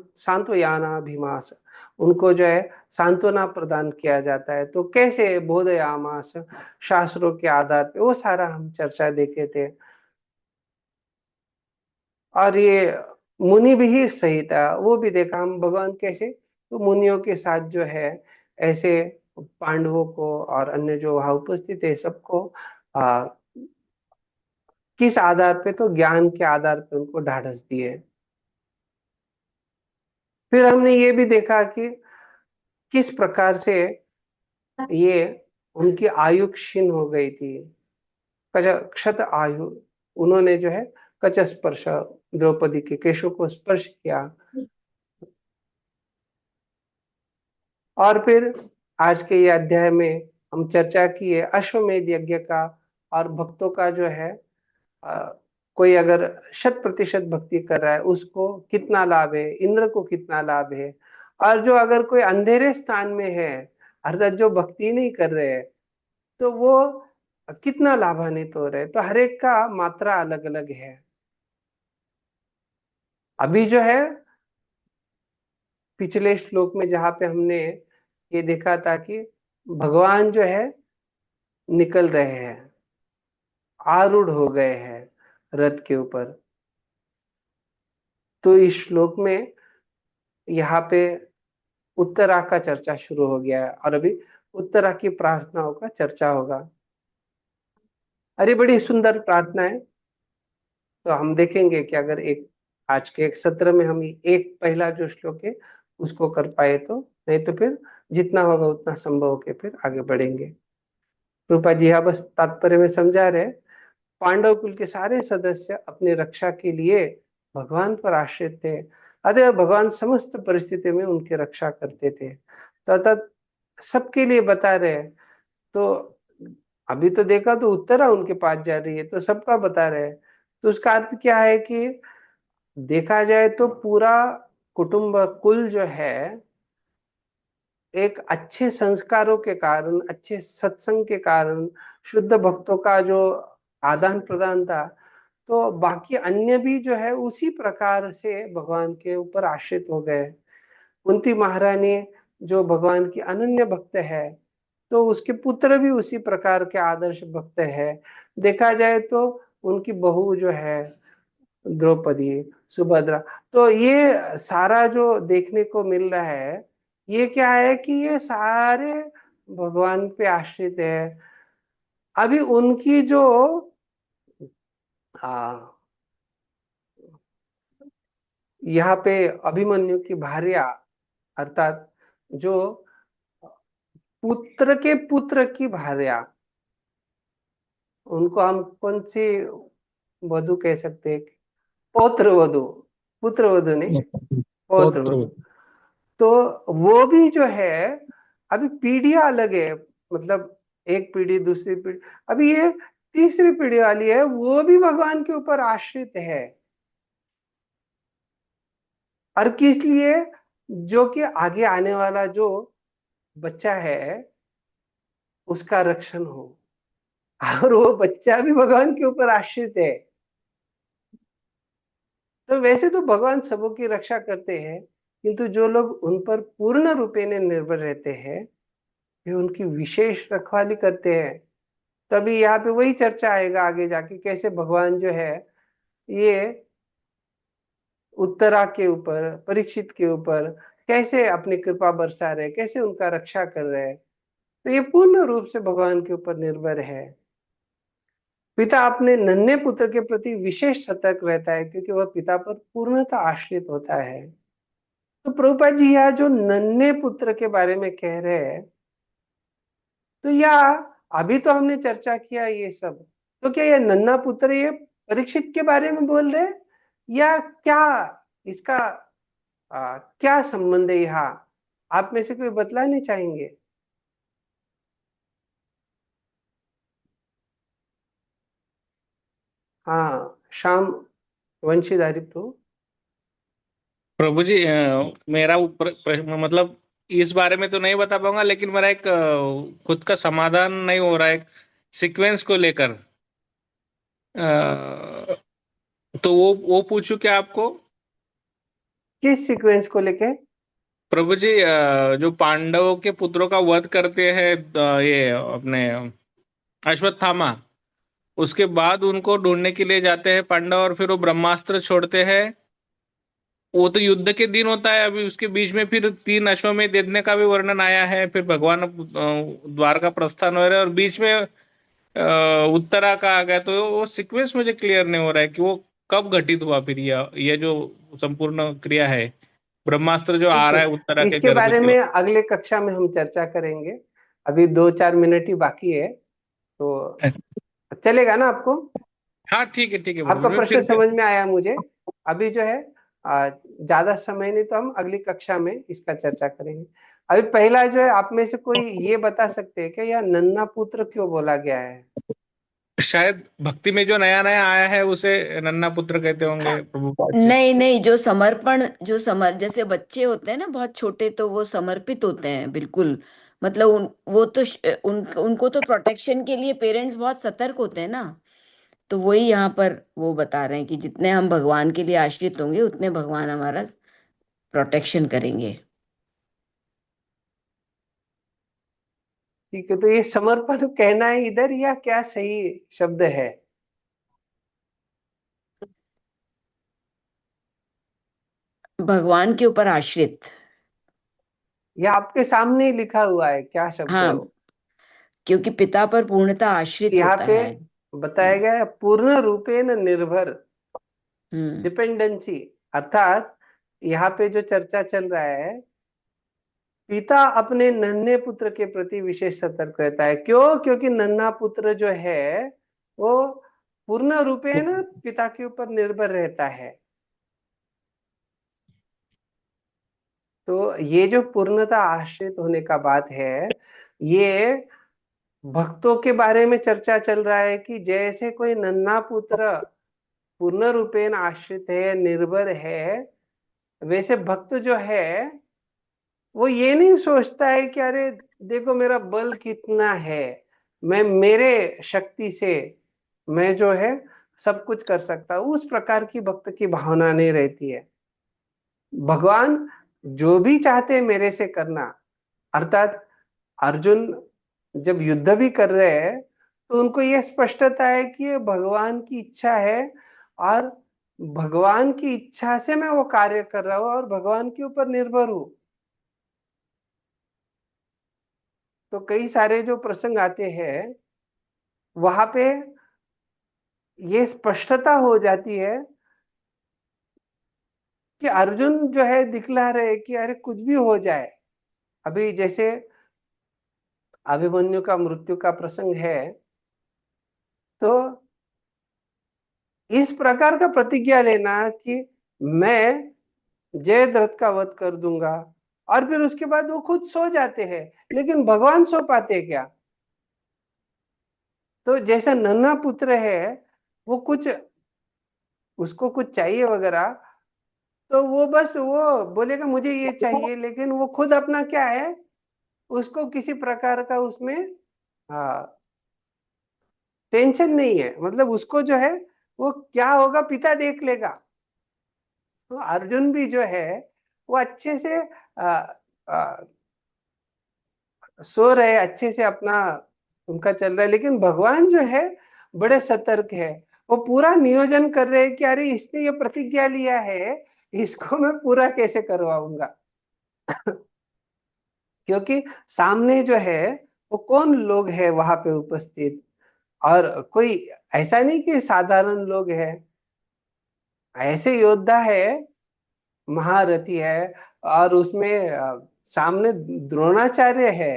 सांत्वयानाभिमास, उनको जो है सांत्वना प्रदान किया जाता है, तो कैसे बोधयामास शास्त्रों के आधार पे, वो सारा हम चर्चा देखे थे। और ये मुनि भी सही था, वो भी देखा हम भगवान कैसे तो मुनियों के साथ जो है ऐसे पांडवों को और अन्य जो वहां उपस्थित है सबको किस आधार पे, तो ज्ञान के आधार पे उनको ढाढ़स दिए। फिर हमने ये भी देखा कि किस प्रकार से ये उनकी आयु क्षीण हो गई थी, क्षत आयु, उन्होंने जो है कच स्पर्श, द्रौपदी के केशों को स्पर्श किया। और फिर आज के ये अध्याय में हम चर्चा की है अश्वमेध यज्ञ का, और भक्तों का जो है कोई अगर 100% भक्ति कर रहा है उसको कितना लाभ है, इंद्र को कितना लाभ है, और जो अगर कोई अंधेरे स्थान में है अर्थात जो भक्ति नहीं कर रहे हैं तो वो कितना लाभान्वित हो रहे हैं। तो हर एक का मात्रा अलग अलग है। अभी जो है पिछले श्लोक में जहां पे हमने ये देखा था कि भगवान जो है निकल रहे हैं, आरूढ़ हो गए हैं रथ के ऊपर, तो इस श्लोक में यहाँ पे उत्तरा का चर्चा शुरू हो गया है, और अभी उत्तरा की प्रार्थनाओं का चर्चा होगा। अरे बड़ी सुंदर प्रार्थना है। तो हम देखेंगे कि अगर एक आज के एक सत्र में हम एक पहला जो श्लोक है उसको कर पाए तो, नहीं तो फिर जितना होगा उतना संभव होके फिर आगे बढ़ेंगे। रूपा जी यहाँ बस तात्पर्य में समझा रहे, पांडव कुल के सारे सदस्य अपनी रक्षा के लिए भगवान पर आश्रित थे, अतः भगवान समस्त परिस्थिति में उनकी रक्षा करते थे। तो अर्थात सबके लिए बता रहे। तो अभी तो देखा तो उत्तरा उनके पास जा रही है तो सबका बता रहे। तो उसका अर्थ क्या है कि देखा जाए तो पूरा कुटुंब कुल जो है एक अच्छे संस्कारों के कारण, अच्छे सत्संग के कारण, शुद्ध भक्तों का जो आदान प्रदान था, तो बाकी अन्य भी जो है उसी प्रकार से भगवान के ऊपर आश्रित हो गए। कुंती महारानी जो भगवान की अनन्य भक्त है, तो उसके पुत्र भी उसी प्रकार के आदर्श भक्त है। देखा जाए तो उनकी बहू जो है द्रौपदी, सुभद्रा, तो ये सारा जो देखने को मिल रहा है ये क्या है कि ये सारे भगवान पे आश्रित है। अभी उनकी जो यहाँ पे अभिमन्यु की भार्या, अर्थात जो पुत्र के पुत्र की भार्या, उनको हम कौन सी वधु कह सकते हैं? पौत्र वधु, पुत्र वधु नहीं, पौत्र वधु। तो वो भी जो है अभी पीढ़ियां अलग है, मतलब एक पीढ़ी दूसरी पीढ़ी, अभी ये तीसरी पीढ़ी वाली है, वो भी भगवान के ऊपर आश्रित है। और किस लिए? जो कि आगे आने वाला जो बच्चा है उसका रक्षण हो, और वो बच्चा भी भगवान के ऊपर आश्रित है। तो वैसे तो भगवान सबों की रक्षा करते हैं, किंतु जो लोग उन पर पूर्ण रूपेण निर्भर रहते हैं वे उनकी विशेष रखवाली करते हैं। तभी यहाँ पे वही चर्चा आएगा आगे जाके, कैसे भगवान जो है ये उत्तरा के ऊपर, परीक्षित के ऊपर कैसे अपनी कृपा बरसा रहे, कैसे उनका रक्षा कर रहे हैं। तो ये पूर्ण रूप से भगवान के ऊपर निर्भर है। पिता अपने नन्हे पुत्र के प्रति विशेष सतर्क रहता है क्योंकि वह पिता पर पूर्णतः आश्रित होता है। तो प्रभुपाद जी यहाँ जो नन्हे पुत्र के बारे में कह रहे हैं, तो यह अभी तो हमने चर्चा किया ये सब, तो क्या यह नन्हा पुत्र ये परीक्षित के बारे में बोल रहे हैं या क्या इसका क्या संबंध है यहाँ? आप में से कोई बतलाने चाहेंगे? हाँ, शाम वंशीधारी प्रभु।
प्रभु जी मेरा मतलब इस बारे में तो नहीं बता पाऊंगा, लेकिन मेरा एक खुद का समाधान नहीं हो रहा है सीक्वेंस को लेकर। तो वो पूछूं क्या आपको?
किस सीक्वेंस को लेके?
प्रभु जी जो पांडवों के पुत्रों का वध करते हैं ये अपने अश्वत्थामा, उसके बाद उनको ढूंढने के लिए जाते हैं पांडव और फिर वो ब्रह्मास्त्र छोड़ते हैं। वो तो युद्ध के दिन होता है। अभी उसके बीच में फिर 3 अश्वमेध देने का भी वर्णन आया है, फिर भगवान द्वार का प्रस्थान हो रहा है और बीच में उत्तरा का आ गया। तो वो सीक्वेंस मुझे क्लियर नहीं हो रहा है कि वो कब घटित हुआ फिर ये जो संपूर्ण क्रिया है, ब्रह्मास्त्र जो आ
ठीक
रहा
है,
है उत्तरा के
इसके
गर्भ
बारे
से।
में अगले कक्षा में हम चर्चा करेंगे। अभी 2-4 मिनट ही बाकी है, तो चलेगा ना आपको?
हाँ ठीक है
आपका
प्रभु,
प्रश्न
फिर
समझ में आया मुझे। अभी जो है ज्यादा समय नहीं, तो हम अगली कक्षा में इसका चर्चा करेंगे। अभी पहला जो है, आप में से कोई ये बता सकते हैं कि यह नन्हा पुत्र क्यों बोला गया है?
शायद भक्ति में जो नया नया आया है उसे नन्हा पुत्र कहते होंगे प्रभुपाद जी।
नहीं नहीं, जैसे बच्चे होते हैं ना बहुत छोटे, तो वो समर्पित होते हैं बिल्कुल। मतलब वो तो उनको तो प्रोटेक्शन के लिए पेरेंट्स बहुत सतर्क होते हैं ना। तो वही यहाँ पर वो बता रहे हैं कि जितने हम भगवान के लिए आश्रित होंगे उतने भगवान हमारा प्रोटेक्शन करेंगे।
ठीक है, तो ये समर्पण कहना है इधर या क्या सही शब्द है?
भगवान के ऊपर आश्रित।
यह आपके सामने ही लिखा हुआ है, क्या शब्द है
हाँ,
वो?
क्योंकि पिता पर पूर्णतः आश्रित
यहाँ
होता
पे
है।
बताया गया है पूर्ण रूपेण निर्भर,
हम्म।
डिपेंडेंसी। अर्थात यहाँ पे जो चर्चा चल रहा है, पिता अपने नन्हे पुत्र के प्रति विशेष सतर्क रहता है। क्यों? क्योंकि नन्हा पुत्र जो है वो पूर्ण रूपेण पिता के ऊपर निर्भर रहता है। तो ये जो पूर्णता आश्रित होने का बात है, ये भक्तों के बारे में चर्चा चल रहा है कि जैसे कोई नन्हा पुत्र पूर्ण रूपेण आश्रित है, निर्भर है, वैसे भक्त जो है वो ये नहीं सोचता है कि अरे देखो मेरा बल कितना है, मैं मेरे शक्ति से मैं जो है सब कुछ कर सकता हूं। उस प्रकार की भक्त की भावना नहीं रहती है। भगवान जो भी चाहते हैं मेरे से करना। अर्थात अर्जुन जब युद्ध भी कर रहे हैं तो उनको यह स्पष्टता है कि ये भगवान की इच्छा है और भगवान की इच्छा से मैं वो कार्य कर रहा हूं और भगवान के ऊपर निर्भर हूं। तो कई सारे जो प्रसंग आते हैं वहां पे ये स्पष्टता हो जाती है कि अर्जुन जो है दिखला रहे कि अरे कुछ भी हो जाए। अभी जैसे अभिमन्यु का मृत्यु का प्रसंग है, तो इस प्रकार का प्रतिज्ञा लेना कि मैं जयद्रथ का वध कर दूंगा, और फिर उसके बाद वो खुद सो जाते हैं, लेकिन भगवान सो पाते क्या? तो जैसा नन्हा पुत्र है, वो कुछ उसको कुछ चाहिए वगैरह, तो वो बस वो बोलेगा मुझे ये चाहिए, लेकिन वो खुद अपना क्या है, उसको किसी प्रकार का उसमें हाँ टेंशन नहीं है। मतलब उसको जो है वो क्या होगा पिता देख लेगा। तो अर्जुन भी जो है वो अच्छे से आ, सो रहे, अच्छे से अपना उनका चल रहा है, लेकिन भगवान जो है बड़े सतर्क है। वो पूरा नियोजन कर रहे हैं कि अरे इसने ये प्रतिज्ञा लिया है, इसको मैं पूरा कैसे करवाऊंगा। क्योंकि सामने जो है वो कौन लोग है वहां पे उपस्थित, और कोई ऐसा नहीं कि साधारण लोग है, ऐसे योद्धा है, महारथी है, और उसमें सामने द्रोणाचार्य है।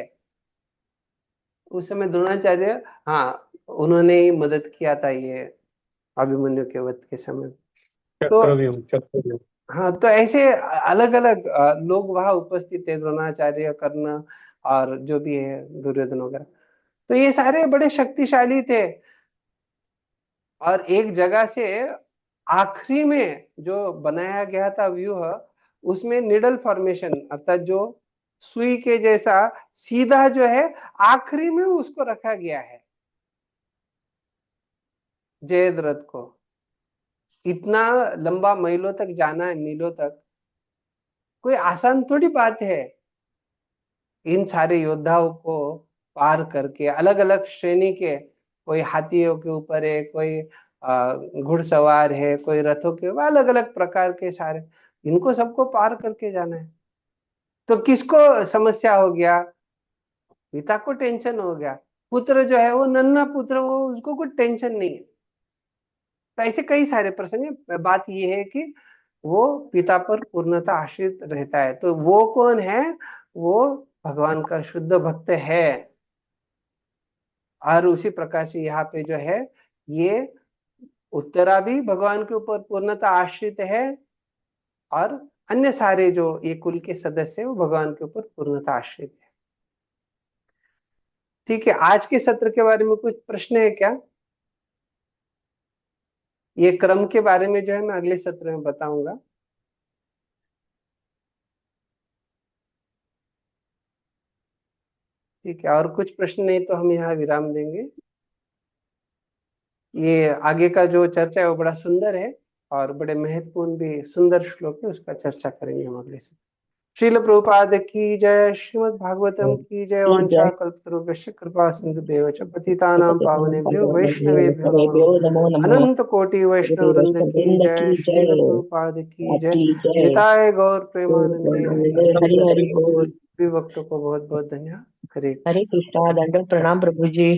उस समय द्रोणाचार्य, हाँ, उन्होंने ही मदद किया था ये अभिमन्यु के वध के समय। तो
चक्रव्यूह।
हाँ, तो ऐसे अलग अलग लोग वहां उपस्थित थे, द्रोणाचार्य, कर्ण, और जो भी है दुर्योधन वगैरह। तो ये सारे बड़े शक्तिशाली थे। और एक जगह से आखिरी में जो बनाया गया था व्यूह, उसमें निडल फॉर्मेशन, अर्थात जो सुई के जैसा सीधा जो है, आखिरी में उसको रखा गया है जयद्रथ को। इतना लंबा मीलों तक जाना है, मीलों तक, कोई आसान थोड़ी बात है। इन सारे योद्धाओं को पार करके, अलग अलग श्रेणी के, कोई हाथियों के ऊपर है, कोई घुड़सवार है, कोई रथों के, अलग अलग प्रकार के सारे, इनको सबको पार करके जाना है। तो किसको समस्या हो गया? पिता को टेंशन हो गया। पुत्र जो है वो नन्हा पुत्र, वो उसको कुछ टेंशन नहीं है। तो ऐसे कई सारे प्रसंग है। बात ये है कि वो पिता पर पूर्णतः आश्रित रहता है। तो वो कौन है? वो भगवान का शुद्ध भक्त है। और उसी प्रकार से यहाँ पे जो है, ये उत्तरा भी भगवान के ऊपर पूर्णतः आश्रित है, और अन्य सारे जो ये कुल के सदस्य है वो भगवान के ऊपर पूर्णतः आश्रित है। ठीक है, आज के सत्र के बारे में कुछ प्रश्न है क्या? ये क्रम के बारे में जो है मैं अगले सत्र में बताऊंगा। ठीक है, और कुछ प्रश्न नहीं तो हम यहाँ विराम देंगे। ये आगे का जो चर्चा है वो बड़ा सुंदर है, और बड़े महत्वपूर्ण भी सुंदर श्लोक है, उसका चर्चा करेंगे हम अगले सत्र। श्रील प्रभुपाद की जय। श्रीमद् भागवतम की जय। वांछा कल्पतरुभ्यश्च कृपा सिन्धुभ्यो च पतितानां पावनेभ्यो वैष्णवेभ्यो नमो नमः। अनंत कोटि वैष्णव वृंद की जय। श्रील प्रभुपाद की जय। निताय गौर प्रेमानंदे हरि
हरि हरि बोल।
सभी भक्तों को बहुत बहुत धन्यवाद। हरे
हरे कृष्णा। दंडवत प्रणाम प्रभु जी।